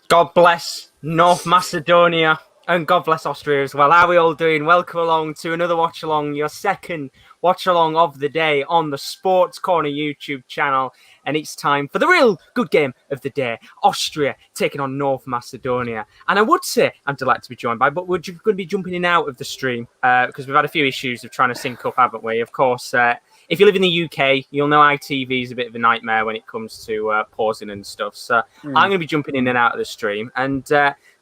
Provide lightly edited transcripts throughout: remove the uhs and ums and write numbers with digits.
God bless North Macedonia and God bless Austria as well. How are we all doing? Welcome along to another Watch Along, your second Watch Along of the day on the Sports Corner YouTube channel. And it's time for the real good game of the day. Austria taking on North Macedonia. And I would say I'm delighted to be joined by, but we're going to be jumping in and out of the stream because we've had a few issues of trying to sync up, haven't we? Of course, if you live in the UK, you'll know ITV is a bit of a nightmare when it comes to pausing and stuff. So I'm going to be jumping in and out of the stream. And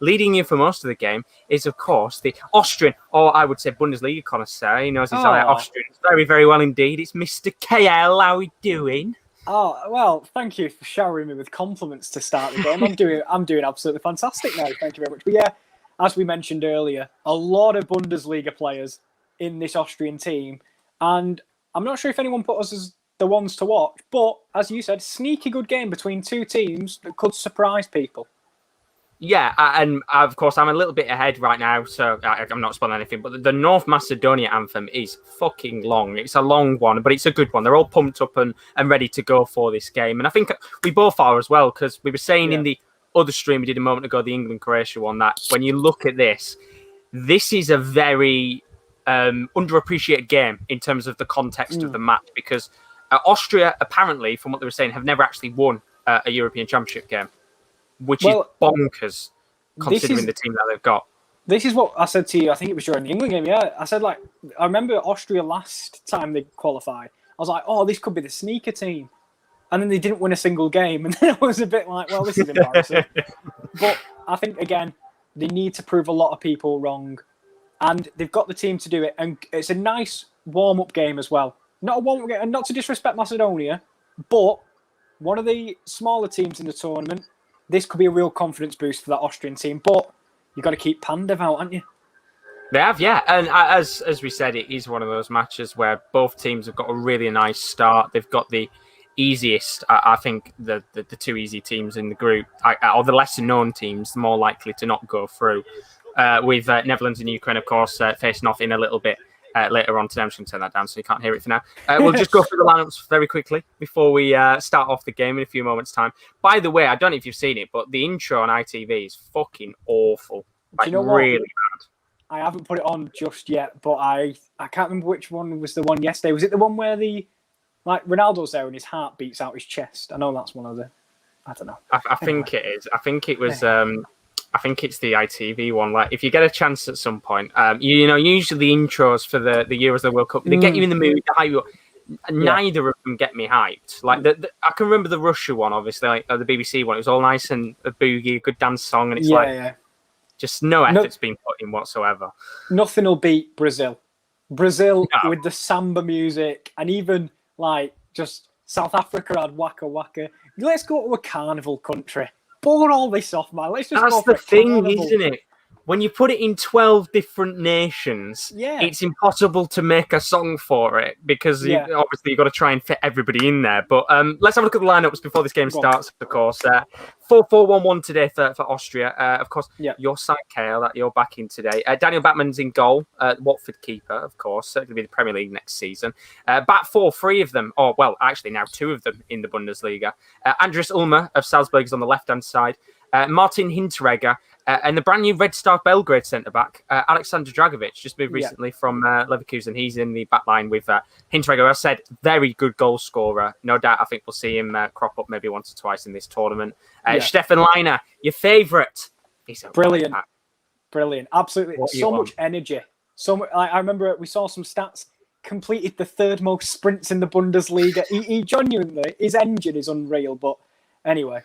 leading you for most of the game is, of course, the Austrian, or I would say Bundesliga connoisseur. He knows his Austrian very, very well indeed. It's Mr. KL. How are we doing? Oh, well, thank you for showering me with compliments to start the game. I'm doing absolutely fantastic now. Thank you very much. But yeah, as we mentioned earlier, a lot of Bundesliga players in this Austrian team. And I'm not sure if anyone put us as the ones to watch, but as you said, sneaky good game between two teams that could surprise people. Yeah, and of course, I'm a little bit ahead right now, so I'm not spoiling anything, but the North Macedonia anthem is fucking long. It's a long one, but it's a good one. They're all pumped up and ready to go for this game. And I think we both are as well, because we were saying in the other stream we did a moment ago, the England-Croatia one, that when you look at this is a very underappreciated game in terms of the context of the match, because Austria, apparently, from what they were saying, have never actually won a European Championship game, which is bonkers considering the team that they've got. This is what I said to you, I think it was during the England game, I said, I remember Austria last time they qualified, I was like, oh, this could be the sneaker team. And then they didn't win a single game, and then I was a bit like, well, this is embarrassing. But I think, again, they need to prove a lot of people wrong. And they've got the team to do it. And it's a nice warm-up game as well. Not a warm-up game, and not to disrespect Macedonia, but one of the smaller teams in the tournament, this could be a real confidence boost for that Austrian team. But you've got to keep Pandev out, haven't you? They have, yeah. And as we said, it is one of those matches where both teams have got a really nice start. They've got the easiest, I think, the two easy teams in the group, or the lesser-known teams, the more likely to not go through. With Netherlands and Ukraine, of course, facing off in a little bit later on today. I'm just going to turn that down so you can't hear it for now. We'll just go through the lineups very quickly before we start off the game in a few moments' time. By the way, I don't know if you've seen it, but the intro on ITV is fucking awful. Do you know what? Really bad. I haven't put it on just yet, but I can't remember which one was the one yesterday. Was it the one where Ronaldo's there and his heart beats out his chest? I know that's one of the... I don't know. I think it is. I think it was... I think it's the ITV one. Like, if you get a chance at some point, usually the intros for the Euros, the World Cup, they get you in the mood. They hype you up. Neither of them get me hyped. Like, I can remember the Russia one, obviously, like the BBC one. It was all nice and a boogie, a good dance song, and it's just no effort's been put in whatsoever. Nothing will beat Brazil. With the samba music, and even just South Africa had Waka Waka. Let's go to a carnival country. Bore all this off, man. Let's just That's the thing, isn't it? When you put it in 12 different nations, it's impossible to make a song for it because obviously you've got to try and fit everybody in there. But let's have a look at the lineups before this game starts, of course. 4-4-1-1 today for Austria. Of course, your side, Kale, that you're back in today. Daniel Batman's in goal, Watford keeper, of course. Going to be the Premier League next season. Back four, three of them, actually now two of them in the Bundesliga. Andres Ulmer of Salzburg is on the left-hand side. Martin Hinteregger, and the brand new Red Star Belgrade centre-back, Alexander Dragovic, just moved recently from Leverkusen. He's in the back line with Hinteregger. As I said, very good goal scorer. No doubt I think we'll see him crop up maybe once or twice in this tournament. Stefan Leiner, your favourite. He's brilliant. Brilliant. Absolutely. So much energy. I remember we saw some stats. Completed the third most sprints in the Bundesliga. He genuinely, his engine is unreal. But anyway.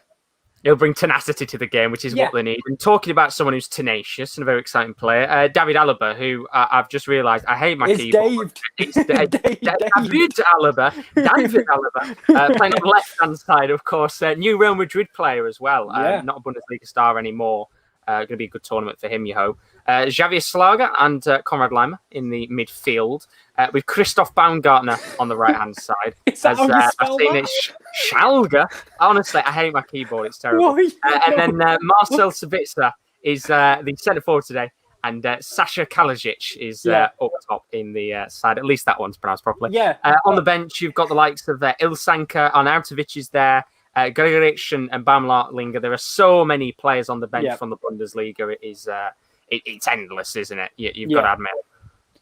He'll bring tenacity to the game, which is what they need. And talking about someone who's tenacious and a very exciting player, David Alaba, who I've just realised, I hate my keyboard. It's David Alaba. David Alaba, playing on the left-hand side, of course. New Real Madrid player as well. Not a Bundesliga star anymore. Going to be a good tournament for him, you hope. Javier Slager and Konrad Laimer in the midfield, with Christoph Baumgartner on the right-hand side. I've seen it, Schalger. Honestly, I hate my keyboard. It's terrible. And then Marcel Sabitzer is the centre-forward today, and Sasha Kalajic is up top in the side. At least that one's pronounced properly. On the bench, you've got the likes of Ilsanka. Arnautovic is there. Gregoritsch and Baumgartlinger. There are so many players on the bench from the Bundesliga. It's endless, isn't it? You've got to admit.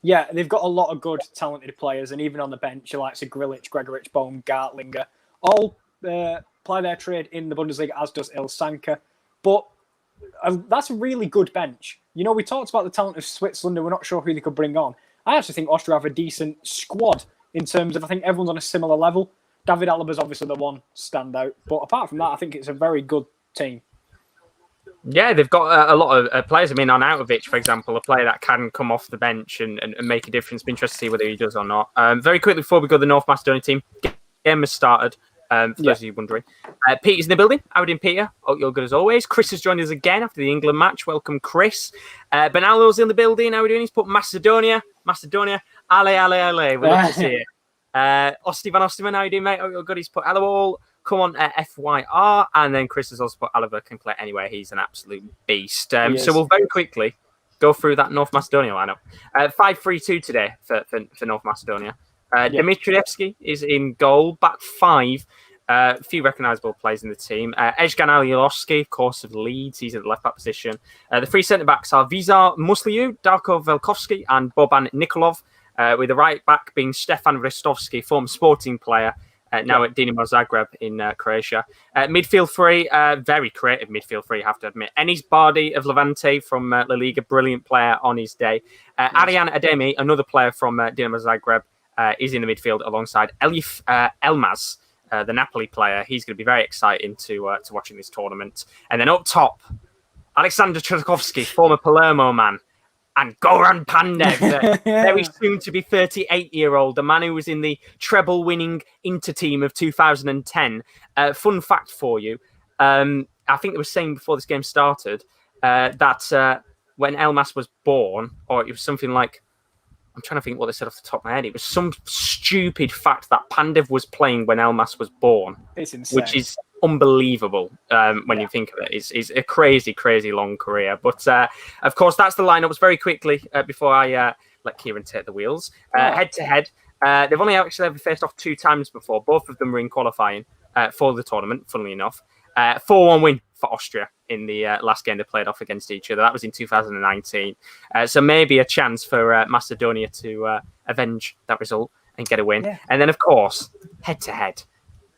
Yeah, they've got a lot of good, talented players, and even on the bench, you like Grilic, Gregoritsch, Baumgartlinger, all ply their trade in the Bundesliga, as does Ilsanker. But that's a really good bench. You know, we talked about the talent of Switzerland, and we're not sure who they could bring on. I actually think Austria have a decent squad in terms of, I think everyone's on a similar level. David Alaba is obviously the one standout, but apart from that, I think it's a very good team. Yeah, they've got a lot of players. I mean, Arnautovic, for example, a player that can come off the bench and make a difference. Be interested to see whether he does or not. Very quickly before we go to the North Macedonia team, game has started. For those of you wondering, Peter's in the building. How are you doing, Peter? Hope you're good as always. Chris has joined us again after the England match. Welcome, Chris. Benalo's in the building. How are we doing? He's put Macedonia. Ale. We'd love to see it. Osti Van Osterman, how are you doing, mate? Hope you're good. He's put Alawal. Come on, FYR. And then Chris has also put Alaba can play anyway. He's an absolute beast. So we'll very quickly go through that North Macedonia lineup. 5-3-2 today for North Macedonia. Dimitrievski is in goal, back five. A few recognisable players in the team. Ezhgan Aliolovski, of course, of Leeds. He's at the left-back position. The three centre-backs are Vizar Musliu, Darko Velkovski and Boban Nikolov, with the right-back being Stefan Ristovski, former Sporting player, now at Dinamo Zagreb in Croatia. Midfield three, very creative midfield three, I have to admit. Enis Bardi of Levante from La Liga, brilliant player on his day. Arian Ademi, another player from Dinamo Zagreb, is in the midfield alongside Elif Elmaz, the Napoli player. He's going to be very exciting to watch in this tournament. And then up top, Alexander Trzaskowski, former Palermo man, and Goran Pandev, the very soon to be 38-year-old, the man who was in the treble-winning Inter team of 2010. Fun fact for you, I think they were saying before this game started that when Elmas was born, or it was something like, I'm trying to think what they said off the top of my head. It was some stupid fact that Pandev was playing when Elmas was born. It's insane. Which is unbelievable when you think of it. It's a crazy, crazy long career. But, of course, that's the lineups very quickly before I let Kieran take the wheels. Head-to-head, they've only actually ever faced off 2 times before. Both of them were in qualifying for the tournament, funnily enough. 4-1 win for Austria in the last game they played off against each other. That was in 2019. So maybe a chance for Macedonia to avenge that result and get a win. Yeah. And then, of course, head-to-head,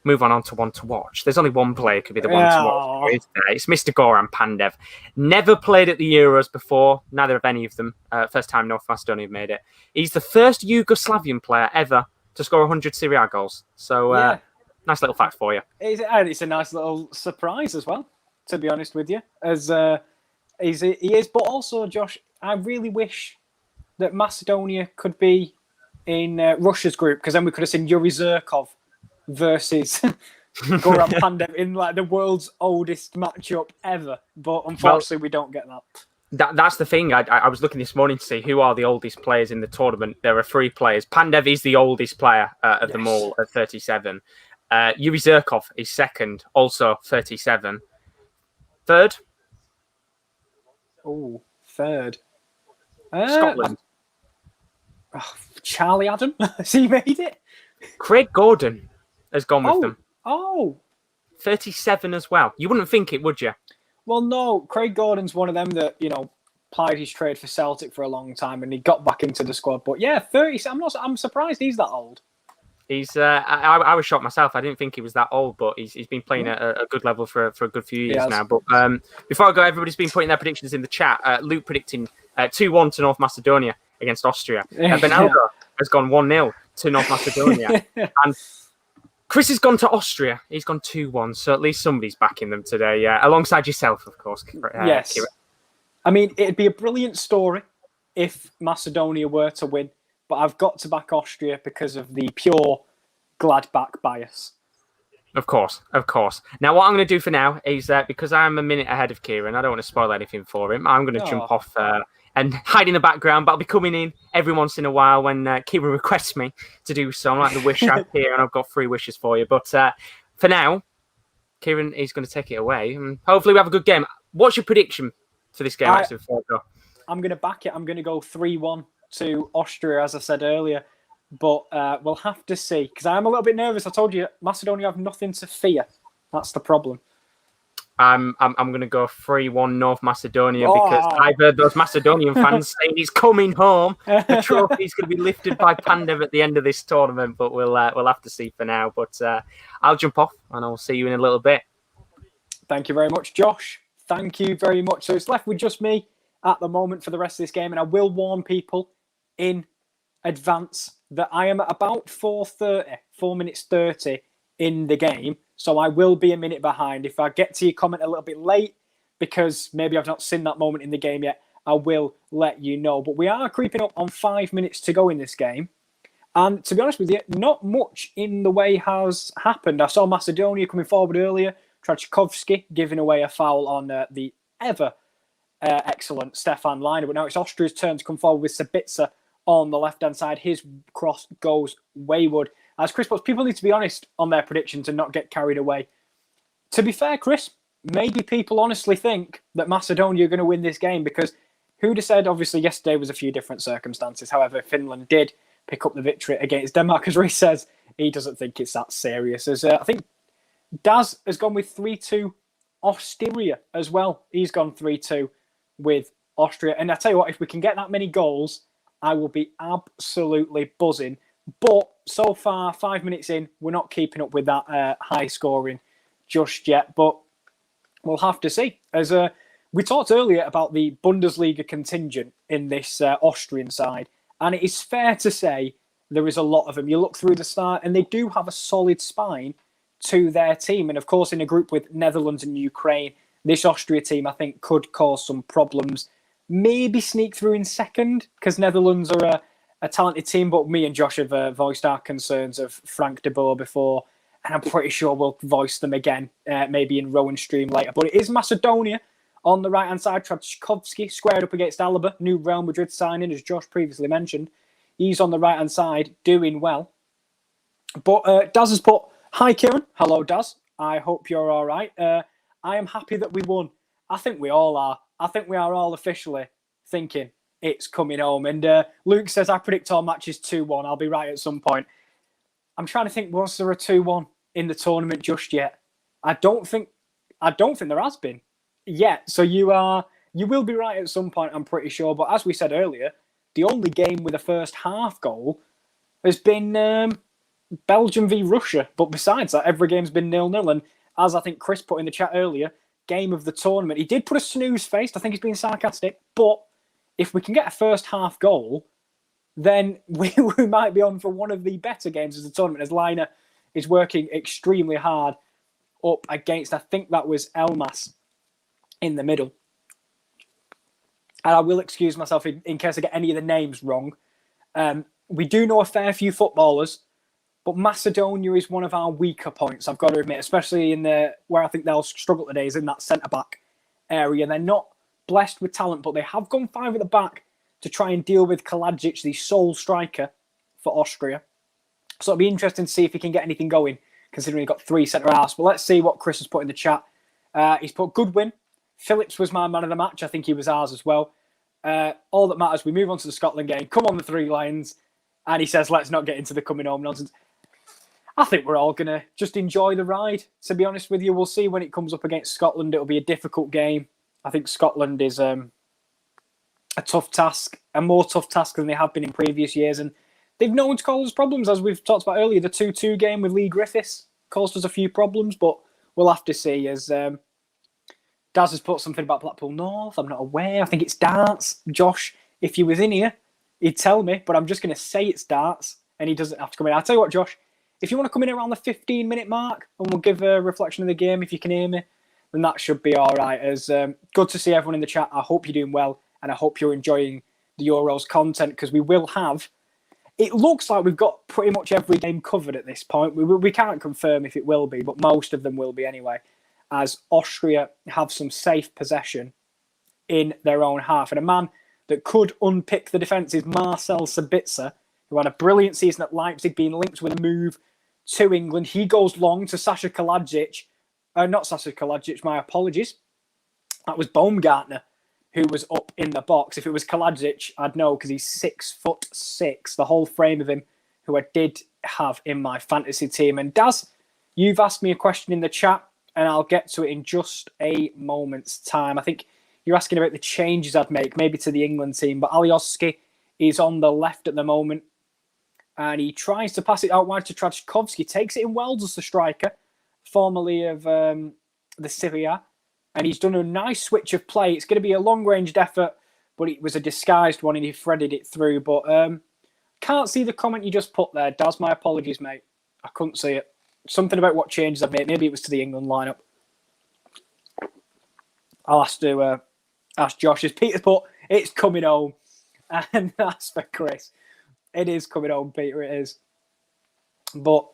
move on to one to watch. There's only one player could be the one to watch. It's Mr. Goran Pandev. Never played at the Euros before, neither of any of them. First time North Macedonia have made it. He's the first Yugoslavian player ever to score 100 Serie A goals. So, nice little fact for you. It's a nice little surprise as well, to be honest with you. As he is, but also, Josh, I really wish that Macedonia could be in Russia's group, because then we could have seen Yuri Zirkov versus Goran Pandev in like the world's oldest matchup ever. But unfortunately, we don't get that. That's the thing. I was looking this morning to see who are the oldest players in the tournament. There are 3 players. Pandev is the oldest player of them all at 37. Yuri Zirkov is second, also 37. Third? Oh, third. Scotland. Charlie Adam? Has he made it? Craig Gordon has gone with them. 37 as well. You wouldn't think it, would you? Well, no. Craig Gordon's one of them that, plied his trade for Celtic for a long time and he got back into the squad. But yeah, 30. I'm surprised he's that old. He's. I was shocked myself. I didn't think he was that old, but he's been playing at a good level for a good few years now. But before I go, everybody's been putting their predictions in the chat. Luke predicting 2-1 to North Macedonia against Austria. Ben Alga has gone 1-0 to North Macedonia, and Chris has gone to Austria. He's gone 2-1. So at least somebody's backing them today. Yeah, alongside yourself, of course. Yes. Kieran. I mean, it'd be a brilliant story if Macedonia were to win. But I've got to back Austria because of the pure Gladbach bias. Of course. Now, what I'm going to do for now is because I'm a minute ahead of Kieran, I don't want to spoil anything for him. I'm going to jump off and hide in the background, but I'll be coming in every once in a while when Kieran requests me to do so. I'm like the wish out here, and I've got 3 wishes for you. But for now, Kieran is going to take it away, and hopefully we have a good game. What's your prediction for this game? Before I go? I'm going to back it. I'm going to go 3-1. To Austria, as I said earlier, but we'll have to see, because I'm a little bit nervous. I told you, Macedonia have nothing to fear That's the problem. I'm going to go 3-1 North Macedonia because I've heard those Macedonian fans saying he's coming home. The trophy's going to be lifted by Pandev at the end of this tournament, but we'll have to see for now. But I'll jump off and I'll see you in a little bit. Thank you very much, Josh. Thank you very much. So it's left with just me at the moment for the rest of this game, and I will warn people in advance that I am at about 4 minutes 30 in the game. So I will be a minute behind. If I get to your comment a little bit late, because maybe I've not seen that moment in the game yet, I will let you know. But we are creeping up on 5 minutes to go in this game. And to be honest with you, not much in the way has happened. I saw Macedonia coming forward earlier. Trajkovski giving away a foul on the ever excellent Stefan Leiner. But now it's Austria's turn to come forward with Sabitzer on the left-hand side. His cross goes wayward. As Chris puts, people need to be honest on their predictions and not get carried away. To be fair, Chris, maybe people honestly think that Macedonia are going to win this game, because who'd have said, obviously yesterday was a few different circumstances. However, Finland did pick up the victory against Denmark. As Reece says, he doesn't think it's that serious. As I think Daz has gone with 3-2 Austria as well. He's gone 3-2 with Austria. And I tell you what, if we can get that many goals, I will be absolutely buzzing. But so far, 5 minutes in, we're not keeping up with that high scoring just yet. But we'll have to see. As we talked earlier about the Bundesliga contingent in this Austrian side, and it is fair to say there is a lot of them. You look through the start, and they do have a solid spine to their team. And of course, in a group with Netherlands and Ukraine, this Austria team, I think, could cause some problems. Maybe sneak through in second, because Netherlands are a talented team, but me and Josh have voiced our concerns of Frank de Boer before, and I'm pretty sure we'll voice them again, maybe in Rowan Stream later. But it is Macedonia on the right-hand side. Trajkovski squared up against Alaba, new Real Madrid signing, as Josh previously mentioned. He's on the right-hand side, doing well. But Daz has put, "Hi, Kieran." Hello, Daz. I hope you're all right. I am happy that we won. I think we all are. I think we are all officially thinking it's coming home. And Luke says, "I predict all matches 2-1. I'll be right at some point." I'm trying to think, was there a 2-1 in the tournament just yet? I don't think there has been yet. So you will be right at some point, I'm pretty sure. But as we said earlier, the only game with a first half goal has been Belgium v Russia. But besides that, every game's been 0-0. And as I think Chris put in the chat earlier, game of the tournament, he did put a snooze face. I think he's being sarcastic. But if we can get a first half goal, then we might be on for one of the better games of the tournament, as Leiner is working extremely hard up against, I think that was Elmas in the middle. And I will excuse myself in case I get any of the names wrong. We do know a fair few footballers, but Macedonia is one of our weaker points, I've got to admit, especially in where I think they'll struggle today is in that centre-back area. They're not blessed with talent, but they have gone 5 at the back to try and deal with Kalajic, the sole striker for Austria. So it'll be interesting to see if he can get anything going, considering he got 3 centre-halves. But let's see what Chris has put in the chat. He's put good win. Phillips was my man of the match. I think he was ours as well. All that matters, we move on to the Scotland game. Come on, the 3 Lions. And he says, let's not get into the coming home nonsense. I think we're all going to just enjoy the ride, to be honest with you. We'll see when it comes up against Scotland. It'll be a difficult game. I think Scotland is a tough task, a more tough task than they have been in previous years. And they've known to cause us problems, as we've talked about earlier. The 2-2 game with Lee Griffiths caused us a few problems, but we'll have to see. As Daz has put something about Blackpool North. I'm not aware. I think it's darts. Josh, if you was in here, he'd tell me, but I'm just going to say it's darts, and he doesn't have to come in. I'll tell you what, Josh, if you want to come in around the 15-minute mark, and we'll give a reflection of the game, if you can hear me, then that should be all right. As good to see everyone in the chat. I hope you're doing well, and I hope you're enjoying the Euros content, because we will have... It looks like we've got pretty much every game covered at this point. We can't confirm if it will be, but most of them will be anyway, as Austria have some safe possession in their own half. And a man that could unpick the defence is Marcel Sabitzer, who had a brilliant season at Leipzig, being linked with a move to England. He goes long to Sasha Kalajic. Not Sasha Kalajic, my apologies. That was Baumgartner, who was up in the box. If it was Kalajic, I'd know, because he's 6'6", the whole frame of him, who I did have in my fantasy team. And Daz, you've asked me a question in the chat. and I'll get to it in just a moment's time. I think you're asking about the changes I'd make, maybe to the England team, but Alioski is on the left at the moment, and he tries to pass it out wide to Trzaskowski, takes it in well, does the striker, formerly of the Syria, and he's done a nice switch of play. It's going to be a long-ranged effort, but it was a disguised one, and he threaded it through. But can't see the comment you just put there, Daz. My apologies, mate. I couldn't see it. Something about what changes I've made. Maybe it was to the England lineup. I'll have to ask Josh. As Peter's put, it's coming home. And that's for Chris. It is coming home, Peter. It is. But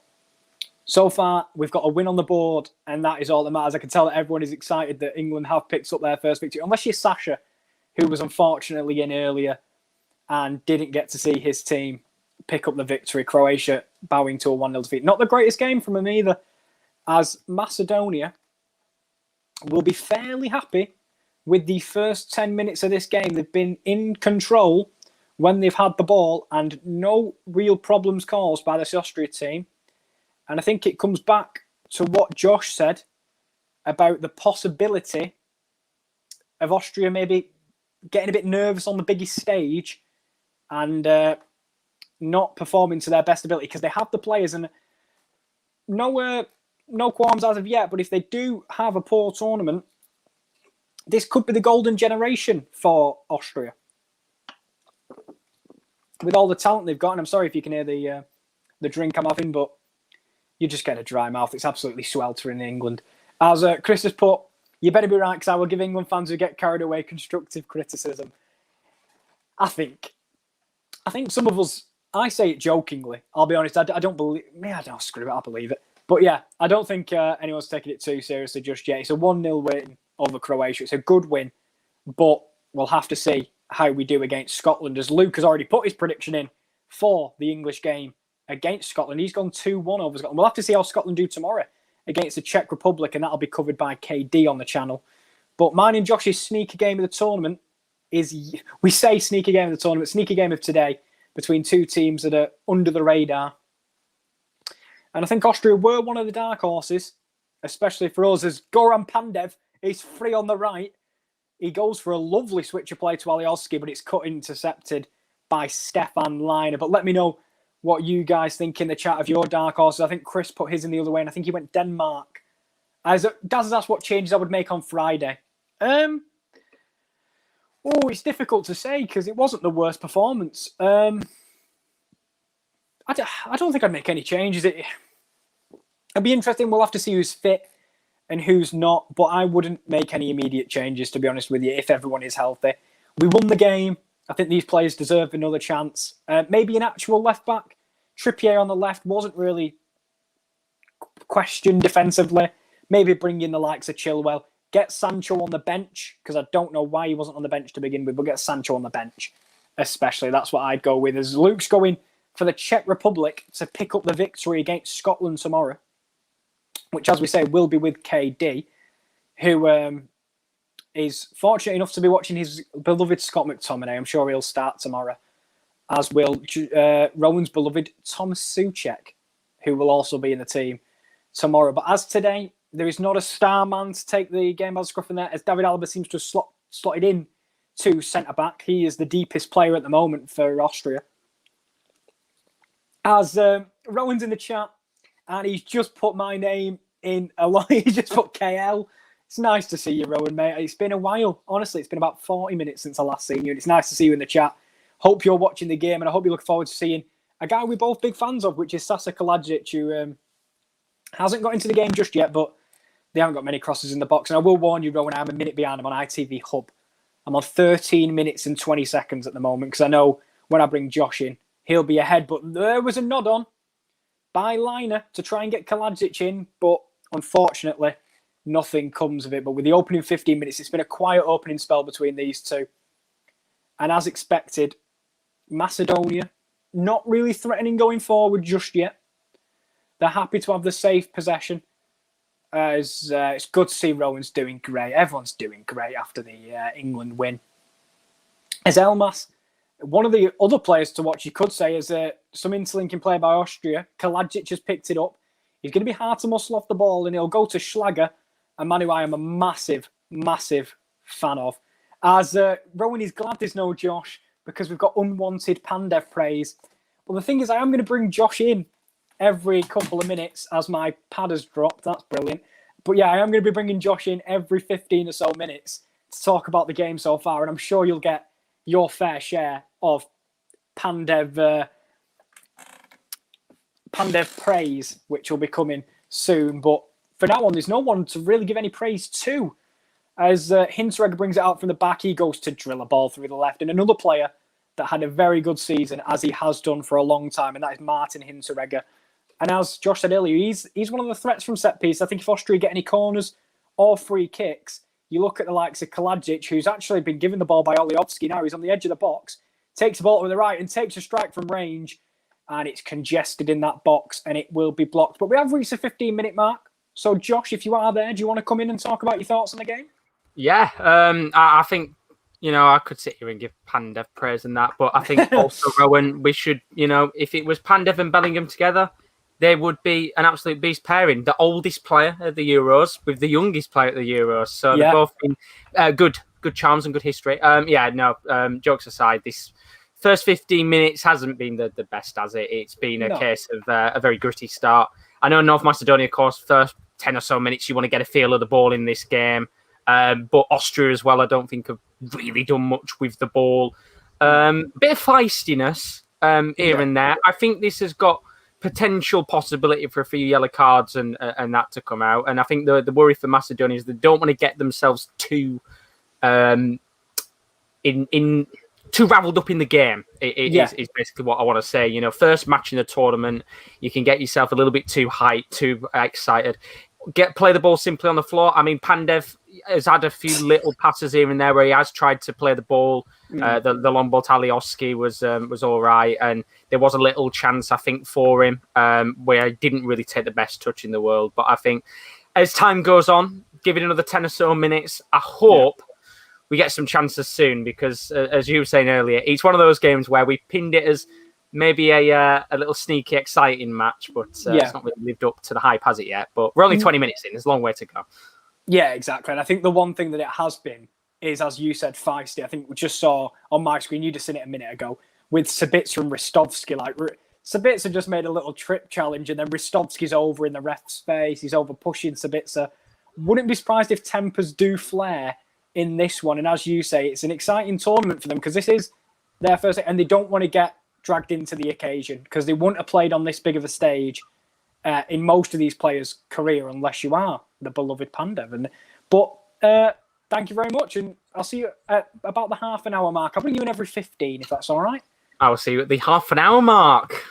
so far, we've got a win on the board, and that is all that matters. I can tell that everyone is excited that England have picked up their first victory. Unless you're Sasha, who was unfortunately in earlier and didn't get to see his team pick up the victory. Croatia bowing to a 1-0 defeat. Not the greatest game from him either, as Macedonia will be fairly happy with the first 10 minutes of this game. They've been in control when they've had the ball and no real problems caused by this Austria team. And I think it comes back to what Josh said about the possibility of Austria maybe getting a bit nervous on the biggest stage and not performing to their best ability, because they have the players, and no qualms as of yet. But if they do have a poor tournament, this could be the golden generation for Austria with all the talent they've got. And I'm sorry if you can hear the drink I'm having, but you just get a dry mouth. It's absolutely sweltering in England. As Chris has put, you better be right, because I will give England fans who get carried away constructive criticism. I think some of us, I say it jokingly. I'll be honest. I don't believe. I don't screw it. I believe it. But yeah, I don't think anyone's taking it too seriously just yet. It's a 1-0 win over Croatia. It's a good win, but we'll have to see how we do against Scotland, as Luke has already put his prediction in for the English game against Scotland. He's gone 2-1 over Scotland. We'll have to see how Scotland do tomorrow against the Czech Republic, and that'll be covered by KD on the channel. But mine and Josh's sneaker game of the tournament is, we say sneaker game of the tournament, sneaker game of today, between two teams that are under the radar. And I think Austria were one of the dark horses, especially for us, as Goran Pandev is free on the right. He goes for a lovely switch of play to Alioski, but it's cut intercepted by Stefan Leiner. But let me know what you guys think in the chat of your dark horses. I think Chris put his in the other way, and I think he went Denmark. As Daz has asked what changes I would make on Friday. It's difficult to say, because it wasn't the worst performance. I don't think I'd make any changes. It'd be interesting. We'll have to see who's fit and who's not, but I wouldn't make any immediate changes, to be honest with you, if everyone is healthy. We won the game. I think these players deserve another chance. Maybe an actual left-back. Trippier on the left wasn't really questioned defensively. Maybe bring in the likes of Chilwell. Get Sancho on the bench, because I don't know why he wasn't on the bench to begin with, but get Sancho on the bench, especially. That's what I'd go with, as Luke's going for the Czech Republic to pick up the victory against Scotland tomorrow, which, as we say, will be with KD, who is fortunate enough to be watching his beloved Scott McTominay. I'm sure he'll start tomorrow, as will Rowan's beloved Tom Souček, who will also be in the team tomorrow. But as today, there is not a star man to take the game by the scruff in there, as David Alaba seems to have slotted in to centre-back. He is the deepest player at the moment for Austria. As Rowan's in the chat, and he's just put my name in a lot. He's just put KL. It's nice to see you, Rowan, mate. It's been a while. Honestly, it's been about 40 minutes since I last seen you, and it's nice to see you in the chat. Hope you're watching the game, and I hope you look forward to seeing a guy we're both big fans of, which is Sasa Kalajic, who hasn't got into the game just yet, but they haven't got many crosses in the box. And I will warn you, Rowan, I'm a minute behind. I'm on ITV Hub. I'm on 13 minutes and 20 seconds at the moment, because I know when I bring Josh in, he'll be ahead. But there was a nod on by Leiner to try and get Kalajic in, but unfortunately, nothing comes of it. But with the opening 15 minutes, it's been a quiet opening spell between these two. And as expected, Macedonia not really threatening going forward just yet. They're happy to have the safe possession. It's good to see Rowan's doing great. Everyone's doing great after the England win. As Elmas, one of the other players to watch, you could say, is some interlinking play by Austria. Kalajic has picked it up. He's going to be hard to muscle off the ball, and he'll go to Schlager, a man who I am a massive, massive fan of. As Rowan is glad there's no Josh because we've got unwanted Pandev praise. Well, the thing is, I am going to bring Josh in every couple of minutes as my pad has dropped. That's brilliant. But yeah, I am going to be bringing Josh in every 15 or so minutes to talk about the game so far. And I'm sure you'll get your fair share of Pandev praise, which will be coming soon. But for now on, there's no one to really give any praise to. As Hinteregger brings it out from the back, he goes to drill a ball through the left. And another player that had a very good season, as he has done for a long time, and that is Martin Hinteregger. And as Josh said earlier, he's one of the threats from set piece. I think if Austria get any corners or free kicks, you look at the likes of Kalajic, who's actually been given the ball by Oliovski now. He's on the edge of the box, takes the ball to the right and takes a strike from range, and it's congested in that box and it will be blocked. But we have reached the 15-minute mark. So, Josh, if you are there, do you want to come in and talk about your thoughts on the game? Yeah, I think, I could sit here and give Pandev praise and that, but I think also, Rowan, we should, if it was Pandev and Bellingham together, they would be an absolute beast pairing. The oldest player at the Euros with the youngest player at the Euros. So they've both been good charms and good history. Jokes aside, this first 15 minutes hasn't been the best, has it? It's been a case of a very gritty start. I know North Macedonia, of course, first 10 or so minutes, you want to get a feel of the ball in this game. But Austria as well, I don't think have really done much with the ball. Bit of feistiness here and there. I think this has got potential possibility for a few yellow cards and that to come out. And I think the worry for Macedonia is they don't want to get themselves too too raveled up in the game. Is basically what I want to say. First match in the tournament, you can get yourself a little bit too hyped, too excited. Play the ball simply on the floor. I mean, Pandev has had a few little passes here and there where he has tried to play the ball. The long ball to Alioski was all right, and there was a little chance, I think, for him where he didn't really take the best touch in the world. But I think as time goes on, give it another 10 or so minutes, I hope we get some chances soon because, as you were saying earlier, it's one of those games where we pinned it as maybe a little sneaky, exciting match, but it's not really lived up to the hype, has it yet? But we're only 20 minutes in. There's a long way to go. Yeah, exactly. And I think the one thing that it has been is, as you said, feisty. I think we just saw on my screen, you just seen it a minute ago, with Sabitzer and Ristovski. Like, Sabitzer just made a little trip challenge, and then Ristovski's over in the ref's face. He's over pushing Sabitzer. Wouldn't be surprised if tempers do flare in this one. And as you say, it's an exciting tournament for them because this is their first, and they don't want to get dragged into the occasion because they wouldn't have played on this big of a stage in most of these players' career unless you are the beloved Pandev. But thank you very much, and I'll see you at about the half an hour mark. I'll bring you in every 15 if that's all right. I'll see you at the half an hour mark.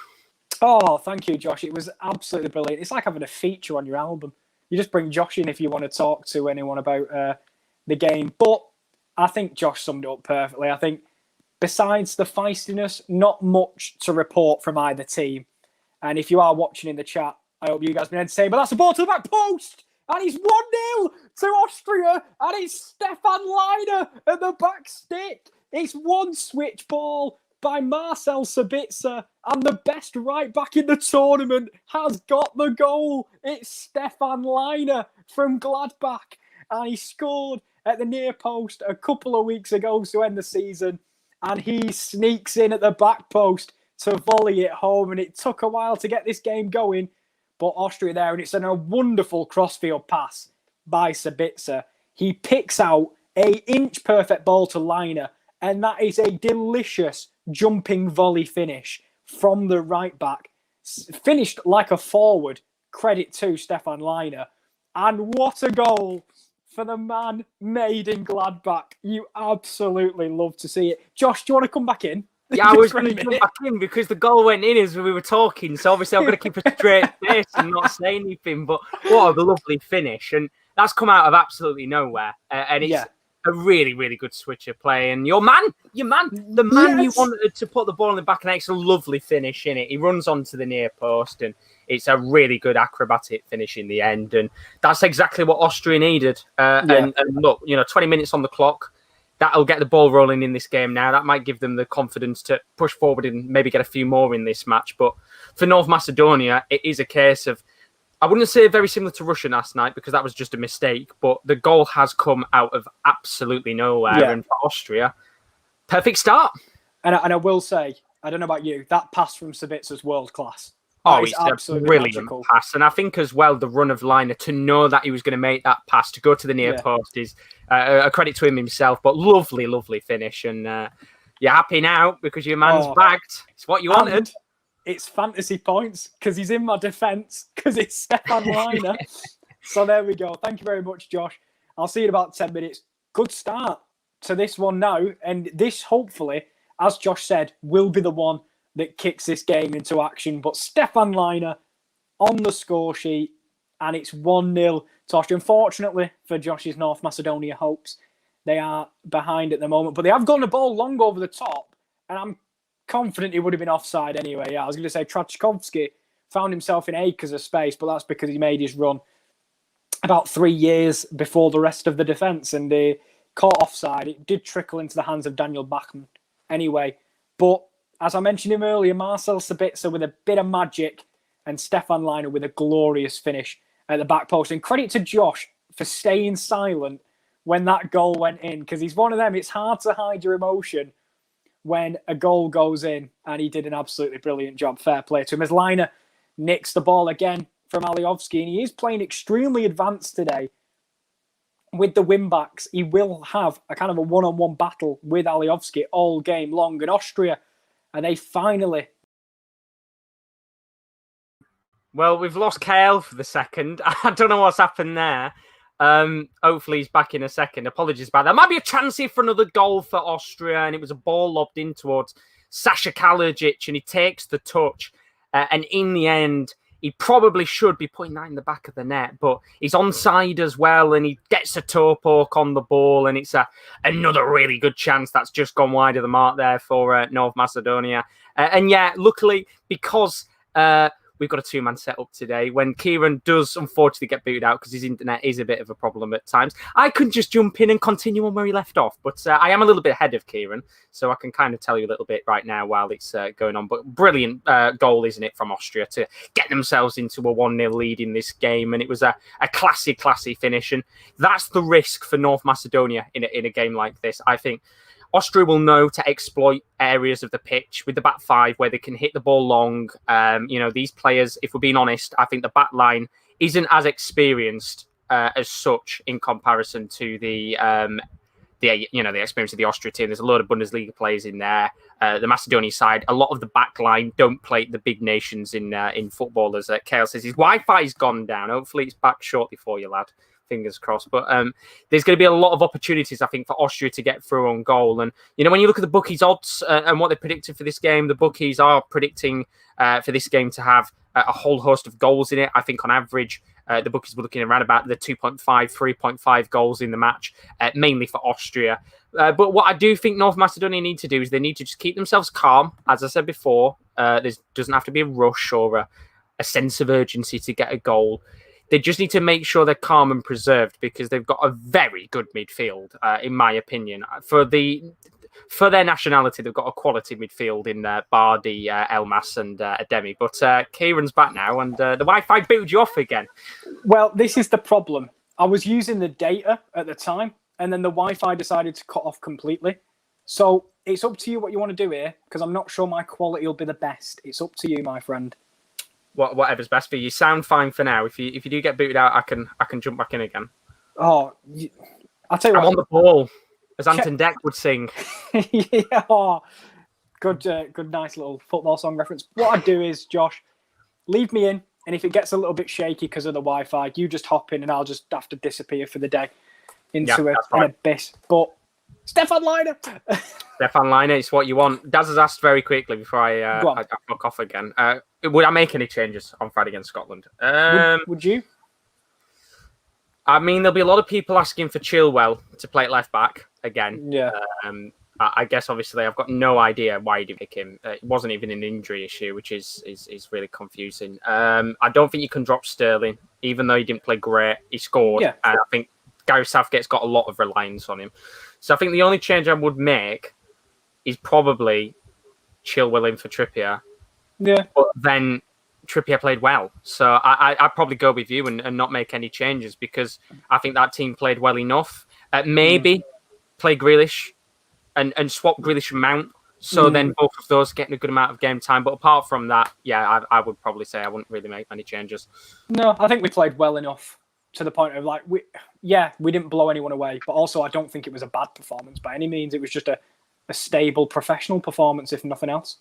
Oh, thank you, Josh. It was absolutely brilliant. It's like having a feature on your album. You just bring Josh in if you want to talk to anyone about the game. But I think Josh summed it up perfectly. I think besides the feistiness, not much to report from either team. And if you are watching in the chat, I hope you guys have been entertained. But that's a ball to the back post. And it's 1-0 to Austria. And it's Stefan Leiner at the back stick. It's one switch ball by Marcel Sabitzer. And the best right back in the tournament has got the goal. It's Stefan Leiner from Gladbach. And he scored at the near post a couple of weeks ago to end the season. And he sneaks in at the back post to volley it home. And it took a while to get this game going. But Austria there, and it's a wonderful crossfield pass by Sabitzer. He picks out a inch-perfect ball to Leiner. And that is a delicious jumping volley finish from the right back. Finished like a forward. Credit to Stefan Leiner. And what a goal for the man made in Gladbach. You absolutely love to see it. Josh, do you want to come back in? Yeah, I was going to come back in because the goal went in as we were talking. So obviously I'm going to keep a straight face and not say anything. But what a lovely finish. And that's come out of absolutely nowhere. And it's a really, really good switcher play. And the man you wanted to put the ball in the back and it's a lovely finish in it. He runs onto the near post and it's a really good acrobatic finish in the end. And that's exactly what Austria needed. And look, 20 minutes on the clock. That'll get the ball rolling in this game now. That might give them the confidence to push forward and maybe get a few more in this match. But for North Macedonia, it is a case of I wouldn't say very similar to Russia last night because that was just a mistake, but the goal has come out of absolutely nowhere. Yeah. And for Austria, perfect start. And I will say, I don't know about you, that pass from Sabitza's world class. It's absolutely a brilliant magical pass. And I think as well, the run of Liner, to know that he was going to make that pass, to go to the near post is a credit to him himself, but lovely, lovely finish. And you're happy now because your man's bagged. It's what you wanted. It's fantasy points because he's in my defence because it's Stefan Liner. So there we go. Thank you very much, Josh. I'll see you in about 10 minutes. Good start to this one now. And this, hopefully, as Josh said, will be the one that kicks this game into action. But Stefan Liner on the score sheet, and it's 1-0 to Austria. Unfortunately for Josh's North Macedonia hopes, they are behind at the moment. But they have gotten the ball long over the top, and I'm confident he would have been offside anyway. Yeah, I was going to say Trzaskowski found himself in acres of space, but that's because he made his run about 3 years before the rest of the defence and caught offside. It did trickle into the hands of Daniel Bachmann anyway. But as I mentioned him earlier, Marcel Sabitzer with a bit of magic and Stefan Liner with a glorious finish at the back post. And credit to Josh for staying silent when that goal went in, because he's one of them. It's hard to hide your emotion when a goal goes in, and he did an absolutely brilliant job. Fair play to him. As Liner nicks the ball again from Aliovski, and he is playing extremely advanced today. With the wing-backs, he will have a kind of a one-on-one battle with Aliovski all game long. And Austria, and they finally... Well, we've lost KL for the second. I don't know what's happened there. Hopefully he's back in a second. Apologies about that. Might be a chance here for another goal for Austria, and it was a ball lobbed in towards Sasha Kalajic, and he takes the touch. And in the end, he probably should be putting that in the back of the net, but he's onside as well, and he gets a toe poke on the ball, and it's another really good chance that's just gone wide of the mark there for North Macedonia. And yeah, luckily, because... we've got a two-man setup today. When Kieran does unfortunately get booted out because his internet is a bit of a problem at times, I could just jump in and continue on where he left off. But I am a little bit ahead of Kieran, so I can kind of tell you a little bit right now while it's going on. But brilliant goal, isn't it, from Austria to get themselves into a 1-0 lead in this game. And it was a classy finish. And that's the risk for North Macedonia in a game like this. I think Austria will know to exploit areas of the pitch with the back five where they can hit the ball long. These players, if we're being honest, I think the back line isn't as experienced as such in comparison to the experience of the Austria team. There's a lot of Bundesliga players in there. The Macedonia side, a lot of the back line don't play the big nations in football. As Kale says, his Wi-Fi's gone down. Hopefully it's back shortly for you, lad. Fingers crossed. But there's going to be a lot of opportunities, I think, for Austria to get through on goal. And, when you look at the bookies' odds and what they predicted for this game, the bookies are predicting for this game to have a whole host of goals in it. I think on average, the bookies were looking around about the 2.5, 3.5 goals in the match, mainly for Austria. But what I do think North Macedonia need to do is they need to just keep themselves calm. As I said before, there doesn't have to be a rush or a sense of urgency to get a goal. They just need to make sure they're calm and preserved because they've got a very good midfield, in my opinion. For their nationality, they've got a quality midfield in Bardi, Elmas and Ademi. But Kieran's back now and the Wi-Fi booted you off again. Well, this is the problem. I was using the data at the time and then the Wi-Fi decided to cut off completely. So it's up to you what you want to do here because I'm not sure my quality will be the best. It's up to you, my friend. Whatever's best for you. You sound fine for now. If you do get booted out, I can jump back in again. I'll tell you what. I'm on the ball, as Anton Deck would sing. Yeah, good, nice little football song reference. What I'd do is, Josh, leave me in, and if it gets a little bit shaky because of the Wi-Fi, you just hop in, and I'll just have to disappear for the day into an abyss. But Stefan Liner. Stefan Liner, it's what you want. Daz has asked very quickly before I fuck off again. Would I make any changes on Friday against Scotland? Would you? I mean, there'll be a lot of people asking for Chilwell to play at left back again. Yeah. I guess obviously I've got no idea why you didn't pick him. It wasn't even an injury issue, which is really confusing. I don't think you can drop Sterling, even though he didn't play great. He scored, and I think Gareth Southgate's got a lot of reliance on him. So I think the only change I would make is probably Chilwell in for Trippier. Yeah. But then Trippier played well. So I'd probably go with you and not make any changes because I think that team played well enough. Maybe play Grealish and swap Grealish and Mount. So then both of those getting a good amount of game time. But apart from that, yeah, I would probably say I wouldn't really make many changes. No, I think we played well enough to the point of like, we didn't blow anyone away. But also, I don't think it was a bad performance by any means. It was just a stable professional performance, if nothing else.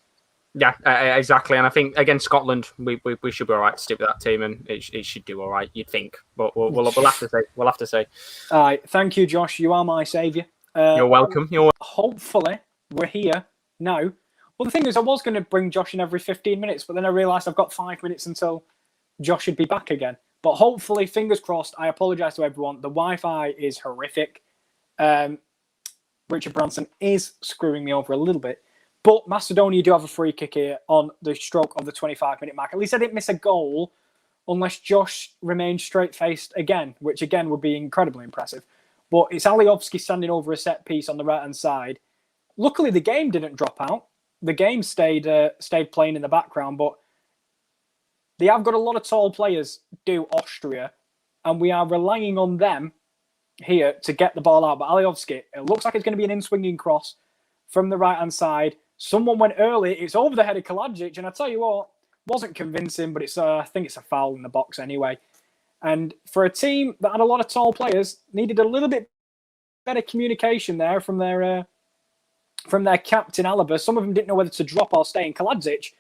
Yeah, exactly. And I think, against Scotland, we should be all right to stick with that team, and it should do all right, you'd think. But we'll have to say. We'll have to say. All right. Thank you, Josh. You are my saviour. You're welcome. Hopefully, we're here now. Well, the thing is, I was going to bring Josh in every 15 minutes, but then I realised I've got 5 minutes until Josh should be back again. But hopefully, fingers crossed, I apologise to everyone. The Wi-Fi is horrific. Richard Branson is screwing me over a little bit. But Macedonia do have a free kick here on the stroke of the 25-minute mark. At least I didn't miss a goal unless Josh remained straight-faced again, which again would be incredibly impressive. But it's Aliovski standing over a set piece on the right-hand side. Luckily, the game didn't drop out. The game stayed playing in the background, but they have got a lot of tall players, do Austria, and we are relying on them here to get the ball out. But Aliovski, it looks like it's going to be an in-swinging cross from the right-hand side. Someone went early. It's over the head of Kalajic, and I tell you what, wasn't convincing, but I think it's a foul in the box anyway. And for a team that had a lot of tall players, needed a little bit better communication there from their captain Alaba. Some of them didn't know whether to drop or stay, and Kalajic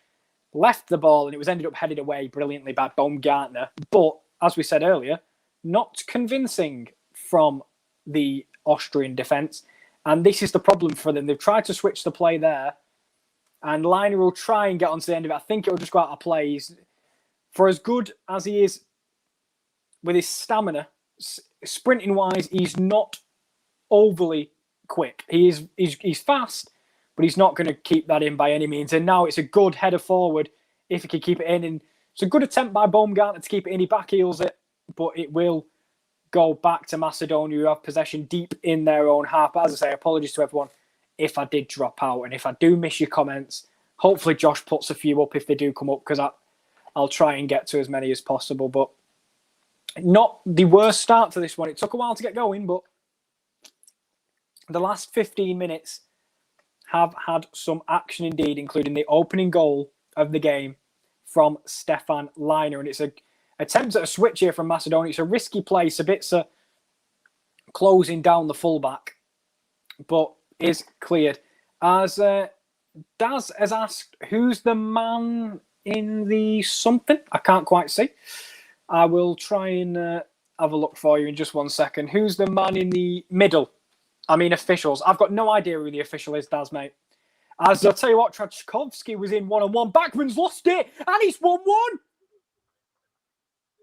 left the ball, and it was ended up headed away brilliantly by Baumgartner. But as we said earlier, not convincing from the Austrian defence. And this is the problem for them. They've tried to switch the play there. And Liner will try and get onto the end of it. I think it'll just go out of play. For as good as he is with his stamina, sprinting-wise, he's not overly quick. He's fast, but he's not going to keep that in by any means. And now it's a good header forward if he can keep it in. And it's a good attempt by Baumgartner to keep it in. He backheels it, but it will go back to Macedonia, who have possession deep in their own half. But as I say, apologies to everyone if I did drop out. And if I do miss your comments, hopefully Josh puts a few up if they do come up, because I'll try and get to as many as possible. But not the worst start to this one. It took a while to get going, but the last 15 minutes have had some action indeed, including the opening goal of the game from Stefan Liner. And it's an attempt at a switch here from Macedonia. It's a risky play. Sabitzer closing down the fullback, but is cleared. As Daz has asked, who's the man in the something? I can't quite see. I will try and have a look for you in just 1 second. Who's the man in the middle? I mean, officials. I've got no idea who the official is, Daz, mate. As I'll tell you what, Trachkovsky was in one-on-one. Backman's lost it, and he's 1-1.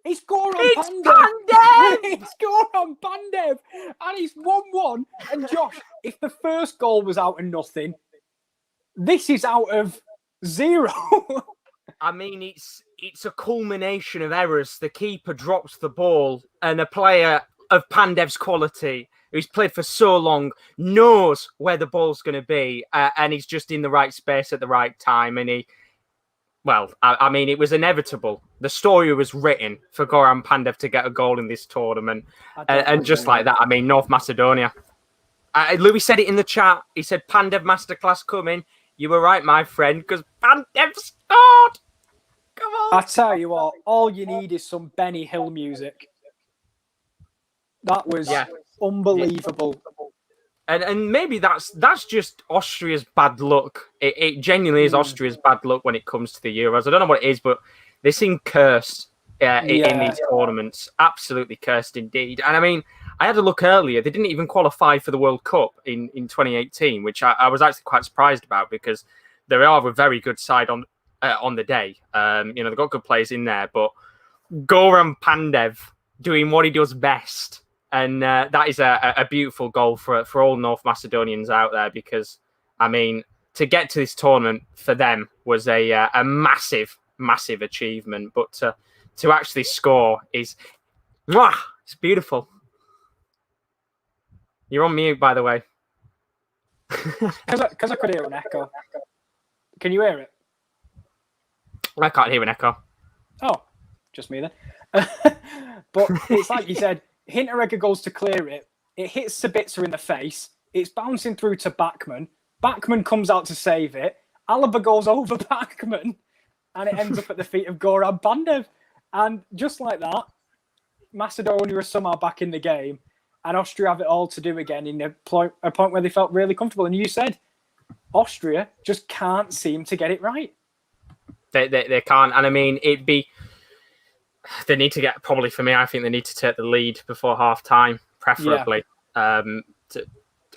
It's Goran Pandev! It's Goran Pandev! And he's 1-1. And Josh, if the first goal was out of nothing, this is out of 0. I mean, it's a culmination of errors. The keeper drops the ball, and a player of Pandev's quality, who's played for so long, knows where the ball's going to be, and he's just in the right space at the right time. And I mean, it was inevitable. The story was written for Goran Pandev to get a goal in this tournament. And just like that, I mean, North Macedonia. Louis said it in the chat. He said, Pandev masterclass coming. You were right, my friend, because Pandev scored. Come on. I tell you what, all you need is some Benny Hill music. That was unbelievable. And maybe that's just Austria's bad luck. It genuinely is Austria's bad luck when it comes to the Euros. I don't know what it is, but they seem cursed in these tournaments. Absolutely cursed indeed. And I mean, I had a look earlier. They didn't even qualify for the World Cup in 2018, which I was actually quite surprised about, because they are a very good side on the day. They've got good players in there, but Goran Pandev doing what he does best. And that is a beautiful goal for all North Macedonians out there, because, I mean, to get to this tournament for them was a massive, massive achievement. But to actually score it's beautiful. You're on mute, by the way. Because I could hear an echo. Can you hear it? I can't hear an echo. Oh, just me then. But it's like you said, Hinteregger goes to clear it. It hits Sabitzer in the face. It's bouncing through to Bachmann. Bachmann comes out to save it. Alaba goes over Bachmann, and it ends up at the feet of Goran Pandev. And just like that, Macedonia are somehow back in the game, and Austria have it all to do again in a point where they felt really comfortable. And you said Austria just can't seem to get it right. They can't. And I mean, they need to get, probably for me, I think they need to take the lead before half time, preferably. Yeah.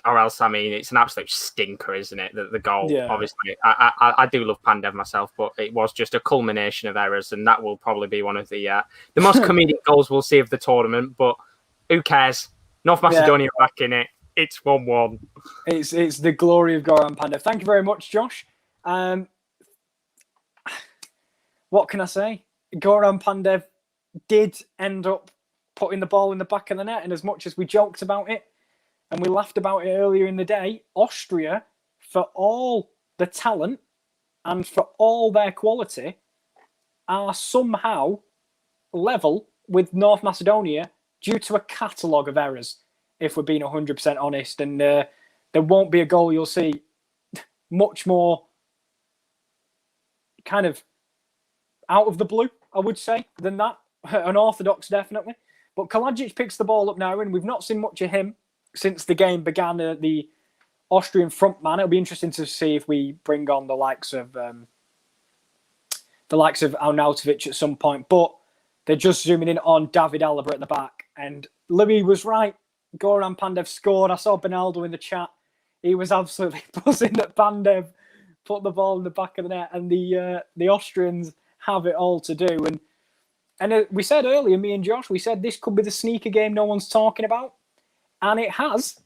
Or else, I mean, it's an absolute stinker, isn't it? The goal, obviously. I do love Pandev myself, but it was just a culmination of errors, and that will probably be one of the most comedic goals we'll see of the tournament. But who cares? North Macedonia are back in it. It's 1-1. It's the glory of Goran Pandev. Thank you very much, Josh. What can I say? Goran Pandev did end up putting the ball in the back of the net, and as much as we joked about it, and we laughed about it earlier in the day, Austria, for all the talent and for all their quality, are somehow level with North Macedonia due to a catalogue of errors, if we're being 100% honest. And there won't be a goal you'll see much more kind of out of the blue, I would say, than that. Unorthodox, definitely. But Kalajic picks the ball up now, and we've not seen much of him since the game began. The Austrian front man. It'll be interesting to see if we bring on the likes of Arnautovic at some point. But they're just zooming in on David Alaba at the back, and Louis was right. Goran Pandev scored. I saw Benaldo in the chat. He was absolutely buzzing that Pandev put the ball in the back of the net, and the Austrians have it all to do. And we said earlier, me and Josh, we said this could be the sneaker game no one's talking about. And it has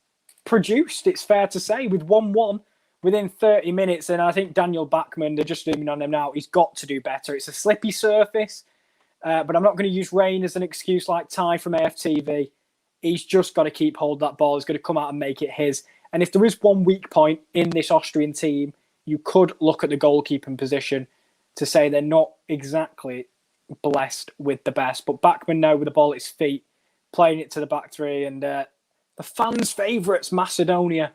produced, it's fair to say, with 1-1 within 30 minutes. And I think Daniel Bachmann, they're just zooming on him now, he's got to do better. It's a slippy surface, but I'm not going to use rain as an excuse like Ty from AFTV. He's just got to keep hold of that ball. He's going to come out and make it his. And if there is one weak point in this Austrian team, you could look at the goalkeeping position to say they're not exactly blessed with the best. But Bachmann now with the ball at his feet, playing it to the back three, and the fans' favourites, Macedonia,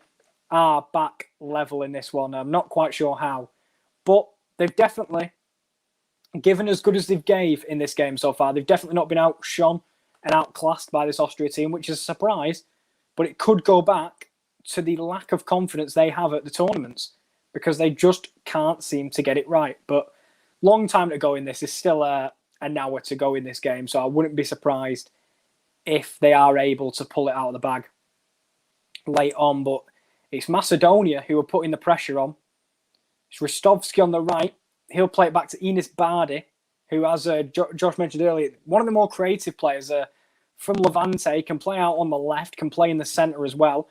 are back level in this one. I'm not quite sure how, but they've definitely given as good as they've gave in this game so far. They've definitely not been outshone and outclassed by this Austria team, which is a surprise, but it could go back to the lack of confidence they have at the tournaments because they just can't seem to get it right. But long time to go in this. Is still an hour to go in this game, so I wouldn't be surprised if they are able to pull it out of the bag late on. But it's Macedonia who are putting the pressure on. It's Ristovski on the right. He'll play it back to Enis Bardi, who, as Josh mentioned earlier, one of the more creative players from Levante, can play out on the left, can play in the centre as well.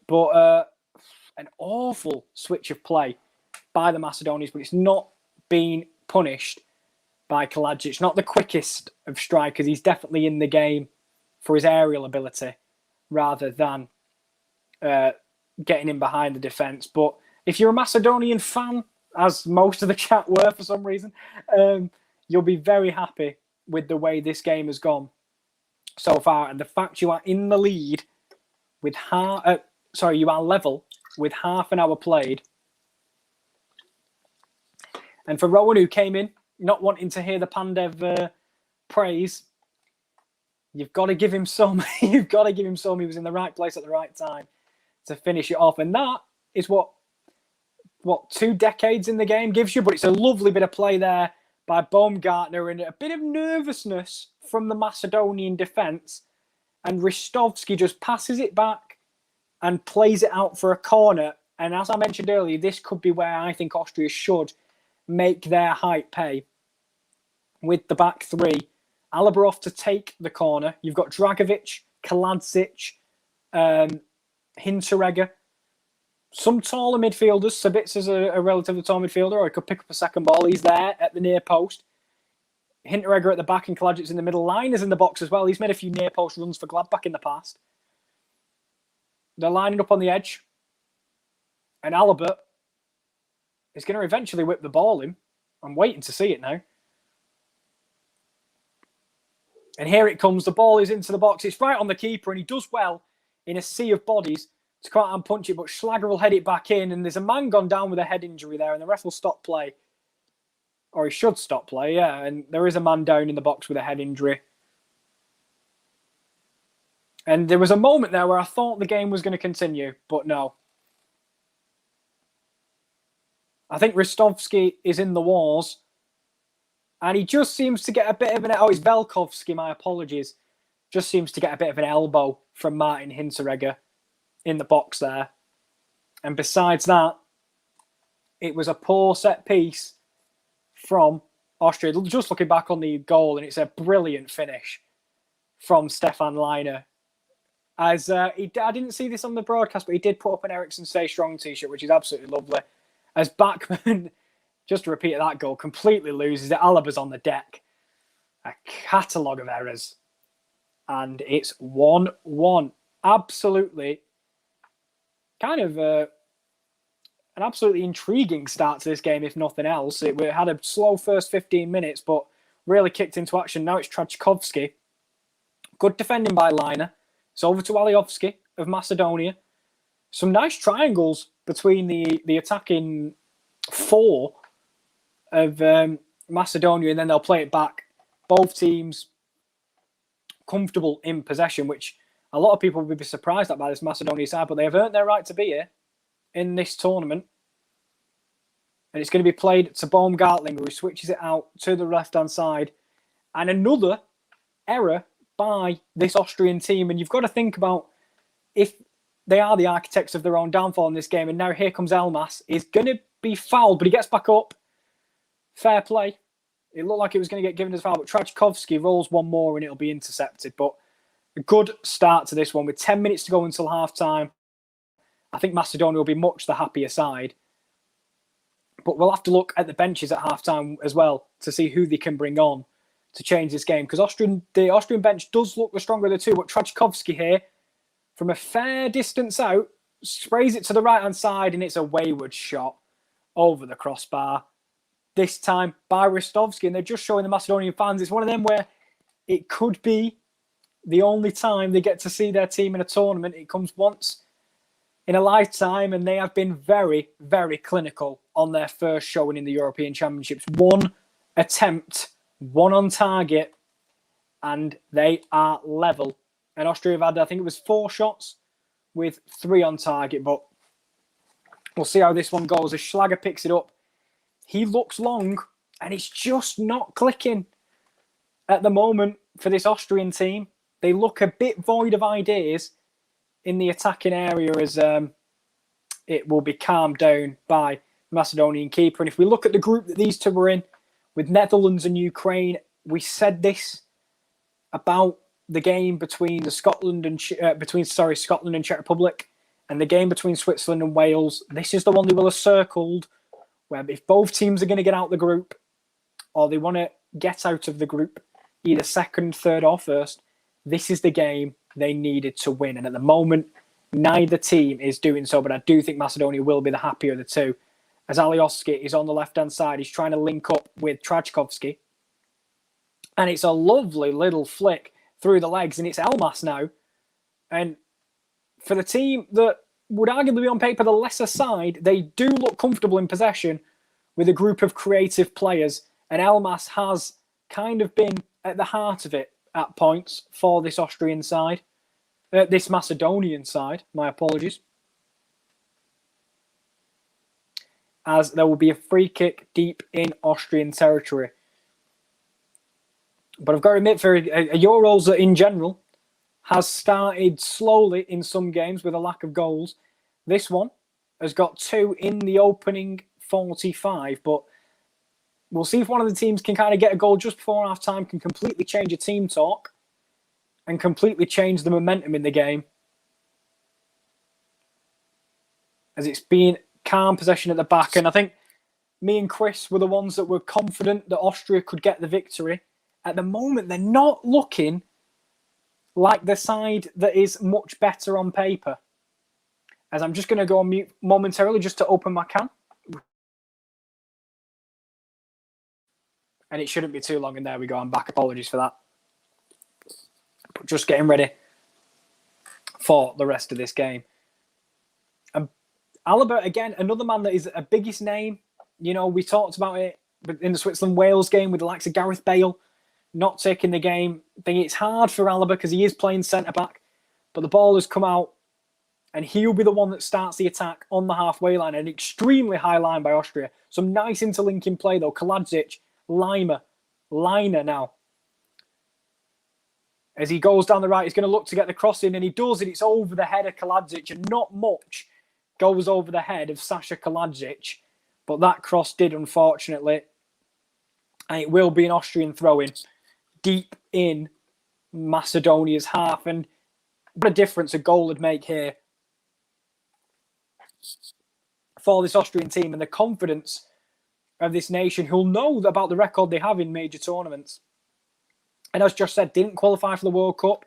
But an awful switch of play by the Macedonians, but it's not being punished by Kalajic. Not the quickest of strikers. He's definitely in the game for his aerial ability rather than getting in behind the defence. But if you're a Macedonian fan, as most of the chat were for some reason, you'll be very happy with the way this game has gone so far. And the fact you are in the lead with you are level with half an hour played. And for Rowan, who came in not wanting to hear the Pandev praise, you've got to give him some. You've got to give him some. He was in the right place at the right time to finish it off. And that is what 2 decades in the game gives you. But it's a lovely bit of play there by Baumgartner and a bit of nervousness from the Macedonian defence. And Ristovski just passes it back and plays it out for a corner. And as I mentioned earlier, this could be where I think Austria should make their height pay with the back three. Alaba off to take the corner. You've got Dragovic, Kaladzic, Hinteregger. Some taller midfielders. Sabitza's a relatively tall midfielder, or he could pick up a second ball. He's there at the near post. Hinteregger at the back and Kalajic's in the middle. Line is in the box as well. He's made a few near post runs for Gladbach in the past. They're lining up on the edge. And Alaba is going to eventually whip the ball in. I'm waiting to see it now. And here it comes. The ball is into the box. It's right on the keeper, and he does well in a sea of bodies to come out and punch it, but Schlager will head it back in, and there's a man gone down with a head injury there, and the ref will stop play. Or he should stop play, yeah, and there is a man down in the box with a head injury. And there was a moment there where I thought the game was going to continue, but no. I think Ristovski is in the wars, and he just seems to get a bit of an... Oh, it's Velkovski, my apologies. Just seems to get a bit of an elbow from Martin Hinteregger in the box there. And besides that, it was a poor set piece from Austria. Just looking back on the goal, and it's a brilliant finish from Stefan Leiner. I didn't see this on the broadcast, but he did put up an Ericsson Stay Strong t-shirt, which is absolutely lovely. As Bachmann, just to repeat that goal, completely loses it. Alaba's on the deck. A catalogue of errors. And it's 1-1. Absolutely kind of an absolutely intriguing start to this game, if nothing else. It had a slow first 15 minutes, but really kicked into action. Now it's Trajkovski. Good defending by Leiner. It's over to Aliovski of Macedonia. Some nice triangles between the attacking four of Macedonia, and then they'll play it back. Both teams comfortable in possession, which a lot of people would be surprised at by this Macedonia side, but they have earned their right to be here in this tournament. And it's going to be played to Baumgartlinger, who switches it out to the left-hand side. And another error by this Austrian team. And you've got to think about if they are the architects of their own downfall in this game. And now here comes Elmas. He's going to be fouled, but he gets back up. Fair play. It looked like it was going to get given as foul, but Trajkovski rolls one more and it'll be intercepted. But a good start to this one with 10 minutes to go until half-time. I think Macedonia will be much the happier side. But we'll have to look at the benches at half-time as well to see who they can bring on to change this game. Because the Austrian bench does look the stronger of the two, but Trajkovski here, from a fair distance out, sprays it to the right-hand side, and it's a wayward shot over the crossbar. This time by Ristovski, and they're just showing the Macedonian fans. It's one of them where it could be the only time they get to see their team in a tournament. It comes once in a lifetime, and they have been very, very clinical on their first showing in the European Championships. One attempt, one on target, and they are level. And Austria have had, I think it was 4 shots with 3 on target, but we'll see how this one goes as Schlager picks it up. He looks long, and it's just not clicking at the moment for this Austrian team. They look a bit void of ideas in the attacking area as it will be calmed down by Macedonian keeper. And if we look at the group that these two were in, with Netherlands and Ukraine, we said this about the game between Scotland and Czech Republic, and the game between Switzerland and Wales. This is the one they will have circled, where if both teams are going to get out of the group, or they want to get out of the group, either second, third, or first, this is the game they needed to win. And at the moment, neither team is doing so, but I do think Macedonia will be the happier of the two. As Alioski is on the left-hand side, he's trying to link up with Trajkovski. And it's a lovely little flick through the legs, and it's Elmas now. And for the team that would arguably be on paper the lesser side, they do look comfortable in possession with a group of creative players. And Elmas has kind of been at the heart of it at points for this Austrian side. This Macedonian side, my apologies. As there will be a free kick deep in Austrian territory. But I've got to admit, for a Euros that in general has started slowly in some games with a lack of goals, this one has got 2 in the opening 45. But we'll see if one of the teams can kind of get a goal just before half-time, can completely change a team talk and completely change the momentum in the game. As it's been calm possession at the back. And I think me and Chris were the ones that were confident that Austria could get the victory. At the moment, they're not looking like the side that is much better on paper. As I'm just going to go on mute momentarily just to open my can. And it shouldn't be too long, and there we go. I'm back. Apologies for that. just getting ready for the rest of this game. Alaba, again, another man that is a biggest name. We talked about it in the Switzerland-Wales game with the likes of Gareth Bale not taking the game. I think it's hard for Alaba because he is playing centre-back, but the ball has come out and he'll be the one that starts the attack on the halfway line. An extremely high line by Austria. Some nice interlinking play, though. Kaladzic, Liner now. As he goes down the right, he's going to look to get the cross in, and he does it. It's over the head of Kaladzic, and not much goes over the head of Sasha Kaladzic. But that cross did, unfortunately. And it will be an Austrian throw-in deep in Macedonia's half. And what a difference a goal would make here for this Austrian team and the confidence of this nation who'll know about the record they have in major tournaments. And as Josh said, didn't qualify for the World Cup.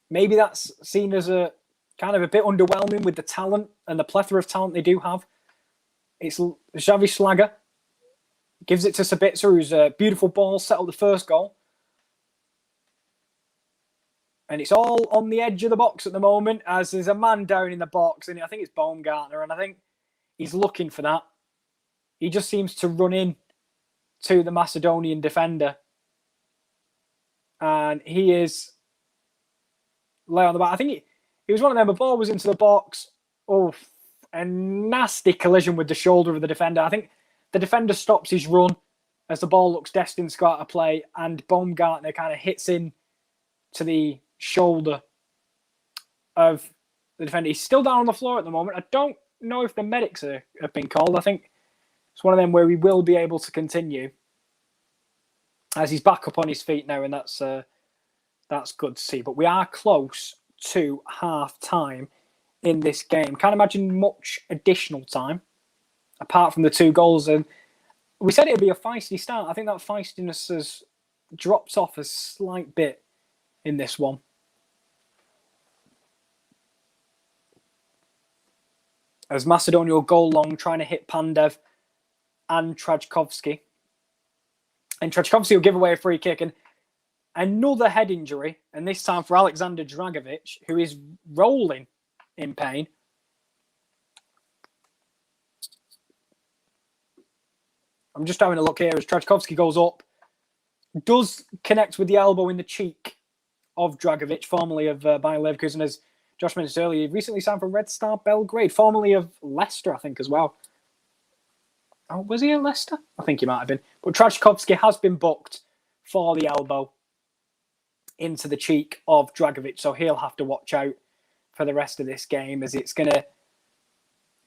Maybe that's seen as a kind of a bit underwhelming with the talent and the plethora of talent they do have. It's Xavi Schlager. Gives it to Sabitzer, who's a beautiful ball, set up the first goal. And it's all on the edge of the box at the moment, as there's a man down in the box, and I think it's Baumgartner, and I think he's looking for that. He just seems to run in to the Macedonian defender. And he is lay on the back. I think he was one of them. The ball was into the box. Oh, a nasty collision with the shoulder of the defender. I think the defender stops his run as the ball looks destined to go out of play, and Baumgartner kind of hits in to the shoulder of the defender. He's still down on the floor at the moment. I don't know if the medics have been called. I think it's one of them where we will be able to continue as he's back up on his feet now, and that's good to see. But we are close to half time in this game. Can't imagine much additional time apart from the 2 goals. And we said it'd be a feisty start. I think that feistiness has dropped off a slight bit in this one. As Macedonia will go long, trying to hit Pandev and Trajkovski. And Trajkovski will give away a free kick. And another head injury, and this time for Alexander Dragovic, who is rolling in pain. I'm just having a look here as Trajkovski goes up. Does connect with the elbow in the cheek of Dragovic, formerly of Bayer Leverkusen, as Josh mentioned earlier. He recently signed for Red Star Belgrade, formerly of Leicester, I think, as well. Oh, was he at Leicester? I think he might have been. But Trajkovski has been booked for the elbow into the cheek of Dragovic, so he'll have to watch out for the rest of this game as it's going to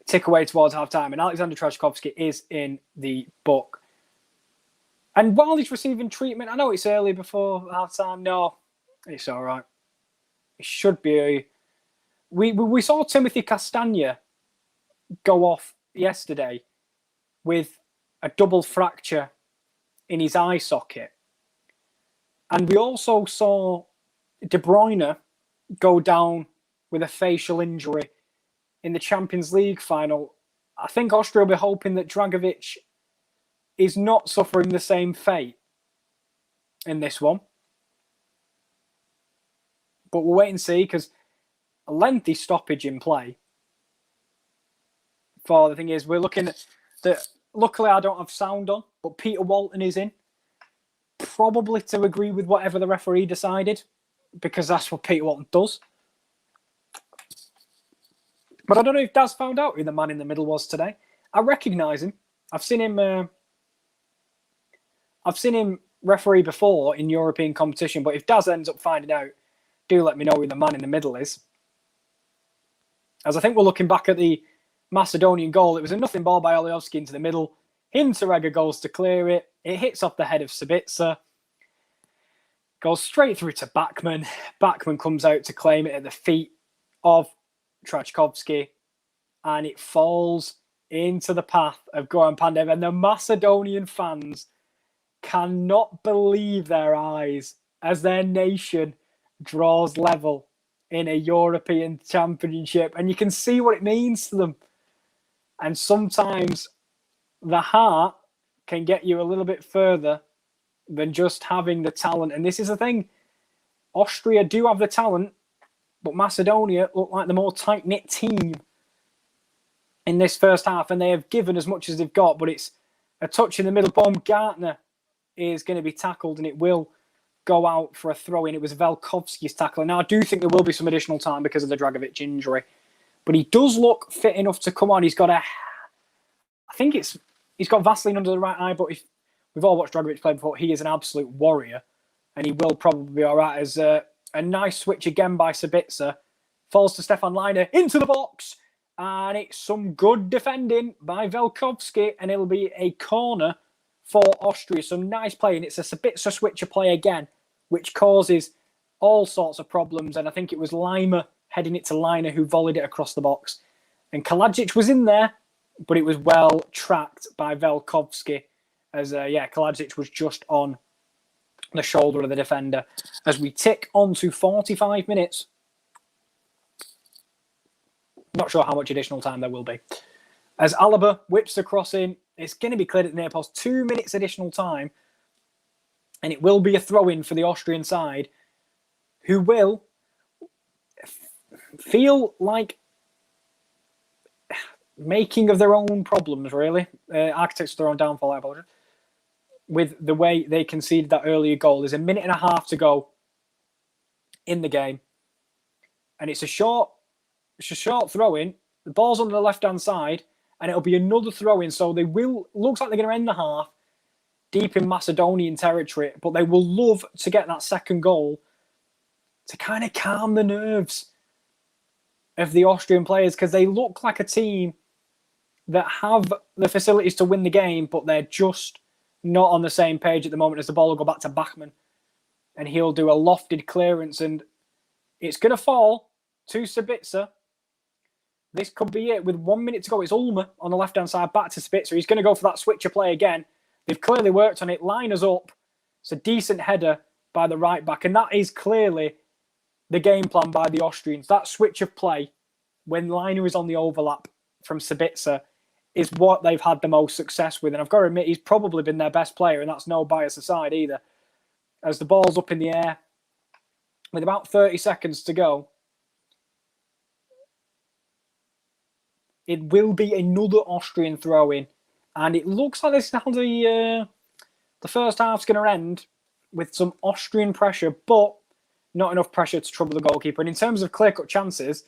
tick away towards half-time. And Alexander Trajkovski is in the book. And while he's receiving treatment, I know it's early before half-time. No, it's all right. It should be. We saw Timothy Castagna go off yesterday with a double fracture in his eye socket. And we also saw De Bruyne go down with a facial injury in the Champions League final. I think Austria will be hoping that Dragovic is not suffering the same fate in this one. But we'll wait and see, because a lengthy stoppage in play. For the thing is, we're looking at the. Luckily, I don't have sound on, but Peter Walton is in. Probably to agree with whatever the referee decided, because that's what Peter Walton does. But I don't know if Daz found out who the man in the middle was today. I recognise him. I've seen him referee before in European competition, but if Daz ends up finding out, do let me know who the man in the middle is. As I think we're looking back at the Macedonian goal, it was a nothing ball by Oliovski into the middle. Hinteregger goes to clear it. It hits off the head of Sabitzer. Goes straight through to Bachmann. Bachmann comes out to claim it at the feet of Trajkovski. And it falls into the path of Goran Pandev. And the Macedonian fans cannot believe their eyes as their nation draws level in a European Championship. And you can see what it means to them. And sometimes the heart can get you a little bit further than just having the talent. And this is the thing. Austria do have the talent, but Macedonia look like the more tight-knit team in this first half, and they have given as much as they've got, but it's a touch in the middle. Baumgartner is going to be tackled, and it will go out for a throw-in. It was Velkovsky's tackle. Now, I do think there will be some additional time because of the Dragovic injury, but he does look fit enough to come on. He's got he's got Vaseline under the right eye, but we've all watched Dragovic play before. He is an absolute warrior, and he will probably be all right. As a nice switch again by Sabitzer. Falls to Stefan Leiner into the box, and it's some good defending by Velkovsky, and it'll be a corner for Austria. So nice play, and it's a Sabitzer switcher play again, which causes all sorts of problems. And I think it was Lima heading it to Leiner who volleyed it across the box. And Kalajic was in there, but it was well tracked by Velkovsky, as Kalajic was just on the shoulder of the defender. As we tick on to 45 minutes. Not sure how much additional time there will be. As Alaba whips the cross in, it's going to be cleared at the near post. 2 minutes additional time. And it will be a throw-in for the Austrian side, who will feel like making of their own problems, really. Architects of their own downfall, I apologize. With the way they conceded that earlier goal. There's a minute and a half to go in the game. And it's a short throw-in. The ball's on the left-hand side, and it'll be another throw-in. So looks like they're going to end the half deep in Macedonian territory, but they will love to get that second goal to kind of calm the nerves of the Austrian players, because they look like a team that have the facilities to win the game, but they're just not on the same page at the moment, as the ball will go back to Bachmann, and he'll do a lofted clearance, and it's going to fall to Sabitzer. This could be it with 1 minute to go. It's Ulmer on the left-hand side, back to Spitzer. He's going to go for that switcher play again. They've clearly worked on it. Liners up. It's a decent header by the right back, and that is clearly the game plan by the Austrians. That switch of play, when Liner is on the overlap from Sabitzer, is what they've had the most success with. And I've got to admit, he's probably been their best player, and that's no bias aside either. As the ball's up in the air, with about 30 seconds to go, it will be another Austrian throw-in. And it looks like this is how the first half's going to end, with some Austrian pressure, but not enough pressure to trouble the goalkeeper. And in terms of clear-cut chances,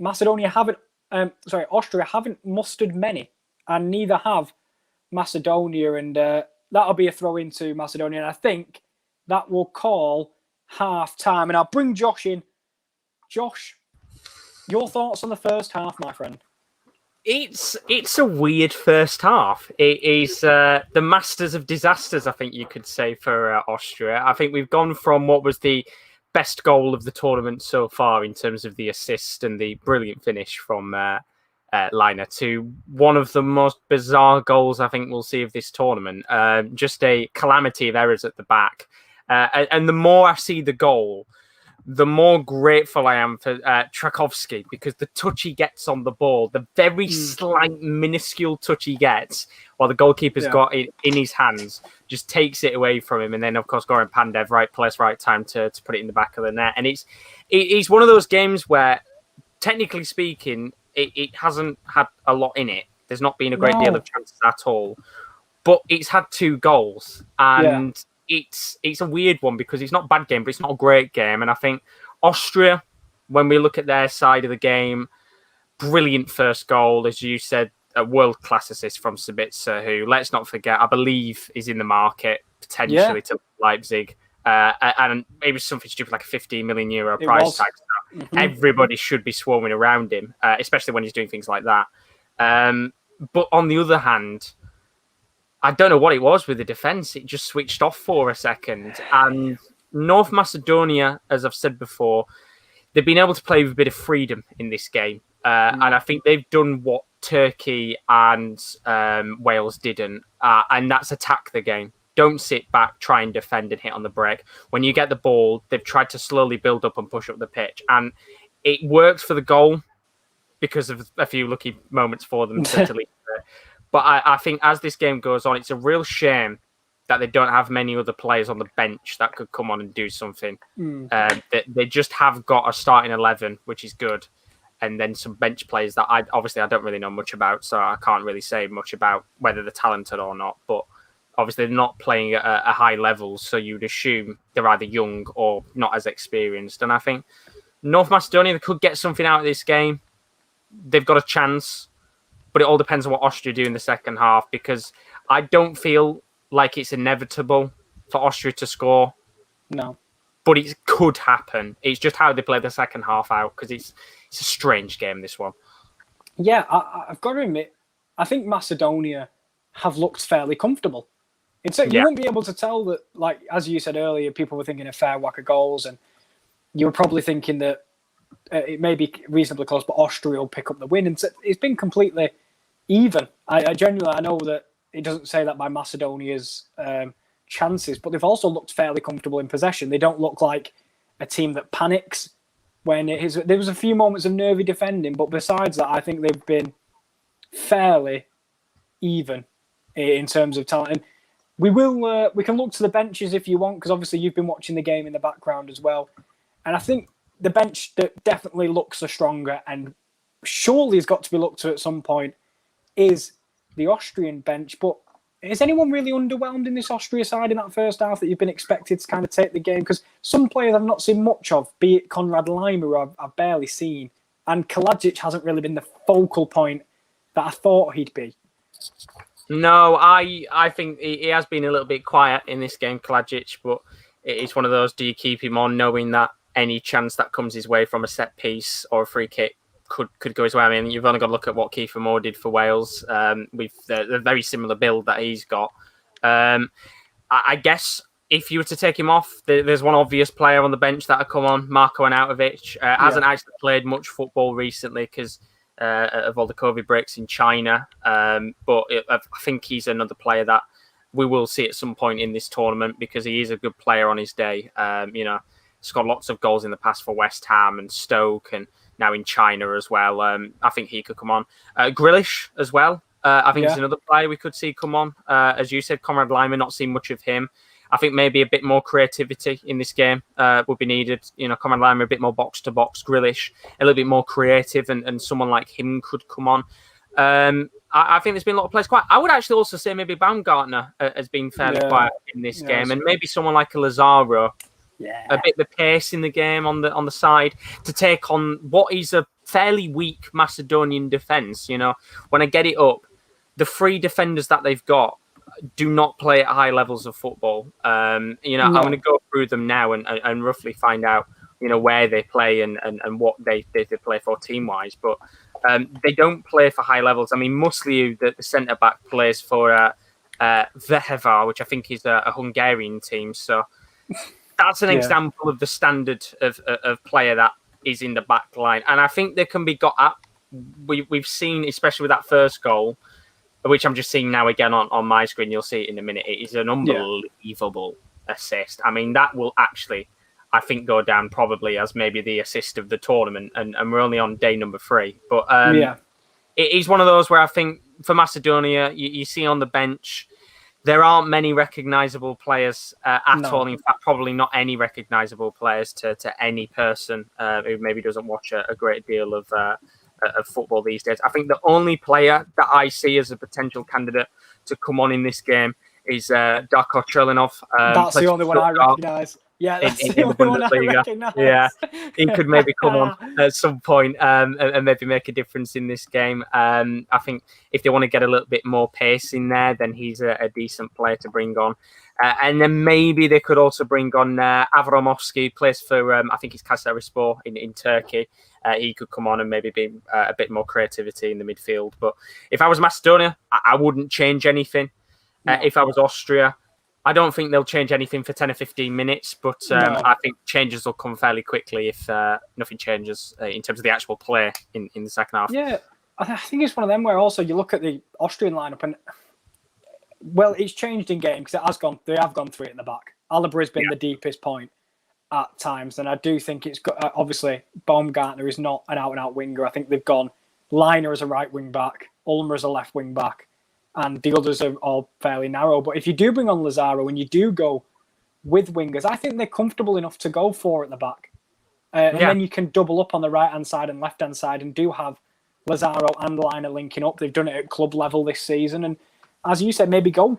Austria haven't mustered many, and neither have Macedonia. And that'll be a throw-in to Macedonia. And I think that will call half-time. And I'll bring Josh in. Josh, your thoughts on the first half, my friend? It's a weird first half. It is the masters of disasters, I think you could say, for Austria. I think we've gone from what was the best goal of the tournament so far in terms of the assist and the brilliant finish from Liner to one of the most bizarre goals I think we'll see of this tournament. Just a calamity of errors at the back. And the more I see the goal, the more grateful I am for Trakovsky, because the touch he gets on the ball, the very slight, minuscule touch he gets while the goalkeeper's got it in his hands, just takes it away from him. And then, of course, Goran Pandev, right place, right time to put it in the back of the net. And it's one of those games where, technically speaking, it hasn't had a lot in it. There's not been a great deal of chances at all. But it's had 2 goals. And it's a weird one, because it's not a bad game, but it's not a great game. And I think Austria, when we look at their side of the game, brilliant first goal, as you said, a world-class assist from Sabitzer, who, let's not forget, I believe is in the market potentially to Leipzig. And maybe something stupid like a €15 million price tag. Mm-hmm. Everybody should be swarming around him, especially when he's doing things like that. But on the other hand, I don't know what it was with the defence. It just switched off for a second. And North Macedonia, as I've said before, they've been able to play with a bit of freedom in this game. And I think they've done what Turkey and Wales didn't. And that's attack the game. Don't sit back, try and defend and hit on the break. When you get the ball, they've tried to slowly build up and push up the pitch. And it worked for the goal because of a few lucky moments for them to lead it. But I think as this game goes on, it's a real shame that they don't have many other players on the bench that could come on and do something. They just have got a starting 11, which is good, and then some bench players that I don't really know much about, so I can't really say much about whether they're talented or not. But obviously, they're not playing at a high level, so you'd assume they're either young or not as experienced. And I think North Macedonia, they could get something out of this game. They've got a chance, but it all depends on what Austria do in the second half, because I don't feel like it's inevitable for Austria to score. No. But it could happen. It's just how they play the second half out, because it's a strange game, this one. Yeah, I've got to admit, I think Macedonia have looked fairly comfortable. You won't be able to tell that, like, as you said earlier, people were thinking a fair whack of goals, and you were probably thinking that it may be reasonably close, but Austria will pick up the win. And so it's been completely even. I genuinely, I know that it doesn't say that by Macedonia's chances, but they've also looked fairly comfortable in possession. They don't look like a team that panics when it is. There was a few moments of nervy defending, but besides that, I think they've been fairly even in terms of talent. And we can look to the benches if you want, because obviously you've been watching the game in the background as well. And I think the bench that definitely looks the stronger and surely has got to be looked to at some point is the Austrian bench. But is anyone really underwhelmed in this Austria side in that first half that you've been expected to kind of take the game? Because some players I've not seen much of, be it Konrad Laimer, who I've barely seen, and Kalajic hasn't really been the focal point that I thought he'd be. No, I think he has been a little bit quiet in this game, Kalajic, but it's one of those, do you keep him on knowing that any chance that comes his way from a set piece or a free kick could go his way? I mean, you've only got to look at what Kiefer Moore did for Wales with the very similar build that he's got. I guess if you were to take him off, there's one obvious player on the bench that will come on, Marko Arnautovic. Hasn't actually played much football recently because of all the COVID breaks in China. But I think he's another player that we will see at some point in this tournament, because he is a good player on his day. Scored lots of goals in the past for West Ham and Stoke, and now in China as well. I think he could come on. Grealish as well. I think he's another player we could see come on. As you said, Konrad Laimer, not seen much of him. I think maybe a bit more creativity in this game would be needed. Konrad Laimer a bit more box to box. Grealish a little bit more creative, and someone like him could come on. I think there's been a lot of players quiet. I would actually also say maybe Baumgartner has been fairly quiet in this game, and maybe someone like a Lazaro. A bit of the pace in the game on the side to take on what is a fairly weak Macedonian defence. When I get it up, the three defenders that they've got do not play at high levels of football. I'm going to go through them now and roughly find out where they play and what they play for team wise. But they don't play for high levels. I mean, Musliu, the centre back, plays for Vehevar, which I think is a Hungarian team. So. That's an example of the standard of player that is in the back line. And I think they can be got at. We've seen, especially with that first goal, which I'm just seeing now again on my screen, you'll see it in a minute. It is an unbelievable assist. I mean, that will actually, I think, go down probably as maybe the assist of the tournament. And we're only on day number 3. But it is one of those where I think for Macedonia, you see on the bench, there aren't many recognisable players at all. In fact, probably not any recognisable players to any person who maybe doesn't watch a great deal of football these days. I think the only player that I see as a potential candidate to come on in this game is Darko Cherlinov. That's the only one I recognise. Yeah, that's the only one I recognise. Yeah, he could maybe come on at some point and maybe make a difference in this game. I think if they want to get a little bit more pace in there, then he's a decent player to bring on. And then maybe they could also bring on Avramovski, plays for, I think it's Kayserispor in Turkey. He could come on and maybe be a bit more creativity in the midfield. But if I was Macedonia, I wouldn't change anything. If I was Austria, I don't think they'll change anything for 10 or 15 minutes, but I think changes will come fairly quickly if nothing changes in terms of the actual play in the second half. Yeah, I think it's one of them where also you look at the Austrian lineup and, well, it's changed in game because they have gone 3 at the back. Alaba has been the deepest point at times, and I do think it's got, obviously Baumgartner is not an out-and-out winger. I think they've gone Liner as a right wing back, Ulmer as a left wing back, and the others are all fairly narrow. But if you do bring on Lazaro and you do go with wingers, I think they're comfortable enough to go 4 at the back. And then you can double up on the right-hand side and left-hand side and do have Lazaro and Liner linking up. They've done it at club level this season. And as you said, maybe go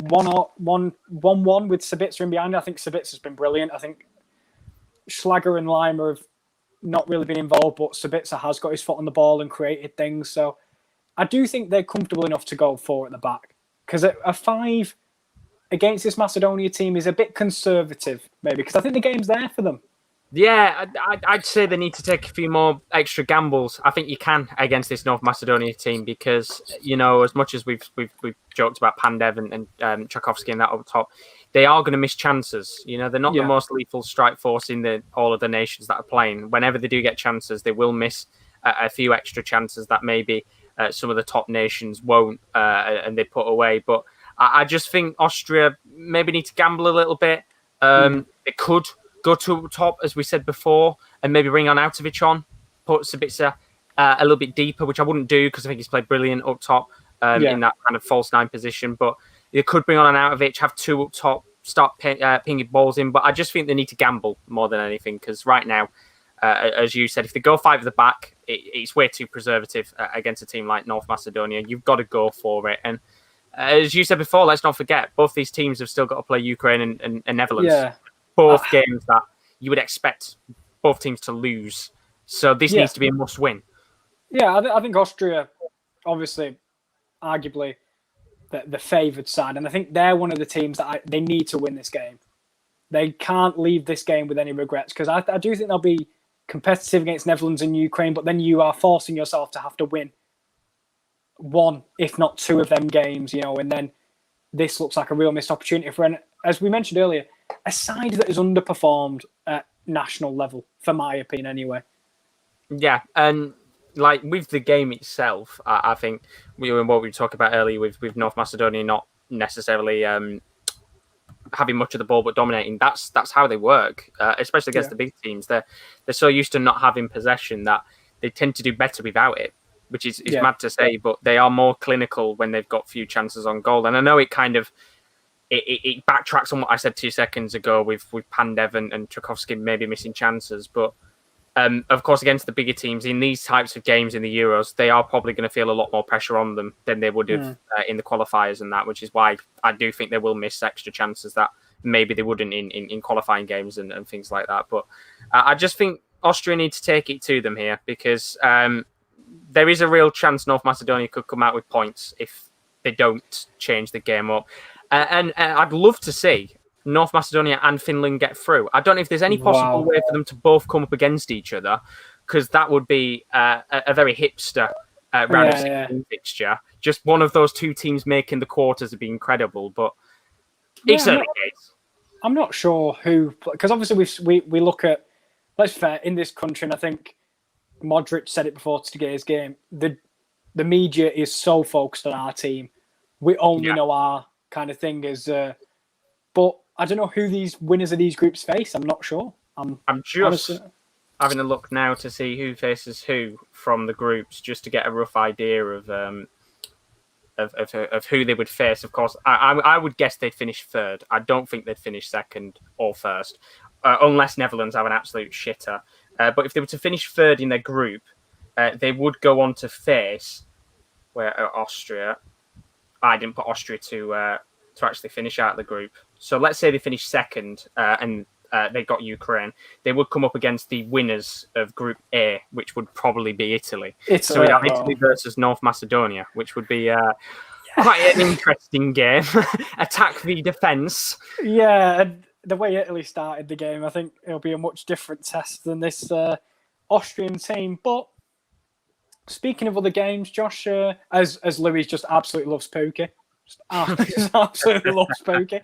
1-1 with Sabitzer in behind. I think Sabitzer's been brilliant. I think Schlager and Lima have not really been involved, but Sabitzer has got his foot on the ball and created things. So I do think they're comfortable enough to go 4 at the back. Because a 5 against this Macedonia team is a bit conservative, maybe, because I think the game's there for them. Yeah, I'd say they need to take a few more extra gambles. I think you can against this North Macedonia team because, as much as we've joked about Pandev and Tchaikovsky and that up top, they are going to miss chances. They're not the most lethal strike force in all of the nations that are playing. Whenever they do get chances, they will miss a few extra chances that maybe some of the top nations won't and they put away. But I just think Austria maybe need to gamble a little bit. They could go to top, as we said before, and maybe bring Arnautovic on, put Sabitzer a little bit deeper, which I wouldn't do because I think he's played brilliant up top in that kind of false 9 position. But you could bring on Arnautovic, have 2 up top, start pinging balls in. But I just think they need to gamble more than anything because right now, as you said, if they go 5 at the back, it's way too preservative against a team like North Macedonia. You've got to go for it. And as you said before, let's not forget, both these teams have still got to play Ukraine and Netherlands. Yeah. Both games that you would expect both teams to lose. So this needs to be a must-win. Yeah, I think Austria, obviously, arguably, the favoured side. And I think they're one of the teams that they need to win this game. They can't leave this game with any regrets because I do think they'll be competitive against Netherlands and Ukraine, but then you are forcing yourself to have to win 1, if not 2 of them games, and then this looks like a real missed opportunity for, as we mentioned earlier, a side that has underperformed at national level, for my opinion, anyway. Yeah, and with the game itself, I think what we talked about earlier with North Macedonia not necessarily having much of the ball but dominating. That's how they work, especially against the big teams. They're so used to not having possession that they tend to do better without it, which is mad to say, but they are more clinical when they've got few chances on goal. And I know it kind of it backtracks on what I said 2 seconds ago with Pandev and Tchaikovsky maybe missing chances. But, of course, against the bigger teams in these types of games in the Euros, they are probably going to feel a lot more pressure on them than they would have in the qualifiers and that, which is why I do think they will miss extra chances that maybe they wouldn't in qualifying games and things like that. But I just think Austria need to take it to them here because there is a real chance North Macedonia could come out with points if they don't change the game up. And I'd love to see North Macedonia and Finland get through. I don't know if there's any possible way for them to both come up against each other, because that would be a very hipster round of 16 fixture. Just one of those 2 teams making the quarters would be incredible, but it's early days. I'm not sure who, because obviously we look at, let's be fair, in this country, and I think Modric said it before today's game, the media is so focused on our team. We only know our kind of thing is, but I don't know who these winners of these groups face. I'm not sure. I'm just having a look now to see who faces who from the groups, just to get a rough idea of who they would face. Of course, I would guess they'd finish 3rd. I don't think they'd finish 2nd or 1st, unless Netherlands have an absolute shitter. But if they were to finish 3rd in their group, they would go on to face Austria. I didn't put Austria to actually finish out of the group. So let's say they finish 2nd and they got Ukraine. They would come up against the winners of Group A, which would probably be Italy. So we'd have Italy versus North Macedonia, which would be quite an interesting game. Attack v defence. Yeah, and the way Italy started the game, I think it'll be a much different test than this Austrian team. But speaking of other games, Josh, as Louis just absolutely loves poker, just absolutely loves poker.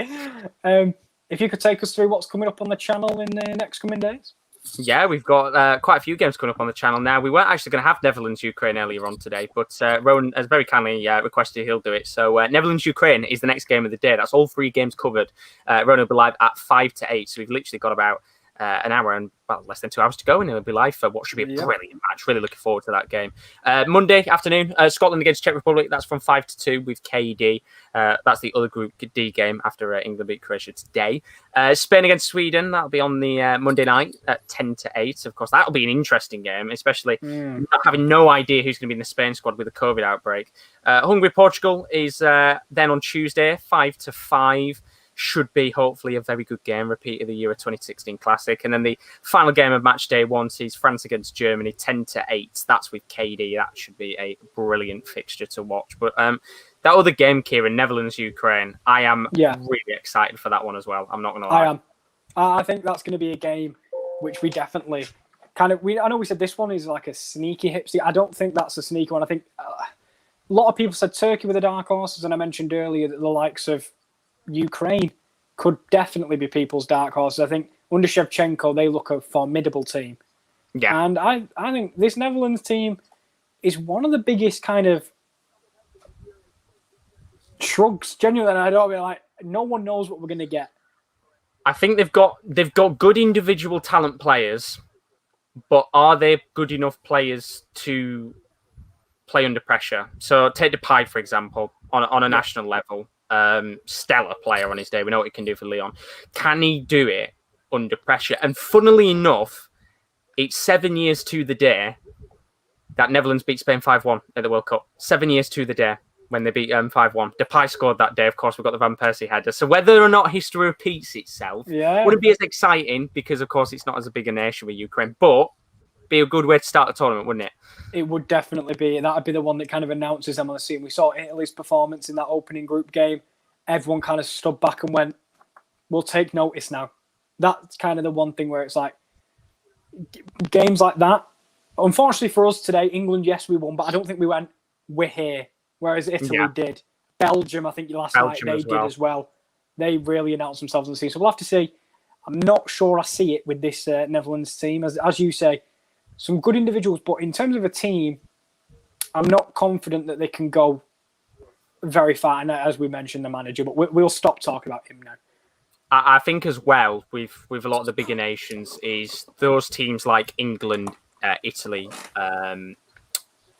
If you could take us through what's coming up on the channel in the next coming days. Yeah, we've got quite a few games coming up on the channel now. We weren't actually going to have Netherlands-Ukraine earlier on today, but Rowan has very kindly requested he'll do it. So Netherlands-Ukraine is the next game of the day. That's all 3 games covered. Rowan will be live at 5 to 8, so we've literally got about an hour and less than 2 hours to go, and it'll be live for what should be a brilliant match. Really looking forward to that game. Monday afternoon, Scotland against Czech Republic. That's from 5 to 2 with KD. That's the other Group D game after England beat Croatia today. Spain against Sweden. That'll be on the Monday night at 10 to 8. Of course, that'll be an interesting game, especially having no idea who's going to be in the Spain squad with the COVID outbreak. Hungary Portugal is then on Tuesday, 5 to 5. Should be hopefully a very good game, repeat of the Euro 2016 Classic. And then the final game of match day 1 sees France against Germany, 10 to 8. That's with KD. That should be a brilliant fixture to watch. But that other game, Kieran, Netherlands-Ukraine, I am really excited for that one as well. I'm not going to lie. I am. I think that's going to be a game which we definitely I know we said this one is like a sneaky hipsy. I don't think that's a sneaky one. I think a lot of people said Turkey were the dark horses, and I mentioned earlier that the likes of Ukraine could definitely be people's dark horses. I think under Shevchenko, they look a formidable team. Yeah. And I think this Netherlands team is one of the biggest kind of shrugs. Genuinely, I don't mean like no one knows what we're going to get. I think they've got good individual talent players, but are they good enough players to play under pressure? So take Depay, for example, on a national level. Stellar player on his day. We know what he can do for Lyon. Can he do it under pressure? And funnily enough, it's 7 years to the day that Netherlands beat Spain 5-1 at the World Cup. 7 years to the day when they beat 5-1. Depay scored that day. Of course, we've got the Van Persie header. So whether or not history repeats itself wouldn't be as exciting because, of course, it's not as big a nation with Ukraine. But be a good way to start the tournament, wouldn't it? It would definitely be. That would be the one that kind of announces them on the scene. We saw Italy's performance in that opening group game. Everyone kind of stood back and went, we'll take notice now. That's kind of the one thing where it's like, games like that. Unfortunately for us today, England, yes, we won, but I don't think we went, we're here. Whereas Italy did. Belgium, I think last night, they did as well. They really announced themselves on the scene. So we'll have to see. I'm not sure I see it with this Netherlands team. As you say, some good individuals, but in terms of a team, I'm not confident that they can go very far. And as we mentioned, the manager, but we'll stop talking about him now. I think as well with a lot of the bigger nations is those teams like England, Italy,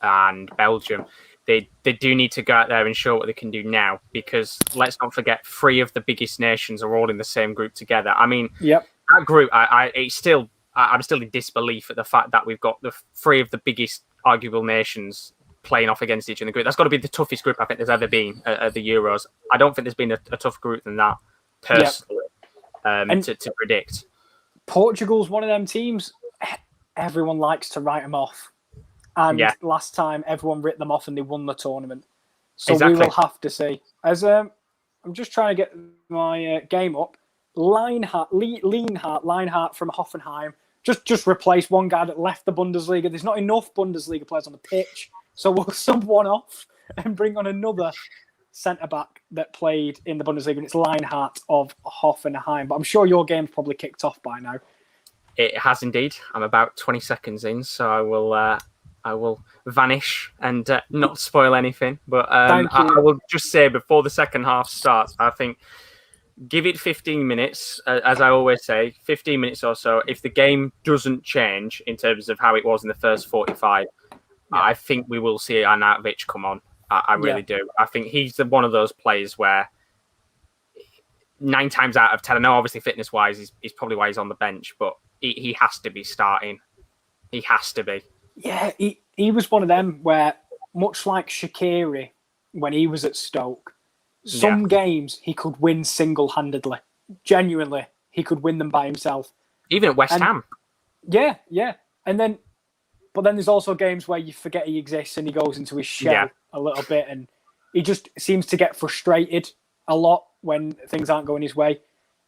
and Belgium. They do need to go out there and show what they can do now, because let's not forget, 3 of the biggest nations are all in the same group together. I mean, that group, I'm still in disbelief at the fact that we've got the 3 of the biggest arguable nations playing off against each other in the group. That's got to be the toughest group I think there's ever been at the Euros. I don't think there's been a tougher group than that, personally, to predict. Portugal's one of them teams, everyone likes to write them off. And last time, everyone writ them off and they won the tournament. So we will have to see. As I'm just trying to get my game up. Lienhart from Hoffenheim. Just replace one guy that left the Bundesliga. There's not enough Bundesliga players on the pitch. So we'll sub one off and bring on another centre-back that played in the Bundesliga. And it's Lienhart of Hoffenheim. But I'm sure your game's probably kicked off by now. It has indeed. I'm about 20 seconds in, so I will vanish and not spoil anything. But I will just say before the second half starts, I think give it 15 minutes, as I always say, 15 minutes or so. If the game doesn't change in terms of how it was in the first 45, I think we will see Arnautovic come on. I really do. I think he's one of those players where 9 times out of 10, I know obviously fitness-wise is probably why he's on the bench, but he has to be starting. He has to be. Yeah, he was one of them where, much like Shaqiri when he was at Stoke, some games he could win single-handedly. Genuinely, he could win them by himself. Even at West Ham. Yeah. But then there's also games where you forget he exists and he goes into his shell a little bit, and he just seems to get frustrated a lot when things aren't going his way.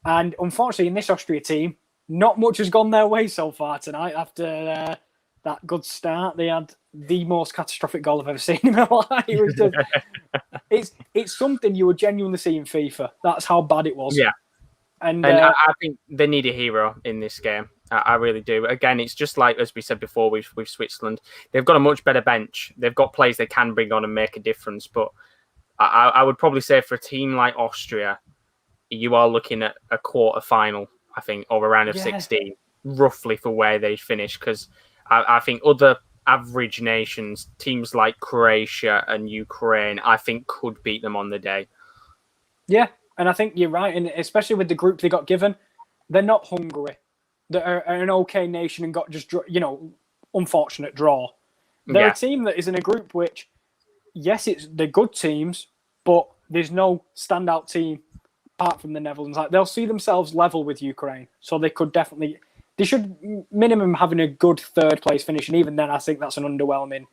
And unfortunately, in this Austria team, not much has gone their way so far tonight after that good start. They had the most catastrophic goal I've ever seen in my life. It was just, it's something you would genuinely see in FIFA. That's how bad it was. Yeah. And I think they need a hero in this game. I really do. Again, it's just like, as we said before with Switzerland, they've got a much better bench. They've got players they can bring on and make a difference. But I would probably say for a team like Austria, you are looking at a quarter final, I think, or a round of 16. roughly for where they finish, because I think other average nations, teams like Croatia and Ukraine, I think could beat them on the day. Yeah, and I think you're right, and especially with the group they got given, they're not Hungary. They're an okay nation and got just, unfortunate draw. They're a team that is in a group which, yes, they're good teams, but there's no standout team apart from the Netherlands. Like, they'll see themselves level with Ukraine, so they should minimum having a good third place finish, and even then, I think that's an underwhelming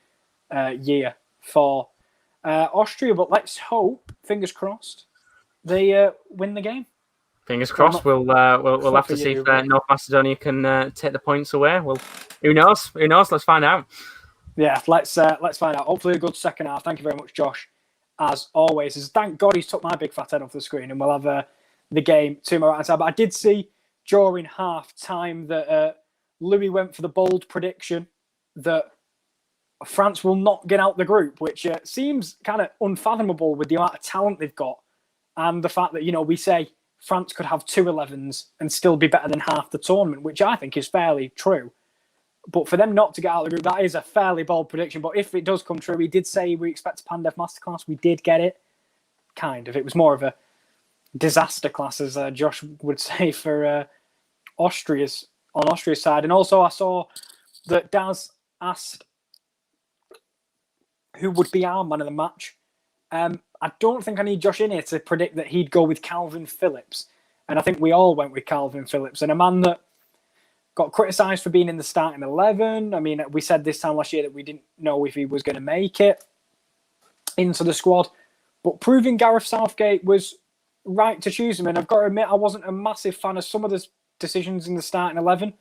year for Austria. But let's hope, fingers crossed, they win the game. Fingers crossed. We'll have to see if North Macedonia can take the points away. Well, who knows? Who knows? Let's find out. Yeah, let's find out. Hopefully, a good second half. Thank you very much, Josh. As always, thank God he's took my big fat head off the screen, and we'll have the game to my right hand side. But I did see during half time that Louis went for the bold prediction that France will not get out the group, which seems kind of unfathomable with the amount of talent they've got, and the fact that we say France could have 2 11s and still be better than half the tournament, which I think is fairly true. But for them not to get out of the group, that is a fairly bold prediction. But if it does come true, we did say we expect a Pandev masterclass. We did get it, kind of. It was more of a disaster class, as Josh would say, for Austria's side. And also, I saw that Daz asked who would be our man of the match. I don't think I need Josh in here to predict that he'd go with Calvin Phillips. And I think we all went with Calvin Phillips. And a man that got criticised for being in the starting 11. I mean, we said this time last year that we didn't know if he was going to make it into the squad. But proving Gareth Southgate was right to choose him. And I've got to admit, I wasn't a massive fan of some of the decisions in the starting 11.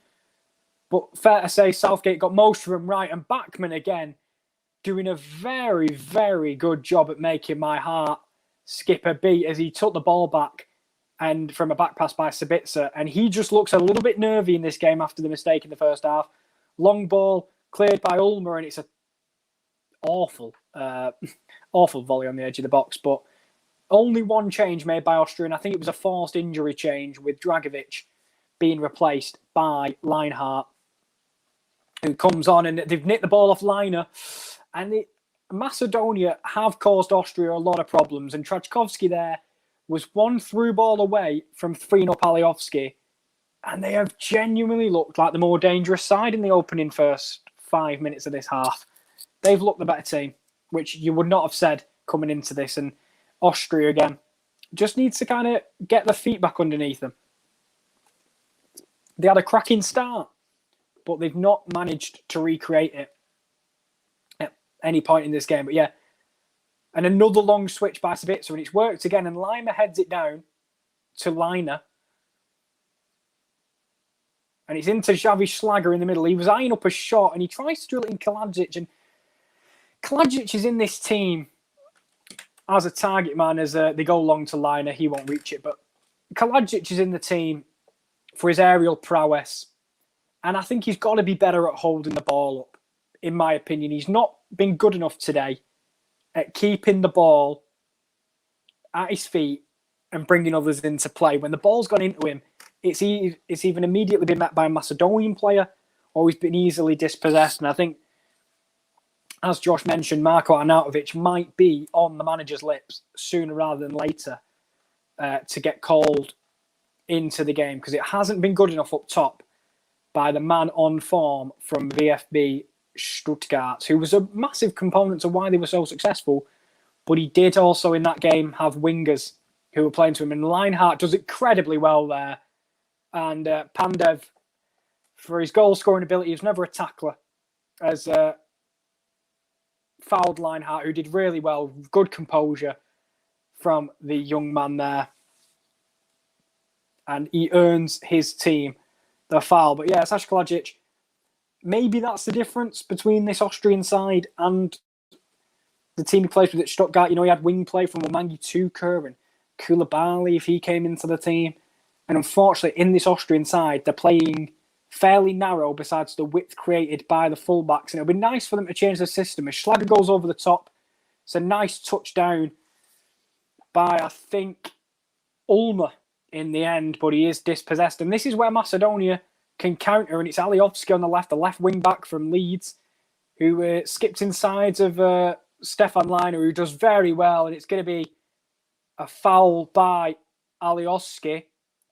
But fair to say, Southgate got most of them right. And Bachmann, again, doing a very, very good job at making my heart skip a beat as he took the ball back and from a back pass by Sabitzer. And he just looks a little bit nervy in this game after the mistake in the first half. Long ball cleared by Ulmer, and it's an awful volley on the edge of the box. But only one change made by Austria, and I think it was a forced injury change with Dragovic being replaced by Lienhart, who comes on, and they've nicked the ball off Liner. And Macedonia have caused Austria a lot of problems, and Trajkovski there was one through ball away from freeing up Alioski, and they have genuinely looked like the more dangerous side in the opening first 5 minutes of this half. They've looked the better team, which you would not have said coming into this, and Austria, again, just needs to kind of get their feet back underneath them. They had a cracking start, but they've not managed to recreate it at any point in this game. But yeah, and another long switch by Sabitzer, and it's worked again, and Lima heads it down to Liner. And it's into Xavi Schlager in the middle. He was eyeing up a shot, and he tries to drill it in Kalajic. And Kalajic is in this team as a target man. As they go long to Liner, he won't reach it. But Kalajic is in the team for his aerial prowess. And I think he's got to be better at holding the ball up, in my opinion. He's not been good enough today at keeping the ball at his feet and bringing others into play. When the ball's gone into him, it's even immediately been met by a Macedonian player, or he's been easily dispossessed. And I think, as Josh mentioned, Marko Arnautovic might be on the manager's lips sooner rather than later to get called into the game, because it hasn't been good enough up top by the man on form from VfB Stuttgart, who was a massive component to why they were so successful. But he did also in that game have wingers who were playing to him, and Lienhart does incredibly well there. And Pandev, for his goal-scoring ability, he was never a tackler, as fouled Lienhart, who did really well. Good composure from the young man there. And he earns his team the foul. But yeah, Saša Kalajic, maybe that's the difference between this Austrian side and the team he plays with at Stuttgart. You know, he had wing play from Omangi Tuka and Koulibaly if he came into the team. And unfortunately, in this Austrian side, they're playing fairly narrow besides the width created by the fullbacks. And it'll be nice for them to change the system. As Schlager goes over the top, it's a nice touchdown by, I think, Ulmer in the end, but he is dispossessed. And this is where Macedonia can counter, and it's Alioski on the left wing back from Leeds, who skipped inside of Stefan Leiner, who does very well, and it's going to be a foul by Alioski,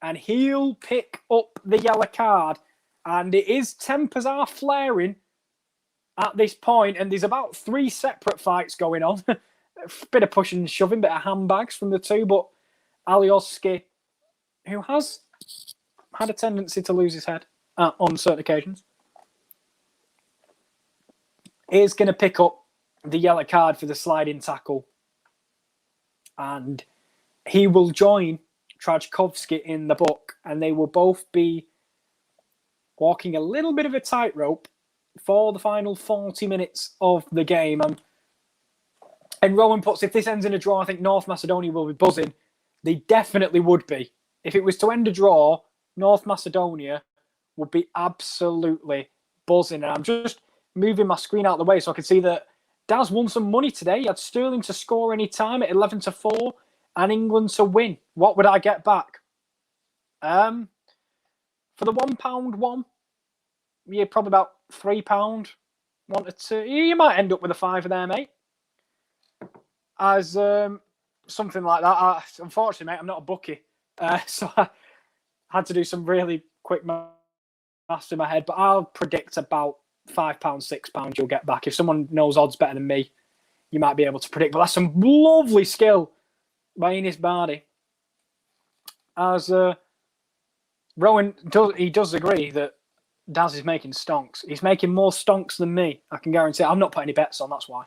and he'll pick up the yellow card, and it is tempers are flaring at this point, and there's about 3 separate fights going on. A bit of pushing and shoving, bit of handbags from the two, but Alioski, who has had a tendency to lose his head on certain occasions, is going to pick up the yellow card for the sliding tackle. And he will join Trajkovski in the book, and they will both be walking a little bit of a tightrope for the final 40 minutes of the game. And Rowan puts, if this ends in a draw, I think North Macedonia will be buzzing. They definitely would be. If it was to end a draw, North Macedonia would be absolutely buzzing. And I'm just moving my screen out of the way so I can see that Daz won some money today. He had Sterling to score any time at 11-4 and England to win. What would I get back? For the £1 one, yeah, probably about £3, 1 to 2. You might end up with a fiver there, mate. As something like that. Unfortunately, mate, I'm not a bookie, so I had to do some really quick maths in my head. But I'll predict about £5, £6 you'll get back. If someone knows odds better than me, you might be able to predict. But that's some lovely skill by Enis Bardi. As Rowan does agree that Daz is making stonks. He's making more stonks than me. I can guarantee. I've not put any bets on. That's why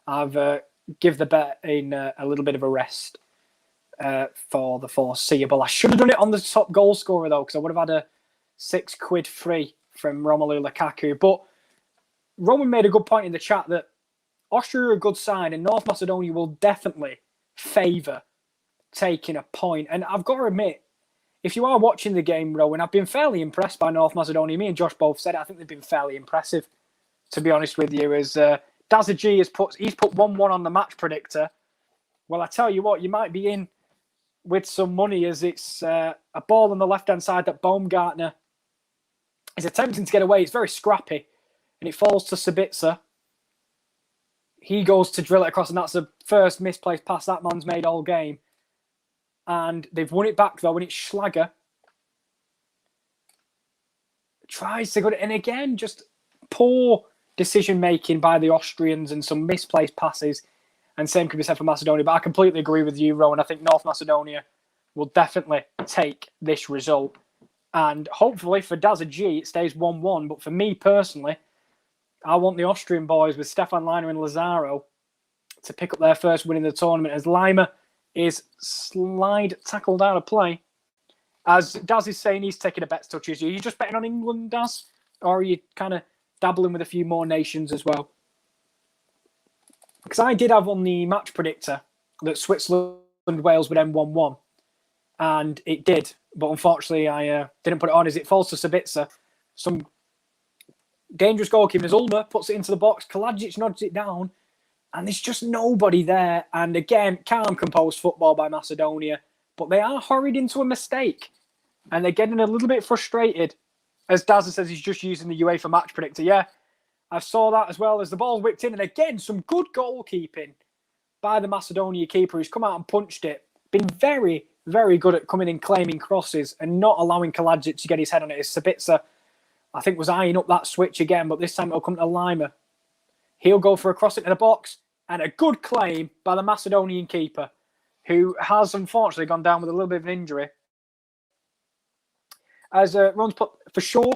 I've give the bet in a little bit of a rest for the foreseeable. I should have done it on the top goal scorer though, because I would have had a £6 free from Romelu Lukaku. But Rowan made a good point in the chat that Austria are a good side, and North Macedonia will definitely favour taking a point. And I've got to admit, if you are watching the game, Rowan, I've been fairly impressed by North Macedonia. Me and Josh both said it. I think they've been fairly impressive, to be honest with you. As Dazza G he's put 1-1 on the match predictor. Well, I tell you what, you might be in with some money, as it's a ball on the left-hand side that Baumgartner is attempting to get away. It's very scrappy, and it falls to Sabitzer. He goes to drill it across, and that's the first misplaced pass that man's made all game. And they've won it back, though, and it's Schlager. Tries to go, and again, just poor decision-making by the Austrians and some misplaced passes. And same could be said for Macedonia. But I completely agree with you, Rowan. I think North Macedonia will definitely take this result. And hopefully for Dazza G, it stays 1-1. But for me personally, I want the Austrian boys with Stefan Leiner and Lazaro to pick up their first win in the tournament, as Lima is tackled out of play. As Daz is saying, he's taking a bet touches. Are you just betting on England, Daz? Or are you kind of dabbling with a few more nations as well? Because I did have on the match predictor that Switzerland, Wales would end 1-1. And it did. But unfortunately, I didn't put it on as it falls to Sabitzer. Some dangerous goalkeepers. Ulmer puts it into the box. Kalajic nods it down. And there's just nobody there. And again, calm, composed football by Macedonia. But they are hurried into a mistake. And they're getting a little bit frustrated. As Dazza says, he's just using the UEFA match predictor. Yeah, I saw that as well, as the ball whipped in. And again, some good goalkeeping by the Macedonia keeper, who's come out and punched it. Been very, very good at coming in, claiming crosses and not allowing Kalajic to get his head on it. As Sabitzer, I think, was eyeing up that switch again, but this time it'll come to Lima. He'll go for a cross into the box, and a good claim by the Macedonian keeper, who has unfortunately gone down with a little bit of an injury. As Ron's put, for sure,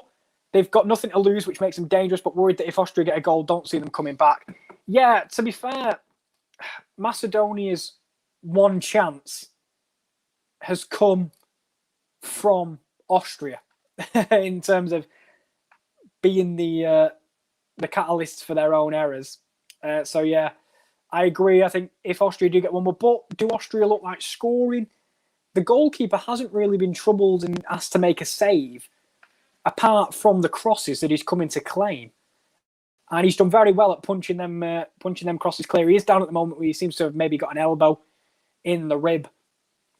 they've got nothing to lose, which makes them dangerous, but worried that if Austria get a goal, don't see them coming back. Yeah, to be fair, Macedonia's one chance has come from Austria in terms of being the catalysts for their own errors. So yeah, I agree. I think if Austria do get one more, but do Austria look like scoring? The goalkeeper hasn't really been troubled and asked to make a save, apart from the crosses that he's coming to claim. And he's done very well at punching them crosses clear. He is down at the moment where he seems to have maybe got an elbow in the rib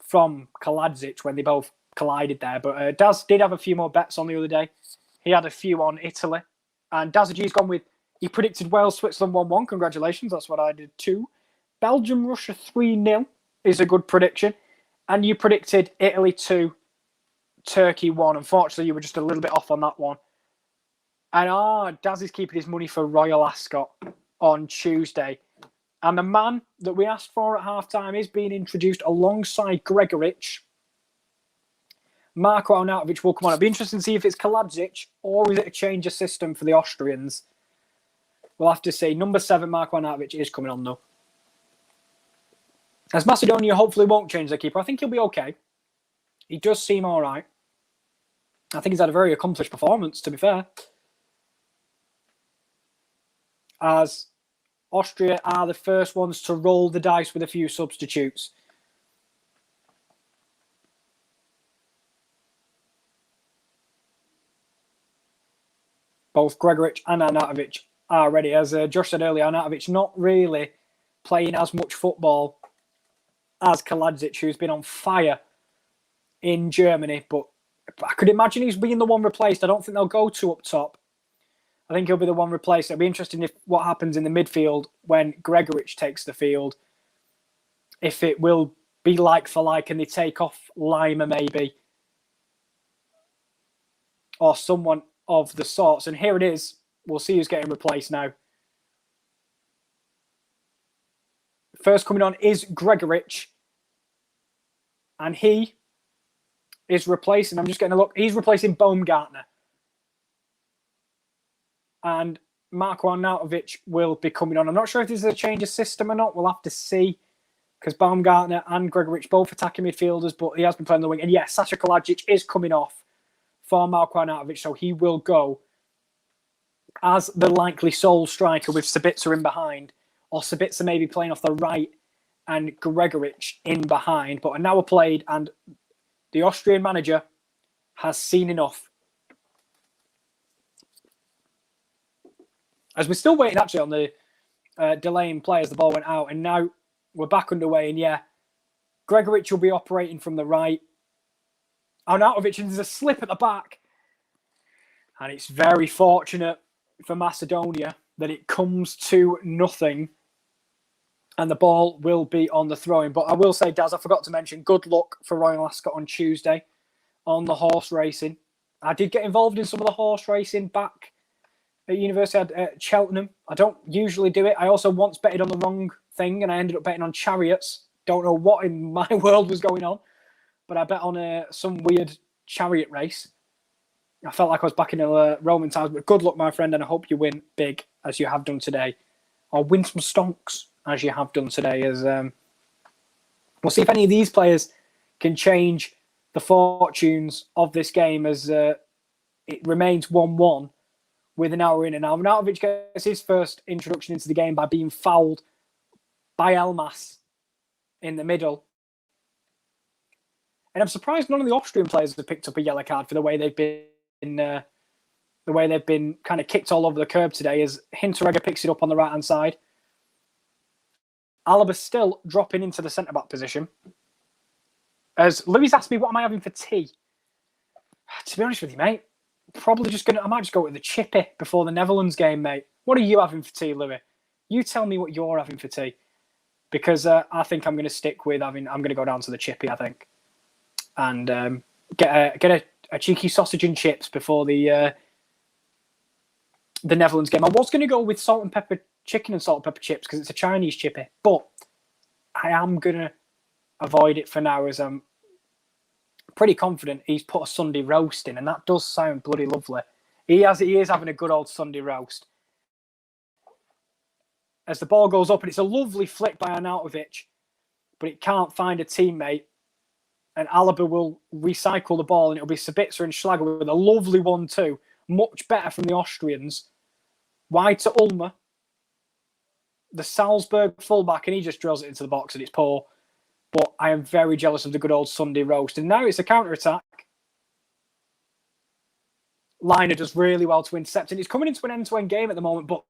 from Kalajic when they both collided there. But Daz did have a few more bets on the other day. He had a few on Italy. And Dazag's gone with, he predicted Wales, Switzerland 1-1. Congratulations, that's what I did too. Belgium, Russia 3-0 is a good prediction. And you predicted Italy 2, Turkey 1. Unfortunately, you were just a little bit off on that one. And Daz is keeping his money for Royal Ascot on Tuesday. And the man that we asked for at halftime is being introduced alongside Gregoric. Marko Arnautovic will come on. It'll be interesting to see if it's Kaladzic or is it a change of system for the Austrians. We'll have to see. Number 7, Marko Arnautovic is coming on though. As Macedonia hopefully won't change their keeper, I think he'll be okay. He does seem all right. I think he's had a very accomplished performance, to be fair. As Austria are the first ones to roll the dice with a few substitutes. Both Gregoric and Arnautovic are ready. As Josh said earlier, Arnautovic not really playing as much football as Kaladzic, who's been on fire in Germany. But I could imagine he's being the one replaced. I don't think they'll go 2 up top. I think he'll be the one replaced. It'll be interesting if what happens in the midfield when Gregoric takes the field. If it will be like for like and they take off Lima maybe. Or someone of the sorts. And here it is. We'll see who's getting replaced now. First coming on is Gregoric. And he is replacing, I'm just getting a look, he's replacing Baumgartner. And Marko Arnautovic will be coming on. I'm not sure if this is a change of system or not. We'll have to see. Because Baumgartner and Gregoric both attacking midfielders, but he has been playing the wing. And yes, Sasha Kaladzic is coming off for Marko Arnautovic, so he will go as the likely sole striker with Sabitzer in behind. Or Sabitzer maybe playing off the right and Gregoric in behind. But an hour played and the Austrian manager has seen enough. As we're still waiting actually on the delay in play as the ball went out. And now we're back underway. And yeah, Gregoric will be operating from the right. Arnautovic, and there's a slip at the back. And it's very fortunate for Macedonia that it comes to nothing. And the ball will be on the throw-in. But I will say, Daz, I forgot to mention, good luck for Royal Ascot on Tuesday on the horse racing. I did get involved in some of the horse racing back at university at Cheltenham. I don't usually do it. I also once betted on the wrong thing and I ended up betting on chariots. Don't know what in my world was going on, but I bet on some weird chariot race. I felt like I was back in the Roman times, but good luck, my friend, and I hope you win big as you have done today, or win some stonks as you have done today. As we'll see if any of these players can change the fortunes of this game as it remains 1-1. With an hour in, and Arnautovic gets his first introduction into the game by being fouled by Elmas in the middle. And I'm surprised none of the Austrian players have picked up a yellow card for the way they've been kind of kicked all over the curb today. As Hinteregger picks it up on the right hand side, Alaba still dropping into the centre back position. As Louis asked me, "What am I having for tea?" To be honest with you, mate. I might just go with the chippy before the Netherlands game, mate. What are you having for tea, Louis? You tell me what you're having for tea. Because I think I'm going to stick with I'm going to go down to the chippy, I think. And get a cheeky sausage and chips before the Netherlands game. I was going to go with salt and pepper chicken and salt and pepper chips because it's a Chinese chippy. But I am going to avoid it for now as I'm pretty confident he's put a Sunday roast in, and that does sound bloody lovely. He is having a good old Sunday roast. As the ball goes up, and it's a lovely flick by Arnautovic, but it can't find a teammate. And Alaba will recycle the ball, and it'll be Sabitzer and Schlager with a lovely 1-2. Much better from the Austrians. Wide to Ulmer. The Salzburg fullback, and he just drills it into the box, and it's poor. But I am very jealous of the good old Sunday roast. And now it's a counter-attack. Liner does really well to intercept. And it's coming into an end-to-end game at the moment. But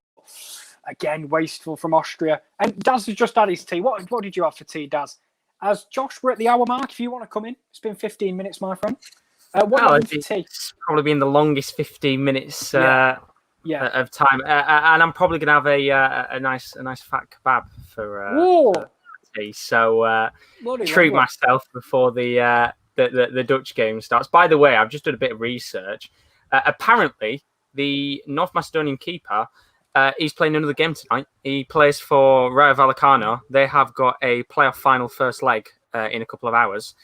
again, wasteful from Austria. And Daz has just had his tea. What did you have for tea, Daz? As Josh, we're at the hour mark. If you want to come in. It's been 15 minutes, my friend. It's probably been the longest 15 minutes of time, and I'm probably gonna have a nice fat kebab for tea. So treat myself before the Dutch game starts. By the way, I've just done a bit of research. Apparently, the North Macedonian keeper. He's playing another game tonight. He plays for Rayo Vallecano. They have got a playoff final first leg in a couple of hours.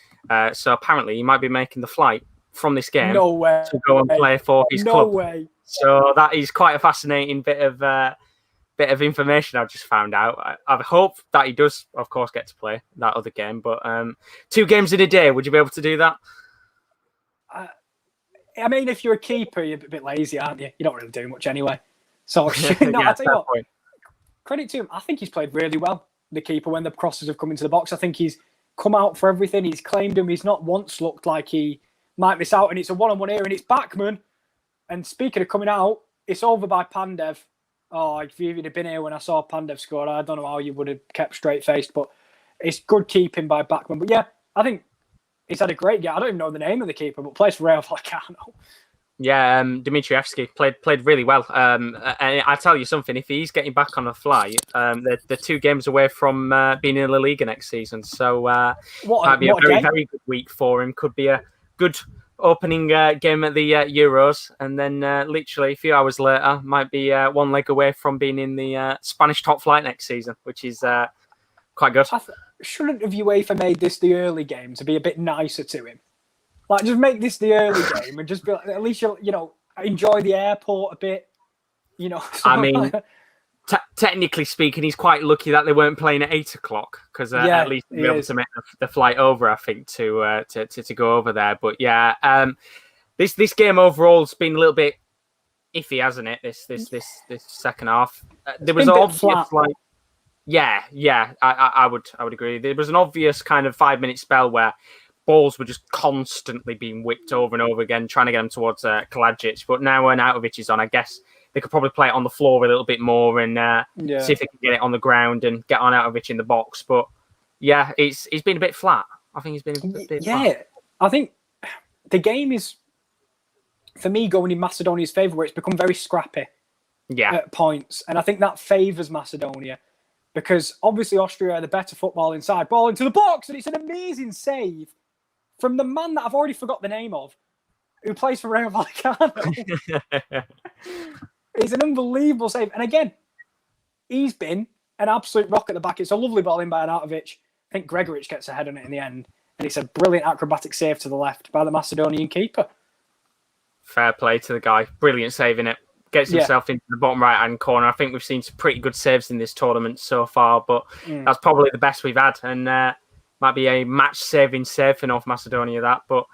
So apparently he might be making the flight from this game to go and play for his club. No way. So that is quite a fascinating bit of information I've just found out. I hope that he does, of course, get to play that other game. But 2 games in a day, would you be able to do that? I mean, if you're a keeper, you're a bit lazy, aren't you? You don't really do much anyway. So, I'll tell you what, credit to him. I think he's played really well, the keeper, when the crosses have come into the box. I think he's come out for everything. He's claimed him. He's not once looked like he might miss out. And it's a one-on-one here, and it's Bachmann. And speaking of coming out, it's over by Pandev. Oh, if you'd have been here when I saw Pandev score, I don't know how you would have kept straight-faced, but it's good keeping by Bachmann. But yeah, I think he's had a great game. I don't even know the name of the keeper, but plays for Real Vallecano. Yeah, Dimitrievski played really well. And I tell you something, if he's getting back on a flight, they're 2 games away from being in La Liga next season. So might be a very, very good week for him. Could be a good opening game at the Euros. And then literally a few hours later, might be 1 leg away from being in the Spanish top flight next season, which is quite good. Shouldn't have UEFA made this the early game to be a bit nicer to him? Like, just make this the early game and just be like, at least you'll, enjoy the airport a bit, I mean, technically speaking, he's quite lucky that they weren't playing at 8 o'clock because at least he'll be able to make the flight over, I think, to go over there. But yeah, this game overall has been a little bit iffy, hasn't it? This second half, there was obvious I would agree. There was an obvious kind of 5-minute spell where balls were just constantly being whipped over and over again, trying to get them towards Kalajic. But now when Arnautovic is on, I guess they could probably play it on the floor a little bit more and see if they can get it on the ground and get Arnautovic in the box. But yeah, he's been a bit flat. I think he's been a bit flat. I think the game is, for me, going in Macedonia's favour, where it's become very scrappy at points. And I think that favours Macedonia because obviously Austria are the better football inside. Ball into the box, and it's an amazing save from the man that I've already forgot the name of, who plays for Real Vallecano. It's an unbelievable save. And again, he's been an absolute rock at the back. It's a lovely ball in by Arnautovic. I think Gregoric gets a head on it in the end. And it's a brilliant acrobatic save to the left by the Macedonian keeper. Fair play to the guy. Brilliant saving it. Gets himself into the bottom right-hand corner. I think we've seen some pretty good saves in this tournament so far, but that's probably the best we've had. And might be a match-saving save for North Macedonia, that. But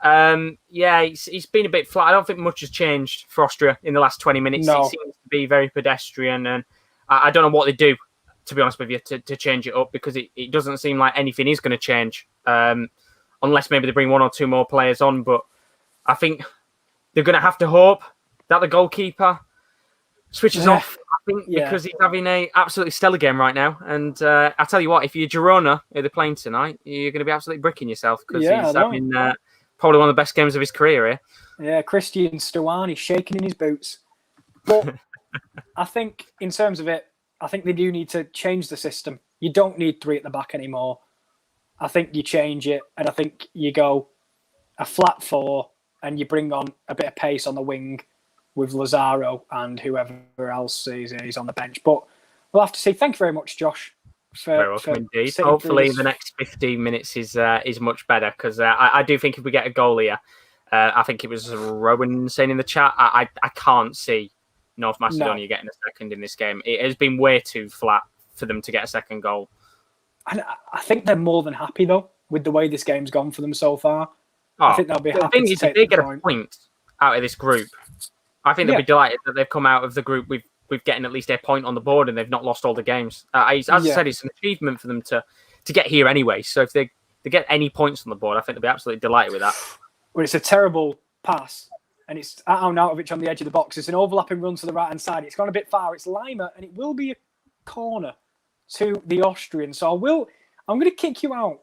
it's been a bit flat. I don't think much has changed for Austria in the last 20 minutes. No. It seems to be very pedestrian, and I don't know what they do, to be honest with you, to change it up, because it doesn't seem like anything is going to change, unless maybe they bring 1 or 2 more players on. But I think they're going to have to hope that the goalkeeper switches off, I think, because he's having a absolutely stellar game right now. And I tell you what, if you're Girona, who they're playing tonight, you're going to be absolutely bricking yourself, because he's having probably one of the best games of his career here. Yeah, Christian Stuani shaking in his boots. But I think in terms of it, I think they do need to change the system. You don't need 3 at the back anymore. I think you change it, and I think you go a flat 4, and you bring on a bit of pace on the wing with Lazaro and whoever else is on the bench. But we'll have to see. Thank you very much, Josh. Very welcome indeed. Hopefully the next 15 minutes is much better, because I do think if we get a goal here, I think it was Rowan saying in the chat, I can't see North Macedonia getting a second in this game. It has been way too flat for them to get a second goal. And I think they're more than happy, though, with the way this game's gone for them so far. I think they'll be happy. The thing is, if they get a point out of this group, I think they'll be delighted that they've come out of the group with getting at least a point on the board, and they've not lost all the games. As I said, it's an achievement for them to get here anyway. So if they get any points on the board, I think they'll be absolutely delighted with that. Well, it's a terrible pass, and it's at Arnautovic on the edge of the box. It's an overlapping run to the right-hand side. It's gone a bit far. It's Lima, and it will be a corner to the Austrian. So I'm going to kick you out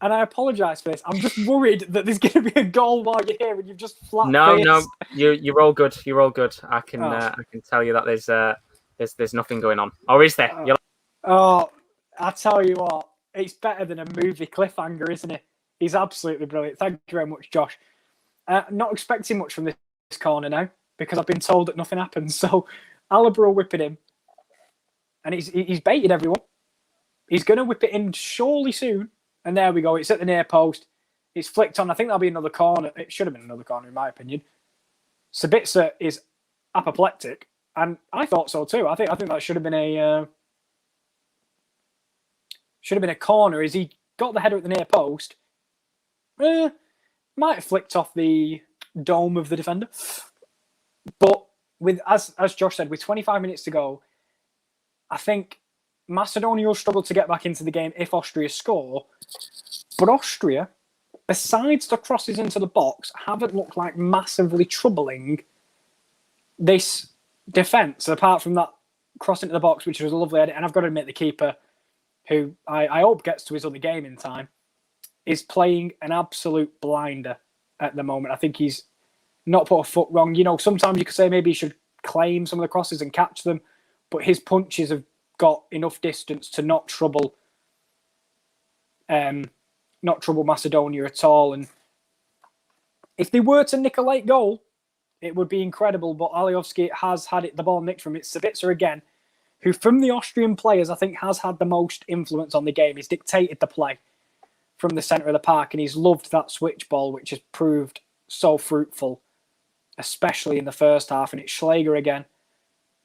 And I apologise for this. I'm just worried that there's going to be a goal while you're here and you've just flat No, faced. you're all good. You're all good. I can tell you that there's nothing going on. Or is there? I tell you what, it's better than a movie cliffhanger, isn't it? He's absolutely brilliant. Thank you very much, Josh. Not expecting much from this corner now because I've been told that nothing happens. So Alaba will whip it in, and he's baited everyone. He's going to whip it in surely soon. And there we go. It's at the near post. It's flicked on. I think that'll be another corner. It should have been another corner, in my opinion. Sabitzer is apoplectic, and I thought so too. I think that should have been a corner. As he got the header at the near post, might have flicked off the dome of the defender. But with as Josh said, with 25 minutes to go, I think Macedonia will struggle to get back into the game if Austria score. But Austria, besides the crosses into the box, haven't looked like massively troubling this defence, apart from that cross into the box, which was a lovely edit. And I've got to admit, the keeper, who I hope gets to his other game in time, is playing an absolute blinder at the moment. I think he's not put a foot wrong. You know, sometimes you could say maybe he should claim some of the crosses and catch them, but his punches have got enough distance to not trouble Macedonia at all. And if they were to nick a late goal, it would be incredible. But Alioski has had the ball nicked from it. Sabitzer again, who from the Austrian players, I think has had the most influence on the game. He's dictated the play from the centre of the park, and he's loved that switch ball, which has proved so fruitful, especially in the first half. And it's Schläger again.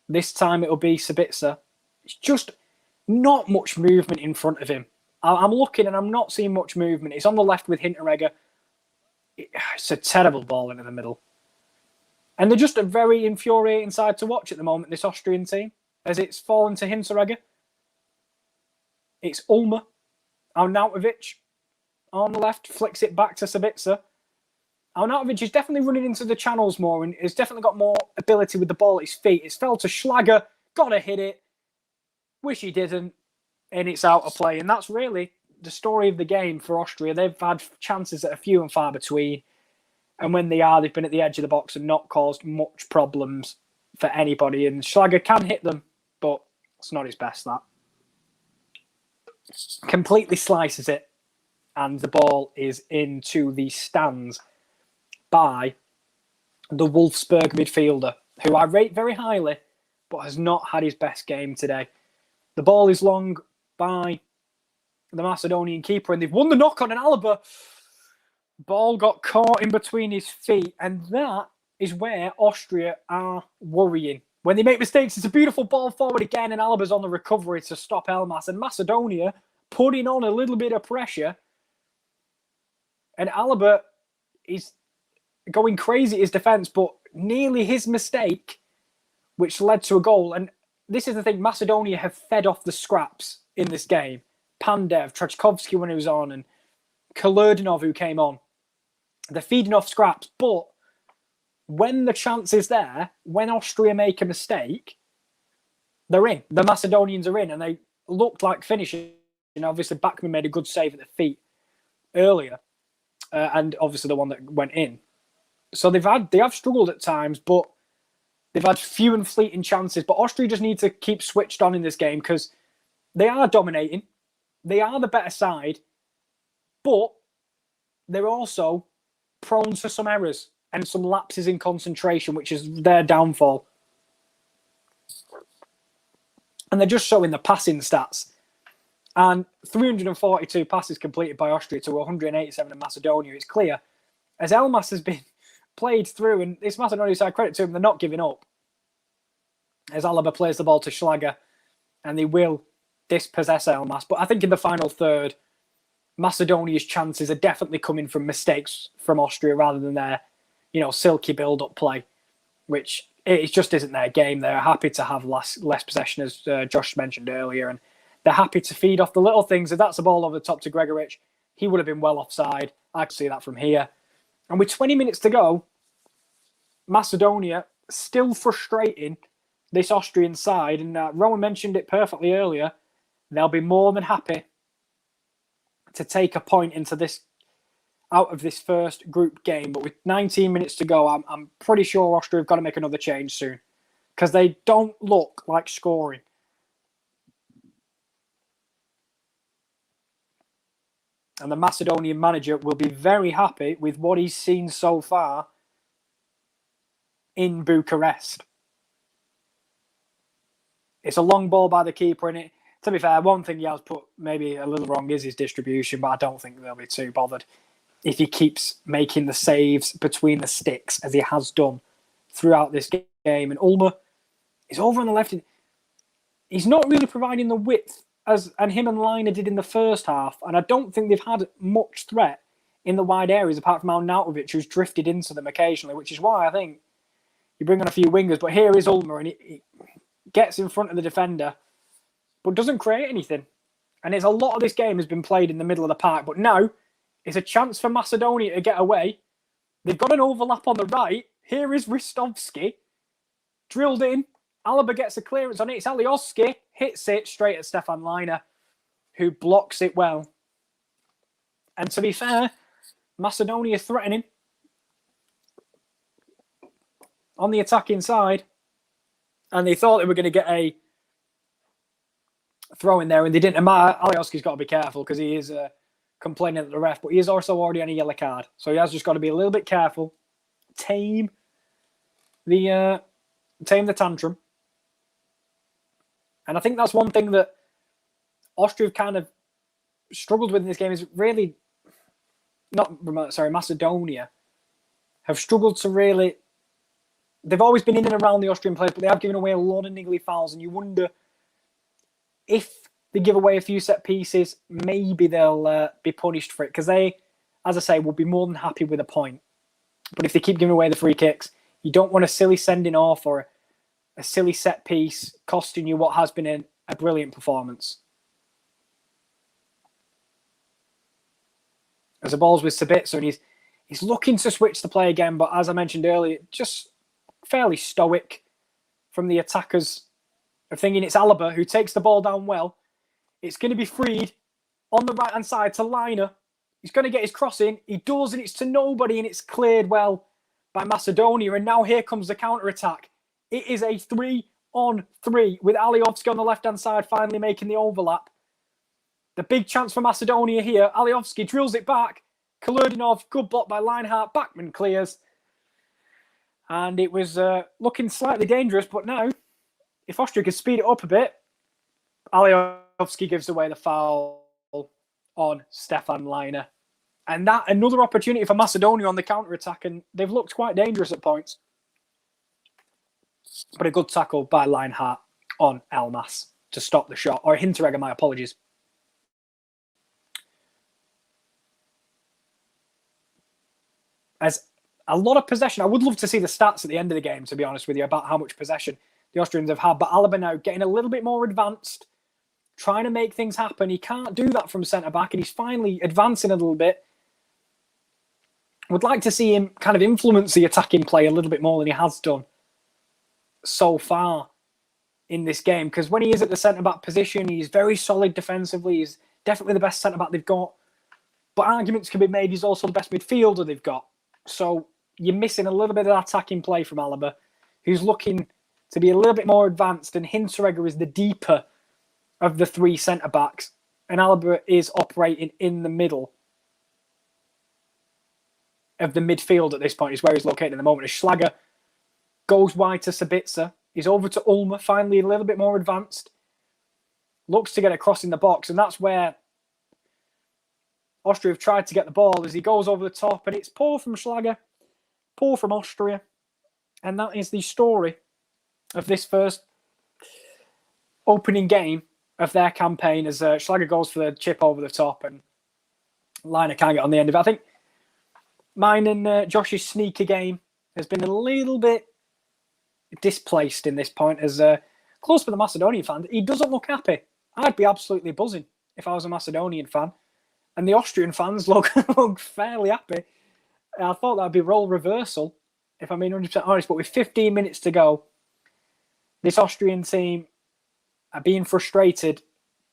This time it'll be Sabitzer. It's just not much movement in front of him. I'm looking and I'm not seeing much movement. It's on the left with Hinteregger. It's a terrible ball into the middle. And they're just a very infuriating side to watch at the moment, this Austrian team, as it's fallen to Hinteregger. It's Ulmer. Arnautovic on the left flicks it back to Sabitzer. Arnautovic is definitely running into the channels more and has definitely got more ability with the ball at his feet. It's fell to Schläger. Got to hit it. Wish he didn't. And it's out of play. And that's really the story of the game for Austria. They've had chances that are few and far between. And when they are, they've been at the edge of the box and not caused much problems for anybody. And Schläger can hit them, but it's not his best, that. Completely slices it. And the ball is into the stands by the Wolfsburg midfielder, who I rate very highly, but has not had his best game today. The ball is long by the Macedonian keeper, and they've won the knock-on, and Alaba ball got caught in between his feet, and that is where Austria are worrying. When they make mistakes, it's a beautiful ball forward again, and Alaba's on the recovery to stop Elmas, and Macedonia putting on a little bit of pressure, and Alaba is going crazy at his defence, but nearly his mistake, which led to a goal. And this is the thing, Macedonia have fed off the scraps in this game. Pandev, Trajkovski when he was on, and Kolerdinov who came on. They're feeding off scraps, but when the chance is there, when Austria make a mistake, they're in. The Macedonians are in, and they looked like finishing. And obviously, Bachmann made a good save at the feet earlier, and obviously the one that went in. So they have struggled at times, but they've had few and fleeting chances. But Austria just need to keep switched on in this game because they are dominating. They are the better side, but they're also prone to some errors and some lapses in concentration, which is their downfall. And they're just showing the passing stats. And 342 passes completed by Austria to 187 in Macedonia. It's clear, as Elmas has been played through, and this Macedonia side, credit to them, they're not giving up. As Alaba plays the ball to Schläger, and they will dispossess Elmas. But I think in the final third, Macedonia's chances are definitely coming from mistakes from Austria rather than their, silky build-up play, which it just isn't their game. They're happy to have less possession, as Josh mentioned earlier, and they're happy to feed off the little things. If that's a ball over the top to Gregoric, he would have been well offside. I can see that from here. And with 20 minutes to go, Macedonia still frustrating this Austrian side. And Rowan mentioned it perfectly earlier. They'll be more than happy to take a point out of this first group game. But with 19 minutes to go, I'm pretty sure Austria have got to make another change soon because they don't look like scoring. And the Macedonian manager will be very happy with what he's seen so far in Bucharest. It's a long ball by the keeper, and to be fair, one thing he has put maybe a little wrong is his distribution, but I don't think they'll be too bothered if he keeps making the saves between the sticks as he has done throughout this game. And Ulmer is over on the left. He's not really providing the width and him and Liner did in the first half, and I don't think they've had much threat in the wide areas apart from Arnautovic, who's drifted into them occasionally, which is why I think you bring on a few wingers. But here is Ulmer, and he gets in front of the defender, but doesn't create anything. And it's a lot of this game has been played in the middle of the park, but now it's a chance for Macedonia to get away. They've got an overlap on the right. Here is Ristovski, drilled in. Alaba gets a clearance on it. It's Alioski, hits it straight at Stefan Liner, who blocks it well. And to be fair, Macedonia threatening on the attacking side. And they thought they were going to get a throw in there, and they didn't. And Alioski's got to be careful because he is complaining at the ref, but he is also already on a yellow card. So he has just got to be a little bit careful, tame the tantrum. And I think that's one thing that Austria have kind of struggled with in this game is really Macedonia have struggled to really. They've always been in and around the Austrian players, but they have given away a lot of niggly fouls, and you wonder if they give away a few set pieces, maybe they'll be punished for it, because they, as I say, will be more than happy with a point. But if they keep giving away the free kicks, you don't want a silly sending off or a silly set piece costing you what has been a brilliant performance. As the ball's with Sabitzer, and he's looking to switch the play again, but as I mentioned earlier, just fairly stoic from the attackers of thinking it's Alaba who takes the ball down well. It's going to be freed on the right-hand side to Liner. He's going to get his cross in. He does, and it's to nobody, and it's cleared well by Macedonia. And now here comes the counter-attack. It is a 3-on-3 with Alioski on the left-hand side finally making the overlap. The big chance for Macedonia here. Alioski drills it back. Kalurdinov, good block by Leinhardt. Backman clears. And it was looking slightly dangerous, but now, if Austria could speed it up a bit, Alioski gives away the foul on Stefan Liner. And that, another opportunity for Macedonia on the counter-attack, and they've looked quite dangerous at points. But a good tackle by Leinhardt on Elmas to stop the shot. Or Hinteregger, my apologies. As a lot of possession. I would love to see the stats at the end of the game, to be honest with you, about how much possession the Austrians have had. But Alaba now getting a little bit more advanced, trying to make things happen. He can't do that from centre-back, and he's finally advancing a little bit. Would like to see him kind of influence the attacking play a little bit more than he has done so far in this game. Because when he is at the centre-back position, he's very solid defensively. He's definitely the best centre-back they've got. But arguments can be made he's also the best midfielder they've got. So you're missing a little bit of attacking play from Alaba, who's looking to be a little bit more advanced, and Hinteregger is the deeper of the three centre-backs, and Alaba is operating in the middle of the midfield at this point, is where he's located at the moment. As Schlager goes wide to Sabitzer, he's over to Ulmer, finally a little bit more advanced, looks to get across in the box, and that's where Austria have tried to get the ball as he goes over the top, and it's poor from Schlager, poor from Austria. And that is the story of this first opening game of their campaign, as Schlager goes for the chip over the top and Liner can't get on the end of it. I think mine and Josh's sneaker game has been a little bit displaced in this point, as close for the Macedonian fan. He doesn't look happy. I'd be absolutely buzzing if I was a Macedonian fan. And the Austrian fans look fairly happy. I thought that'd be role reversal, if I'm being 100% honest. But with 15 minutes to go, this Austrian team are being frustrated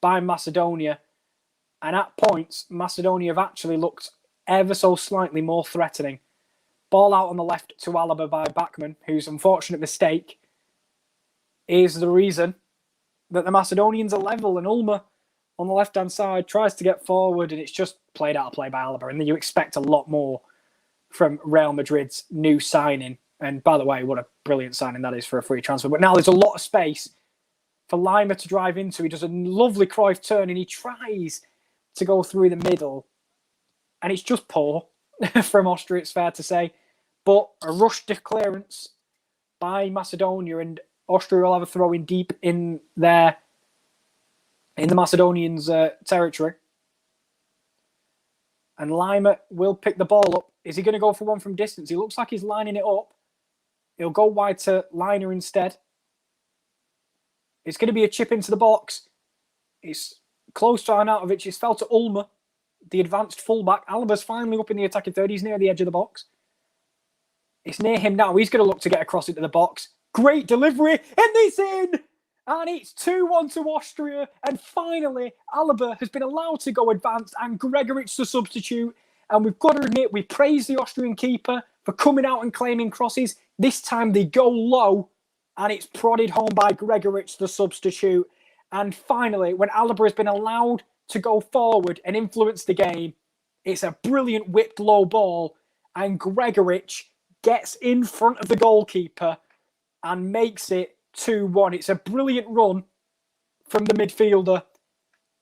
by Macedonia. And at points, Macedonia have actually looked ever so slightly more threatening. Ball out on the left to Alaba by Bachmann, whose unfortunate mistake is the reason that the Macedonians are level, and Ulmer on the left-hand side tries to get forward, and it's just played out of play by Alaba. And then you expect a lot more from Real Madrid's new signing. And by the way, what a brilliant signing that is for a free transfer. But now there's a lot of space for Lima to drive into. He does a lovely Cruyff turn, and he tries to go through the middle. And it's just poor from Austria, it's fair to say. But a rushed clearance by Macedonia, and Austria will have a throw in deep in the Macedonians' territory. And Lima will pick the ball up. Is he going to go for one from distance? He looks like he's lining it up. He'll go wide to Liner instead. It's going to be a chip into the box. It's close to Arnautovic. It's fell to Ulmer, the advanced fullback. Alaba's finally up in the attacking third. He's near the edge of the box. It's near him now. He's going to look to get across into the box. Great delivery. And it's in! And it's 2-1 to Austria. And finally, Alaba has been allowed to go advanced, and Gregoric the substitute. And we've got to admit, we praise the Austrian keeper for coming out and claiming crosses. This time they go low, and it's prodded home by Gregoric the substitute. And finally, when Alaba has been allowed to go forward and influence the game, it's a brilliant whipped low ball, and Gregoric gets in front of the goalkeeper and makes it 2-1. It's a brilliant run from the midfielder,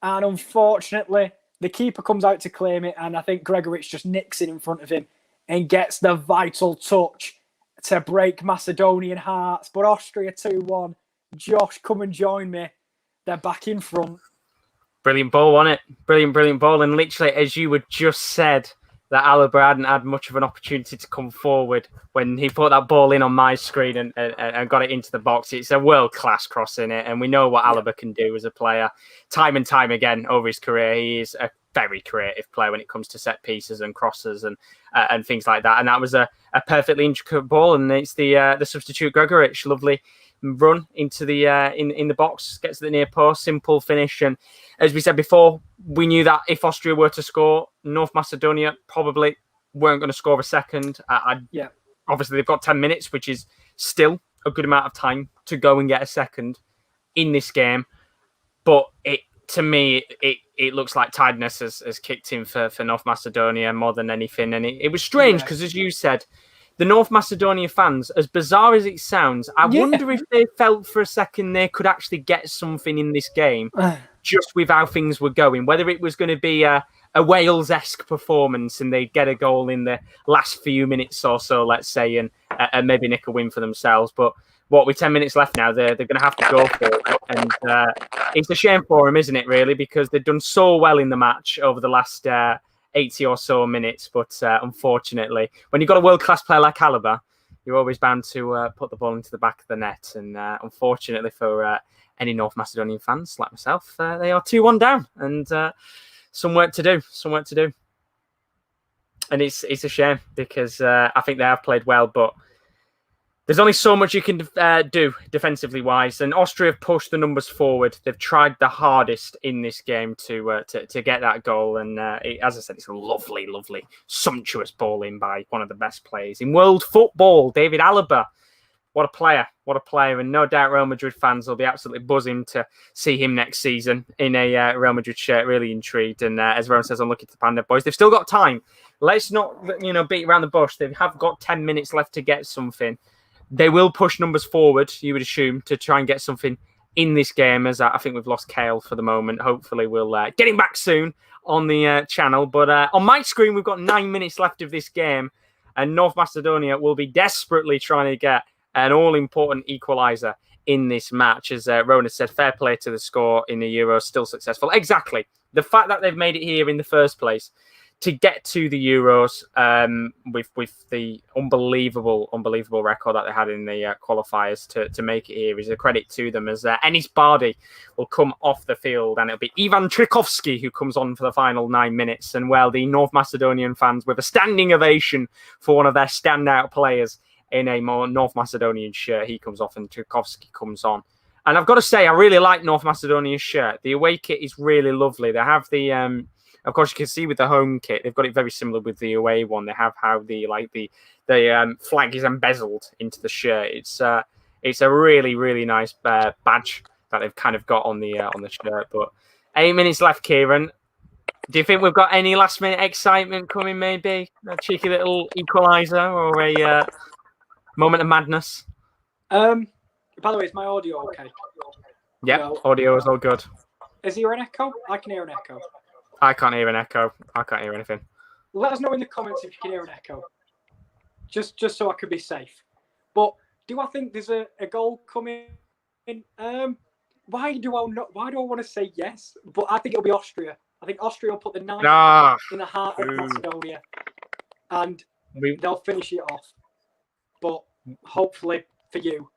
and unfortunately, the keeper comes out to claim it, and I think Gregoric just nicks it in front of him and gets the vital touch to break Macedonian hearts. But Austria 2-1. Josh, come and join me. They're back in front. Brilliant ball, wasn't it? Brilliant ball. And literally, as you had just said, that Alaba hadn't had much of an opportunity to come forward when he put that ball in on my screen and got it into the box. It's a world-class cross in it, and we know what Alaba can do as a player. Time and time again over his career, he is a very creative player when it comes to set pieces and crosses and things like that. And that was a perfectly intricate ball, and it's the substitute Gregoric, lovely run into the in the box, gets to the near post, simple finish. And as we said before, we knew that if Austria were to score, North Macedonia probably weren't going to score a second. Obviously, they've got 10 minutes, which is still a good amount of time to go and get a second in this game. But to me, it looks like tiredness has kicked in for North Macedonia more than anything. And it was strange because, as you said, the North Macedonia fans, as bizarre as it sounds, I wonder if they felt for a second they could actually get something in this game just with how things were going. Whether it was going to be a Wales-esque performance and they'd get a goal in the last few minutes or so, let's say, and maybe nick a win for themselves. But with 10 minutes left now, they're going to have to go for it. And it's a shame for them, isn't it, really? Because they've done so well in the match over the last 80 or so minutes. But unfortunately, when you've got a world-class player like Alaba, you're always bound to put the ball into the back of the net. And unfortunately for any North Macedonian fans like myself, they are 2-1 down. And some work to do. And it's a shame because I think they have played well, but there's only so much you can do defensively wise, and Austria have pushed the numbers forward. They've tried the hardest in this game to get that goal, and as I said, it's a lovely, sumptuous ball in by one of the best players in world football, David Alaba. What a player, and no doubt Real Madrid fans will be absolutely buzzing to see him next season in a Real Madrid shirt. Really intrigued, and as everyone says, I'm looking to the Pandev boys. They've still got time. Let's not beat around the bush. They have got 10 minutes left to get something. They will push numbers forward, you would assume, to try and get something in this game, as I think we've lost Kale for the moment. Hopefully we'll get him back soon on the channel. But on my screen, we've got 9 minutes left of this game, and North Macedonia will be desperately trying to get an all-important equaliser in this match. As Rona said, fair play to the score in the Euros, still successful. Exactly. The fact that they've made it here in the first place, to get to the Euros with the unbelievable record that they had in the qualifiers to make it here is a credit to them, as Enis Bardi will come off the field, and it'll be Ivan Trikovski who comes on for the final 9 minutes. And, well, the North Macedonian fans with a standing ovation for one of their standout players in a more North Macedonian shirt. He comes off and Trikovski comes on. And I've got to say, I really like North Macedonia's shirt. The away kit is really lovely. They have the Of course, you can see with the home kit, they've got it very similar with the away one. They have how the flag is embezzled into the shirt. It's a really, really nice badge that they've kind of got on the shirt. But 8 minutes left, Kieran. Do you think we've got any last minute excitement coming? Maybe a cheeky little equaliser or a moment of madness. By the way, is my audio okay? Yeah, no. Audio is all good. Is there an echo? I can hear an echo. I can't hear an echo. I can't hear anything. Let us know in the comments if you can hear an echo. Just so I could be safe. But do I think there's a goal coming? Why do I want to say yes? But I think it'll be Austria. I think Austria will put the knife in the heart of Macedonia, and they'll finish it off. But hopefully for you,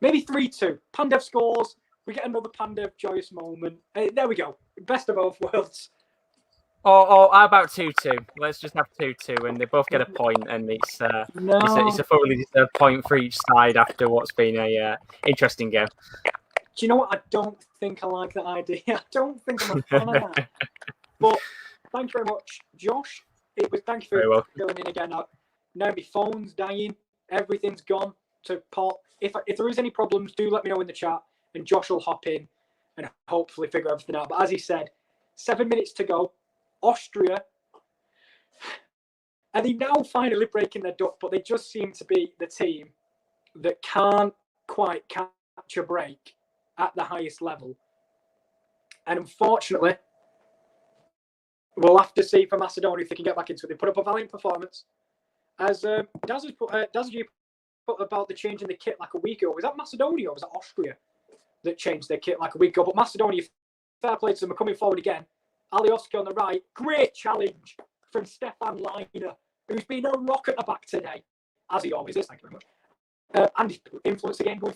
maybe 3-2. Pandev scores. We get another Pandev joyous moment. There we go. Best of both worlds. Oh, how about 2-2? Let's just have 2-2, and they both get a point, and it's a fully deserved point for each side after what's been a interesting game. Do you know what? I don't think I like that idea. I don't think I'm a fan of that. But thank you very much, Josh. Thank you for filling in again. Now my phone's dying. Everything's gone to pot. If there is any problems, do let me know in the chat, and Josh will hop in and hopefully figure everything out. But as he said, 7 minutes to go. Austria, and they now finally breaking their duck, but they just seem to be the team that can't quite catch a break at the highest level. And unfortunately, we'll have to see for Macedonia if they can get back into it. They put up a valiant performance. As Daz put about the change in the kit like a week ago. Was that Macedonia or was that Austria that changed their kit like a week ago? But Macedonia, fair play to them, are coming forward again. Alioski on the right. Great challenge from Stefan Leiner, who's been a rock at the back today, as he always is. Thank you very much. And he influenced the game going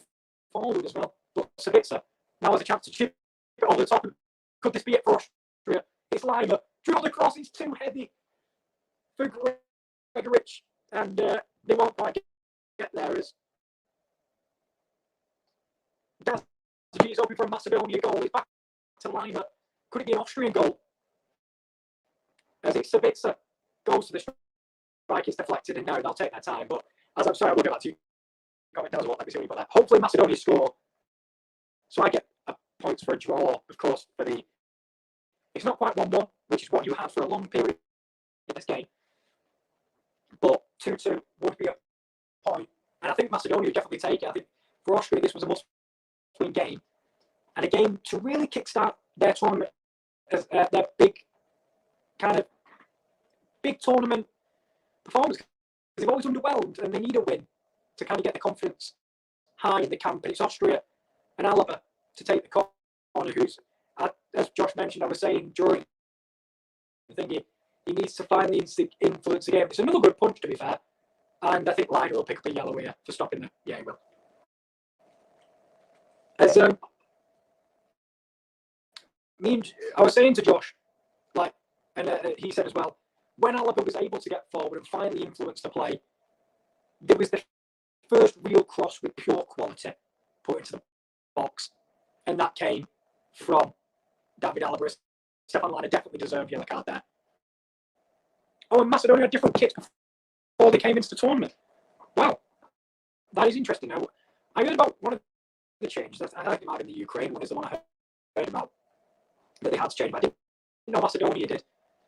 forward as well. But Savica now has a chance to chip it over the top. Could this be it for Austria? It's Leiner. Drilled across. It's too heavy for Gregorich. And they won't quite get there as He's hoping for a Macedonia goal. He's back to Leiner. Could it be an Austrian goal? As it's Savica goes to the strike, it's deflected, and now they'll take their time. But as I'm sorry, I will get back to you. Comment down as well. Let me see what you put there. Hopefully, Macedonia score. So I get points for a draw, of course, for the. It's not quite 1-1, which is what you had for a long period in this game. But 2-2 would be a point. And I think Macedonia would definitely take it. I think for Austria, this was a must-win game. And a game to really kickstart their tournament, as their big tournament performance. Because they've always underwhelmed and they need a win to kind of get the confidence high in the camp. And it's Austria and Alaba to take the corner, who's, as Josh mentioned, I was saying during the thing, he needs to finally influence the game. It's another good punch, to be fair. And I think Leiner will pick up a yellow here for stopping them. Yeah, he will. As I was saying to Josh, and he said as well, when Alaba was able to get forward and finally influence the play, there was the first real cross with pure quality put into the box, and that came from David Alaba. Stefan Leiner definitely deserved a yellow card there. Oh, and Macedonia had different kits before they came into the tournament. Wow, that is interesting. Now, I heard about one of the changes. I think it might have been the Ukraine one is the one I heard about that they had to change, but I didn't know Macedonia did.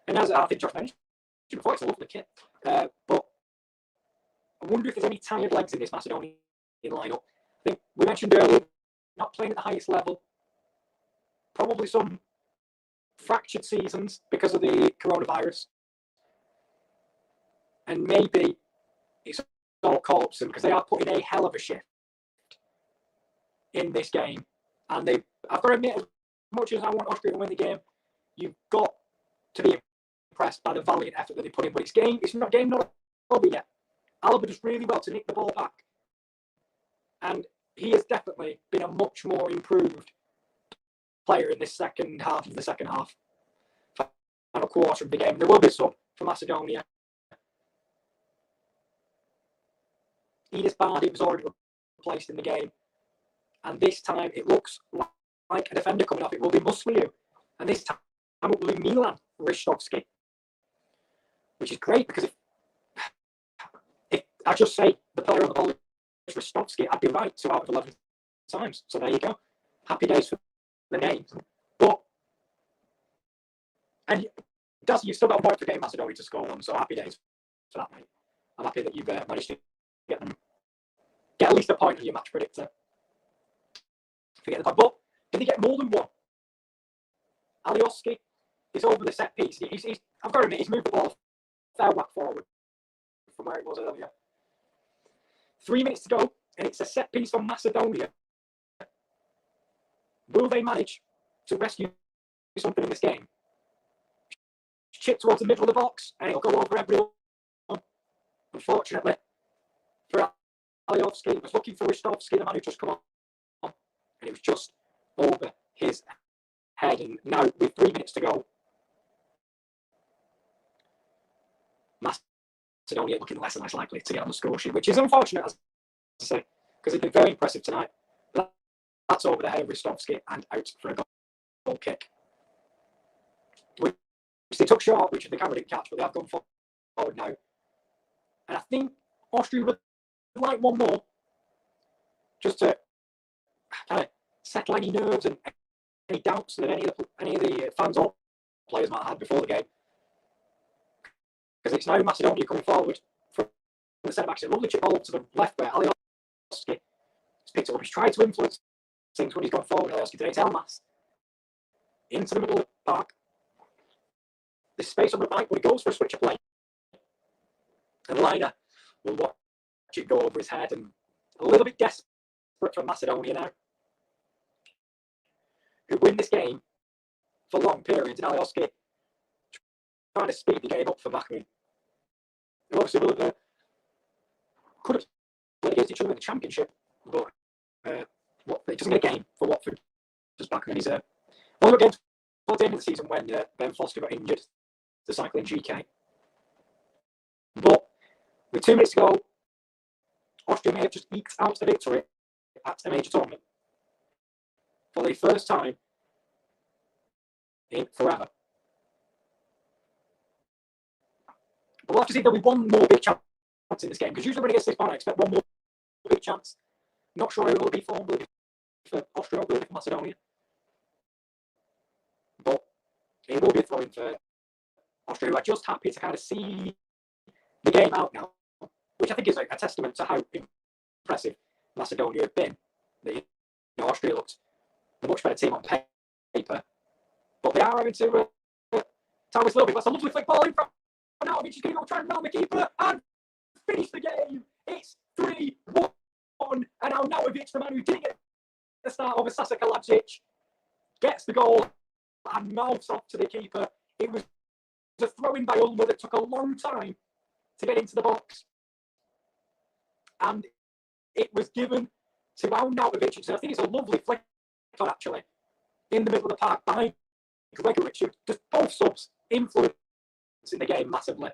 And as I think Josh mentioned before, it's a lovely kit. But I wonder if there's any tired legs in this Macedonian lineup. I think we mentioned earlier, not playing at the highest level. Probably some fractured seasons because of the coronavirus. And maybe it's all caught up soon because they are putting a hell of a shift in this game. And I've got to admit, as much as I want Austria to win the game, you've got to be impressed by the valiant effort that they put in. But it's not over yet. Alaba does really well to nick the ball back. And he has definitely been a much more improved player in this second half of the second half. Final quarter of the game. There will be some for Macedonia. Edis Bardi was already replaced in the game. And this time it looks like a defender coming off. It will be Musliu. And this time it will be Milan Ristovski, which is great because if I just say the player on the ball is Ristovski, I'd be right 2 out of 11 times. So there you go. Happy days for the name. But, and Daz, you've still got a point for getting Macedonia to score one, so happy days for that, mate. I'm happy that you've managed to get at least a point in your match predictor. Forget the point. But did he get more than one? Alioski is over the set piece. I've got to admit, he's moved the ball fair whack forward from where it was earlier. 3 minutes to go, and it's a set piece from Macedonia. Will they manage to rescue something in this game? Chip towards the middle of the box, and it'll go over everyone. Unfortunately, for Alioski, he was looking for Ristovski, the man who just come on, and it was just over his head. And now, with 3 minutes to go, Macedonia looking less and less likely to get on the score sheet, which is unfortunate, as I say, because they've been very impressive tonight. That's over the head of Ristovski and out for a goal kick. Which they took short, which the camera didn't catch, but they have gone forward now. And I think Austria would like one more, just to kind of settle any nerves and any doubts that any of the fans or players might have had before the game. Because it's now Macedonia coming forward from the centre back. It's a lovely chip ball to the left where Alioski has picked it up. He's tried to influence things when he's gone forward. Alioski today, it's Elmas into the middle of the park. This space on the right, but he goes for a switch of play. And Liner will watch it go over his head, and a little bit desperate for Macedonia now, who win this game for long periods. And Alioski trying to speed the game up for Baku. Obviously, could have played against each other in the championship, but it doesn't get a game for Watford. Just Baku. He's one of the games towards the end of the season when Ben Foster got injured, the cycling GK. But with 2 minutes to go, Austria may have just eked out the victory at a major tournament for the first time in forever. But we'll have to see if there'll be one more big chance in this game, because usually when it gets to this point, I expect one more big chance. Not sure who it will be for. Will it be for Austria or will it be for Macedonia? But it will be a throw-in for Austria, who are just happy to kind of see the game out now, which I think is a testament to how impressive Macedonia have been. Austria looked a much better team on paper, but they are having to tell us a little bit. That's a lovely flick ball in front. Arnautovic is going to go try and round the keeper and finish the game. It's 3-1, and Arnautovic, the man who didn't get the start over Sasa Kalajdzic, gets the goal and mouths off to the keeper. It was a throw-in by Ulmer that took a long time to get into the box, and it was given to Arnautovic. So I think it's a lovely flick on, actually, in the middle of the park by Gregoric, who just both subs influencing the game massively.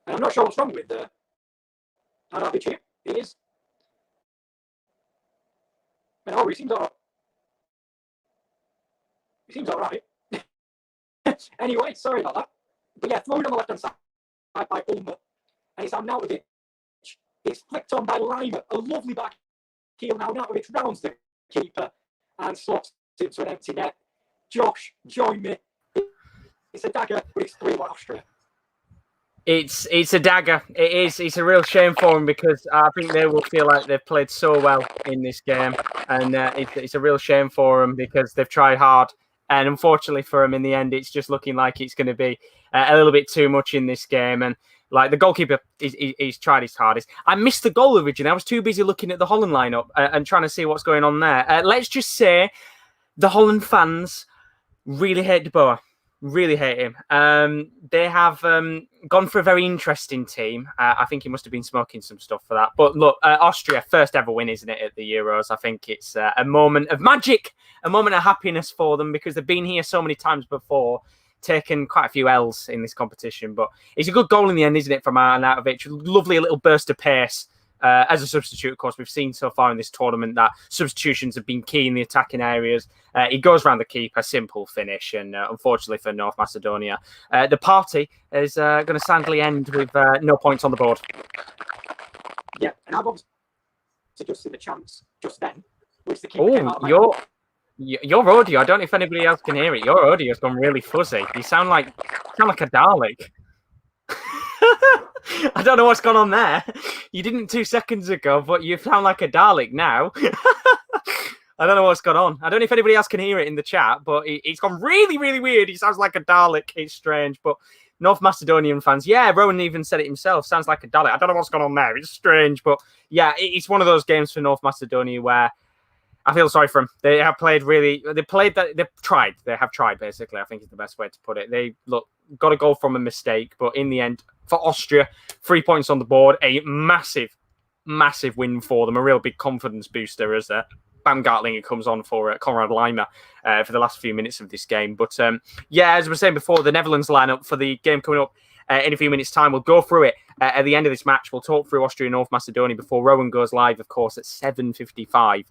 And I'm not sure what's wrong with Arnautovic here. He is. He seems all right. He seems all right. Anyway, sorry about that. But yeah, thrown on the left-hand side by Ulmer. And it's Arnautovic. It's flicked on by Lima. A lovely back heel. Now Arnautovic rounds the keeper and slots into an empty net. Josh, join me. It's a dagger, but it's 3-1 Austria. It's a dagger. It is. It's a real shame for them, because I think they will feel like they've played so well in this game, and it's a real shame for them because they've tried hard, and unfortunately for them, in the end, it's just looking like it's going to be a little bit too much in this game. And like the goalkeeper, he's tried his hardest. I missed the goal originally. I was too busy looking at the Holland lineup and trying to see what's going on there. Let's just say the Holland fans really hate De Boer. Really hate him. They have gone for a very interesting team. I think he must have been smoking some stuff for that. But look, Austria, first ever win, isn't it, at the Euros? I think it's a moment of magic, a moment of happiness for them, because they've been here so many times before, taken quite a few L's in this competition. But it's a good goal in the end, isn't it, from Arnautovic? Lovely little burst of pace as a substitute. Of course, we've seen so far in this tournament that substitutions have been key in the attacking areas. He goes round the keeper, simple finish, and unfortunately for North Macedonia, the party is going to sadly end with no points on the board. Yeah, and I've obviously suggested the chance just then, which the keeper came out of your audio, I don't know if anybody else can hear it. Your audio's gone really fuzzy. You sound like a Dalek. I don't know what's gone on there. You didn't 2 seconds ago, but you sound like a Dalek now. I don't know what's gone on. I don't know if anybody else can hear it in the chat, but it's gone really, really weird. He sounds like a Dalek. It's strange, but North Macedonian fans, yeah, Rowan even said it himself. Sounds like a Dalek. I don't know what's gone on there. It's strange, but yeah, it's one of those games for North Macedonia where I feel sorry for them. They have played really. They've tried. They have tried, basically, I think is the best way to put it. They got a goal from a mistake, but in the end, for Austria, 3 points on the board, a massive, massive win for them, a real big confidence booster as Baumgartlinger comes on for Konrad Laimer for the last few minutes of this game. But yeah, as we were saying before, the Netherlands lineup for the game coming up in a few minutes' time. We'll go through it at the end of this match. We'll talk through Austria and North Macedonia before Rowan goes live, of course, at 7:55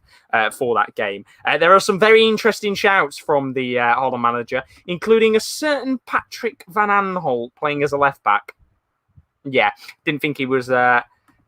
for that game. There are some very interesting shouts from the Holland manager, including a certain Patrick Van Aanholt playing as a left-back. Yeah, didn't think he was going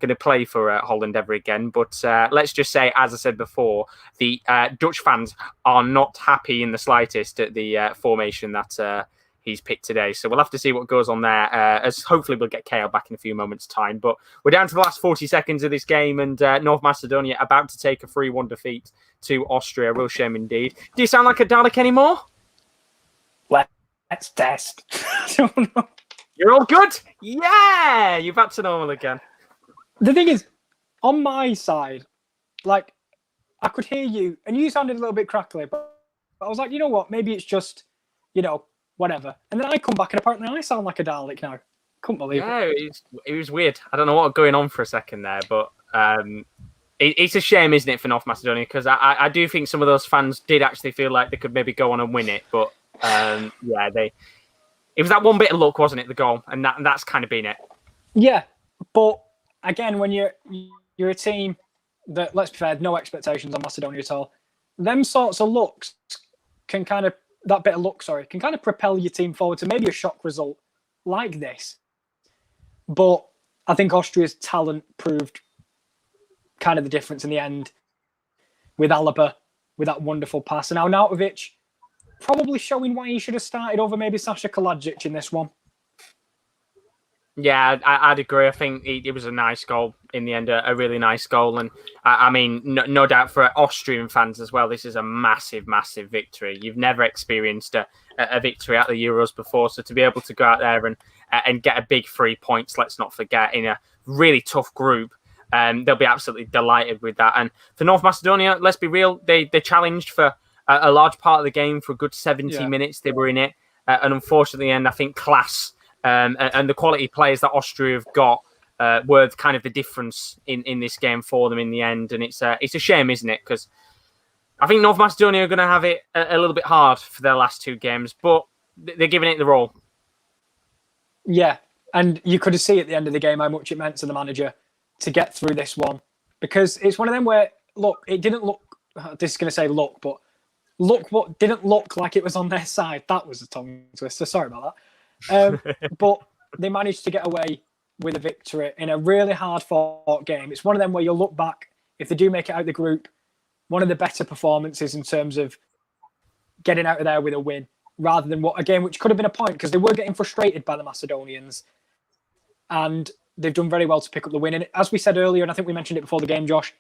to play for Holland ever again. But let's just say, as I said before, the Dutch fans are not happy in the slightest at the formation that he's picked today. So we'll have to see what goes on there, as hopefully we'll get KL back in a few moments' time. But we're down to the last 40 seconds of this game, and North Macedonia about to take a 3-1 defeat to Austria. Real shame indeed. Do you sound like a Dalek anymore? Let's test. I don't know. You're all good? Yeah! You're back to normal again. The thing is, on my side, like, I could hear you, and you sounded a little bit crackly, but I was like, you know what, maybe it's just, whatever. And then I come back, and apparently I sound like a Dalek now. Couldn't believe it. It was weird. I don't know what was going on for a second there, but it's a shame, isn't it, for North Macedonia? Because I do think some of those fans did actually feel like they could maybe go on and win it, but yeah, it was that one bit of luck, wasn't it, the goal? And that's kind of been it. Yeah, but again, when you're a team that, let's be fair, no expectations on Macedonia at all, them sorts of looks can kind of propel your team forward to maybe a shock result like this. But I think Austria's talent proved kind of the difference in the end with Alaba, with that wonderful pass. And Arnautovic probably showing why he should have started over maybe Sasha Kalajic in this one. Yeah, I'd agree. I think it was a nice goal in the end, a really nice goal. And I mean, no doubt for Austrian fans as well, this is a massive, massive victory. You've never experienced a victory at the Euros before. So to be able to go out there and get a big 3 points, let's not forget, in a really tough group, they'll be absolutely delighted with that. And for North Macedonia, let's be real, they challenged for a large part of the game for a good 70 minutes. They were in it. And unfortunately, I think class and the quality players that Austria have got were kind of the difference in this game for them in the end. And it's a shame, isn't it? Because I think North Macedonia are going to have it a little bit hard for their last two games, but they're giving it the roll. Yeah, and you could see at the end of the game how much it meant to the manager to get through this one. Because it's one of them where, look, it didn't look, this is going to say look, but look what didn't look like it was on their side. That was a tongue twister. Sorry about that. But they managed to get away with a victory in a really hard-fought game. It's one of them where you'll look back, if they do make it out of the group, one of the better performances in terms of getting out of there with a win, rather than what a game which could have been a point, because they were getting frustrated by the Macedonians. And they've done very well to pick up the win. And as we said earlier, and I think we mentioned it before the game, Josh,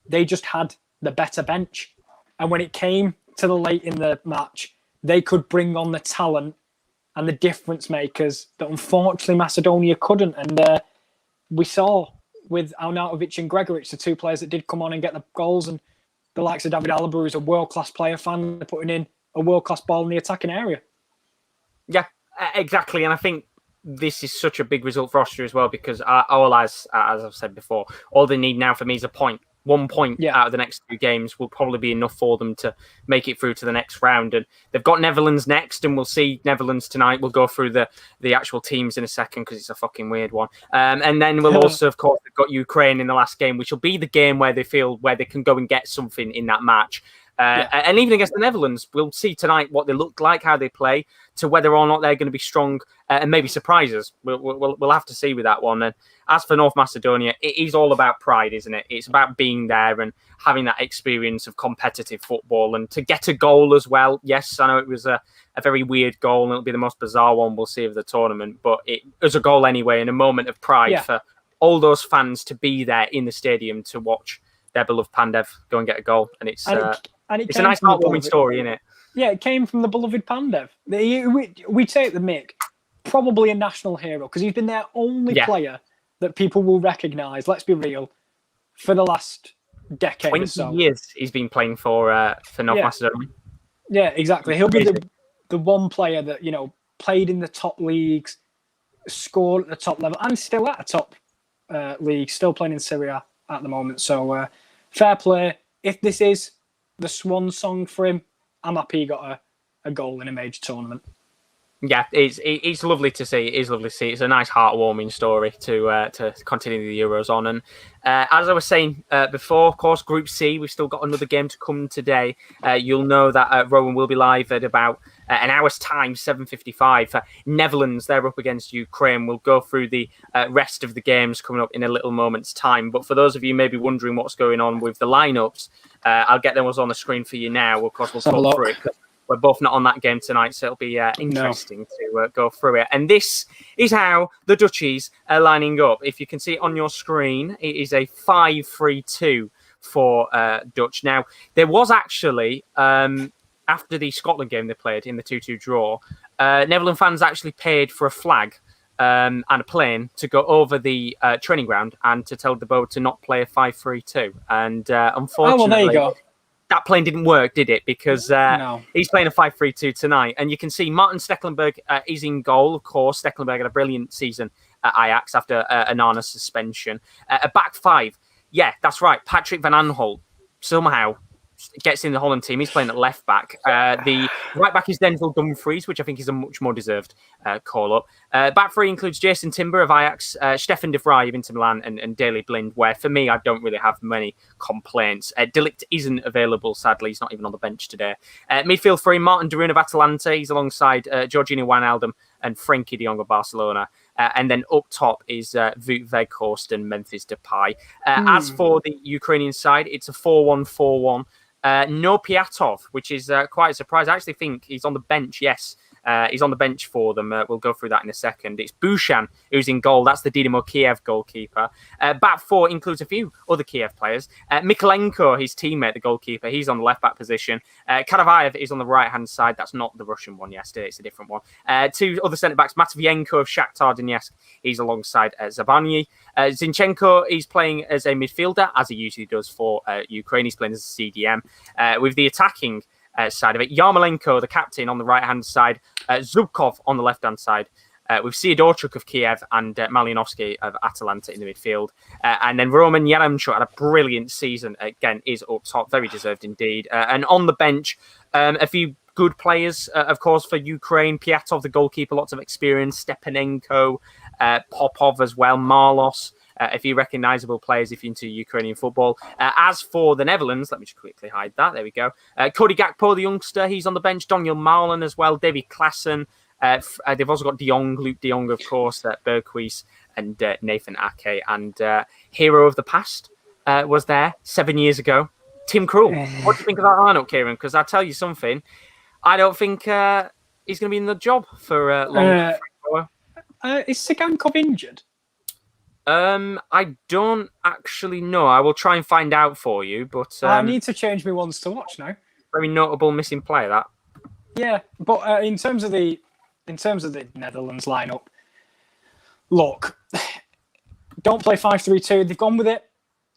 they just had the better bench. And when it came to the late in the match, they could bring on the talent and the difference makers that unfortunately Macedonia couldn't. And we saw with Arnautovic and Gregoric, the two players that did come on and get the goals, and the likes of David Alaba, who's a world-class player, finally putting in a world-class ball in the attacking area. Yeah, exactly. And I think this is such a big result for Austria as well, because all, as I've said before, all they need now for me is a point. 1 point out of the next 2 games will probably be enough for them to make it through to the next round. And they've got Netherlands next, and we'll see Netherlands tonight. We'll go through the actual teams in a second because it's a fucking weird one. And then we'll also, of course, they've got Ukraine in the last game, which will be the game where they feel where they can go and get something in that match. And even against the Netherlands, we'll see tonight what they look like, how they play, to whether or not they're going to be strong and maybe surprise us. We'll have to see with that one. And as for North Macedonia, it is all about pride, isn't it? It's about being there and having that experience of competitive football and to get a goal as well. Yes, I know it was a very weird goal and it'll be the most bizarre one we'll see of the tournament, but it was a goal anyway and a moment of pride for all those fans to be there in the stadium to watch their beloved Pandev go and get a goal. And it's a nice heartwarming story, isn't it? Yeah, it came from the beloved Pandev. We take the mick, probably a national hero, because he's been their only player that people will recognise, let's be real, for the last decade or so. 20 years he's been playing for North Macedonia. Yeah, exactly. He'll be the one player that, played in the top leagues, scored at the top level, and still at a top league, still playing in Serie A at the moment. So, fair play. If this is the swan song for him, I'm happy he got a goal in a major tournament. Yeah, it's lovely to see. It is lovely to see. It's a nice, heartwarming story to continue the Euros on. And as I was saying before, of course, Group C, we've still got another game to come today. You'll know that Rowan will be live at about an hour's time, 7:55. Netherlands, they're up against Ukraine. We'll go through the rest of the games coming up in a little moment's time. But for those of you maybe wondering what's going on with the lineups, I'll get them on the screen for you now. Of course, we'll talk through it. We're both not on that game tonight, so it'll be interesting to go through it. And this is how the Dutchies are lining up. If you can see it on your screen, it is a 5-3-2 for Dutch. Now, there was actually, after the Scotland game they played in the 2-2 draw, Netherlands fans actually paid for a flag and a plane to go over the training ground and to tell the boat to not play a 5-3-2. And unfortunately... there you go. That plane didn't work, did it? Because he's playing a 5-3-2 tonight. And you can see Martin Stekelenburg is in goal, of course. Stekelenburg had a brilliant season at Ajax after an Arna suspension. A back five. Yeah, that's right. Patrick van Aanholt somehow gets in the Holland team. He's playing at left back. The right back is Denzel Dumfries, which I think is a much more deserved call-up. Back three includes Jason Timber of Ajax, Stefan de Vrij of Inter Milan, and Daley Blind, where for me, I don't really have many complaints. Delict isn't available, sadly. He's not even on the bench today. Midfield three, Martin de Roon of Atalanta. He's alongside Jorginho Wijnaldum and Frenkie de Jong of Barcelona. And then up top is Wout Weghorst and Memphis Depay. As for the Ukrainian side, it's a 4-1-4-1. No Piatov, which is quite a surprise. I actually think he's on the bench, yes. He's on the bench for them. We'll go through that in a second. It's Bushan who's in goal. That's the Dynamo Kiev goalkeeper. Back four includes a few other Kiev players. Mikolenko, his teammate, the goalkeeper, he's on the left back position. Karavayev is on the right-hand side. That's not the Russian one yesterday. It's a different one. Two other centre-backs. Matvienko of Shakhtar Donetsk. He's alongside Zabanyi. Zinchenko, he's playing as a midfielder, as he usually does for Ukraine. He's playing as a CDM. With the attacking side of it, Yarmolenko, the captain, on the right-hand side, Zubkov on the left-hand side, with Siodorchuk of Kiev and Malinovsky of Atalanta in the midfield. And then Roman Yaremchuk had a brilliant season, again, is up top, very deserved indeed. And on the bench, a few good players, of course, for Ukraine. Piatov, the goalkeeper, lots of experience. Stepanenko, Popov as well, Marlos. A few recognisable players if you're into Ukrainian football. As for the Netherlands, let me just quickly hide that. There we go. Cody Gakpo, the youngster, he's on the bench. Daniel Marlon as well. David Klaassen. They've also got Luke de Jong, of course, Berghuis and Nathan Ake. And hero of the past was there 7 years ago. Tim Krul. What do you think of that lineup, Kieran? Because I'll tell you something. I don't think he's going to be in the job for long. Is Sigankov injured? I don't actually know. I will try and find out for you, but I need to change my ones to watch now. Very notable missing player, that. Yeah, but in terms of the Netherlands lineup, look, don't play 5-3-2. They've gone with it.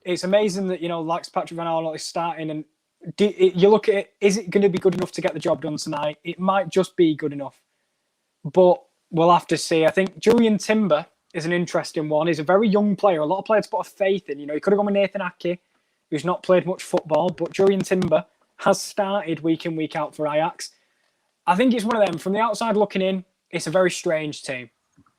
It's amazing that like Patrick van Aanholt is starting, and you look at it. Is it going to be good enough to get the job done tonight? It might just be good enough, but we'll have to see. I think Julian Timber is an interesting one. He's a very young player. A lot of players put a faith in. He could have gone with Nathan Ake. who's not played much football, but Jurriën Timber has started week in, week out for Ajax. I think it's one of them, from the outside looking in, it's a very strange team.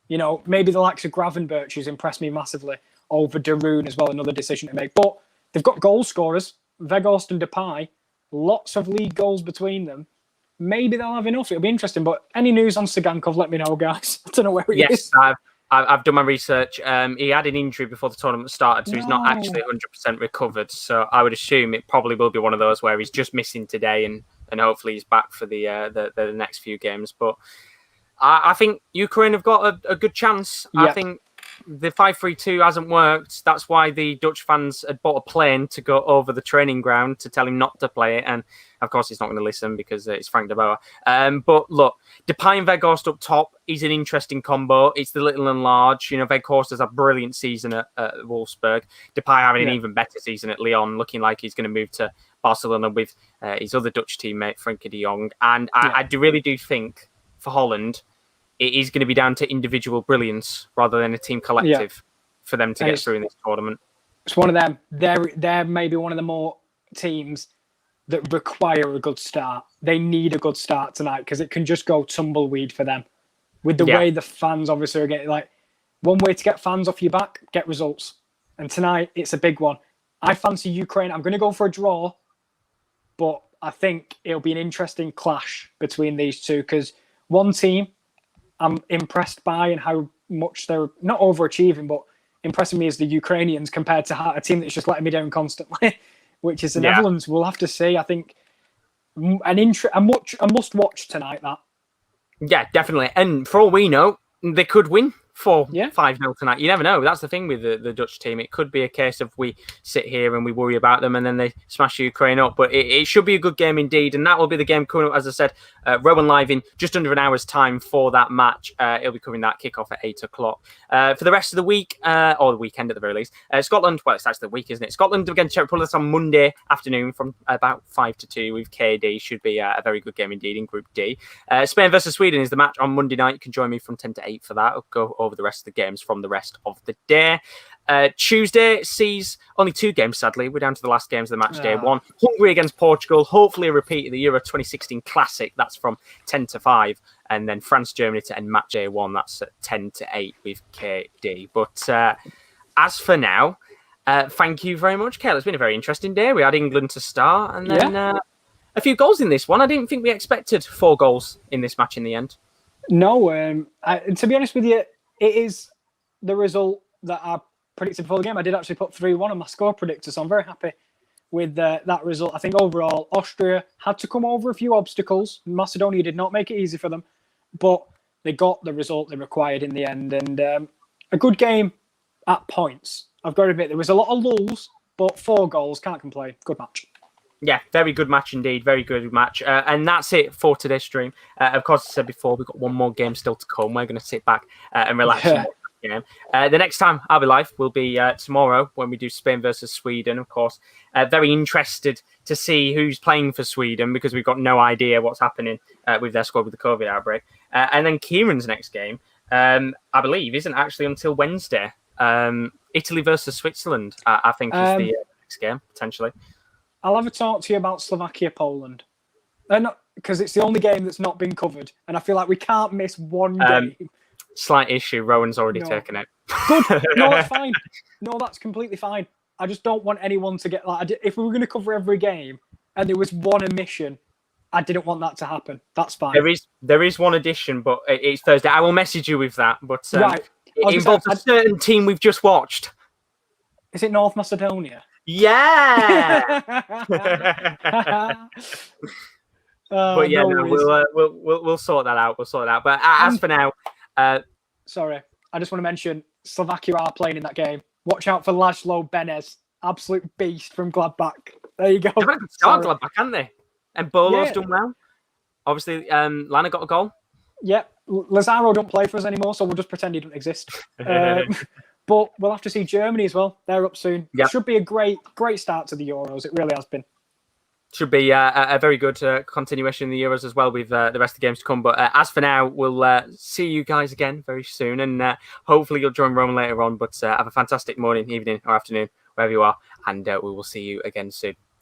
You know, maybe the likes of Gravenberch has impressed me massively over De Roon as well, another decision to make. But they've got goal scorers, Weghorst and Depay, lots of league goals between them. Maybe they'll have enough. It'll be interesting. But any news on Sagankov, let me know, guys. I don't know where he is. Yes, I've done my research. He had an injury before the tournament started, so he's not actually 100% recovered. So I would assume it probably will be one of those where he's just missing today, and hopefully he's back for the next few games. But I think Ukraine have got a good chance. Yep. I think the 5-3-2 hasn't worked. That's why the Dutch fans had bought a plane to go over the training ground to tell him not to play it. And of course, he's not going to listen because it's Frank de Boer. But look, Depay and Weghorst up top is an interesting combo. It's the little and large. You know, Weghorst has a brilliant season at Wolfsburg. Depay having an even better season at Lyon, looking like he's going to move to Barcelona with his other Dutch teammate, Frenkie de Jong. And I really do think for Holland, it is going to be down to individual brilliance rather than a team collective for them to get through in this tournament. It's one of them. They're maybe one of the more teams that require a good start. They need a good start tonight because it can just go tumbleweed for them. With the way the fans obviously are getting, like, one way to get fans off your back, get results. And tonight, it's a big one. I fancy Ukraine. I'm going to go for a draw, but I think it'll be an interesting clash between these two because one team I'm impressed by and how much they're not overachieving, but impressing me is the Ukrainians compared to a team that's just letting me down constantly, which is the Netherlands. We'll have to see. I think a must watch tonight. That. Yeah, definitely. And for all we know, they could win 5-0 tonight. You never know. That's the thing with the Dutch team. It could be a case of we sit here and we worry about them and then they smash Ukraine up. But it should be a good game indeed. And that will be the game coming up, as I said, Rowan live in just under an hour's time for that match. It'll be covering that kickoff at 8 o'clock. For the rest of the week, or the weekend at the very least, Scotland, well, it's actually the week, isn't it? Scotland against Czech Republic on Monday afternoon from about 5 to 2 with KD. Should be a very good game indeed in Group D. Spain versus Sweden is the match on Monday night. You can join me from 10 to 8 for that. I'll go over the rest of the games from the rest of the day. Tuesday sees only 2 games, sadly. We're down to the last games of the match day one. Hungary against Portugal. Hopefully a repeat of the Euro 2016 Classic. That's from 10 to 5. And then France-Germany to end match day one. That's at 10 to 8 with KD. But as for now, thank you very much, Kel. It's been a very interesting day. We had England to start and then a few goals in this one. I didn't think we expected 4 goals in this match in the end. No, to be honest with you, it is the result that I predicted before the game. I did actually put 3-1 on my score predictor, so I'm very happy with that result. I think overall, Austria had to come over a few obstacles. Macedonia did not make it easy for them, but they got the result they required in the end. And a good game at points. I've got to admit, there was a lot of lulls, but 4 goals, can't complain. Good match. Yeah, very good match indeed. Very good match. And that's it for today's stream. Of course, I said before, we've got one more game still to come. We're going to sit back and relax. The next time I'll be live will be tomorrow when we do Spain versus Sweden. Of course, very interested to see who's playing for Sweden because we've got no idea what's happening with their squad with the COVID outbreak. And then Kieran's next game, I believe, isn't actually until Wednesday. Italy versus Switzerland, I think, is the next game, potentially. I'll have a talk to you about Slovakia-Poland. Because it's the only game that's not been covered. And I feel like we can't miss one game. Slight issue. Rowan's already taken it. Good. No, that's fine. No, that's completely fine. I just don't want anyone to get like... If we were going to cover every game and there was one omission, I didn't want that to happen. That's fine. There is one addition, but it's Thursday. I will message you with that. But right. It involves a certain team we've just watched. Is it North Macedonia? Yeah! But yeah, we'll sort that out. We'll sort it out. But as for now... sorry, I just want to mention Slovakia are playing in that game. Watch out for Laszlo Benez, absolute beast from Gladbach. There you go. They've had a good start, Gladbach, haven't they? And Bolo's done well. Obviously, Lana got a goal. Yep. Lazaro don't play for us anymore, so we'll just pretend he doesn't exist. But we'll have to see Germany as well. They're up soon. Yep. It should be a great start to the Euros. It really has been. Should be a very good continuation in the Euros as well with the rest of the games to come. But as for now, we'll see you guys again very soon. And hopefully you'll join Roman later on. But have a fantastic morning, evening or afternoon, wherever you are, and we will see you again soon.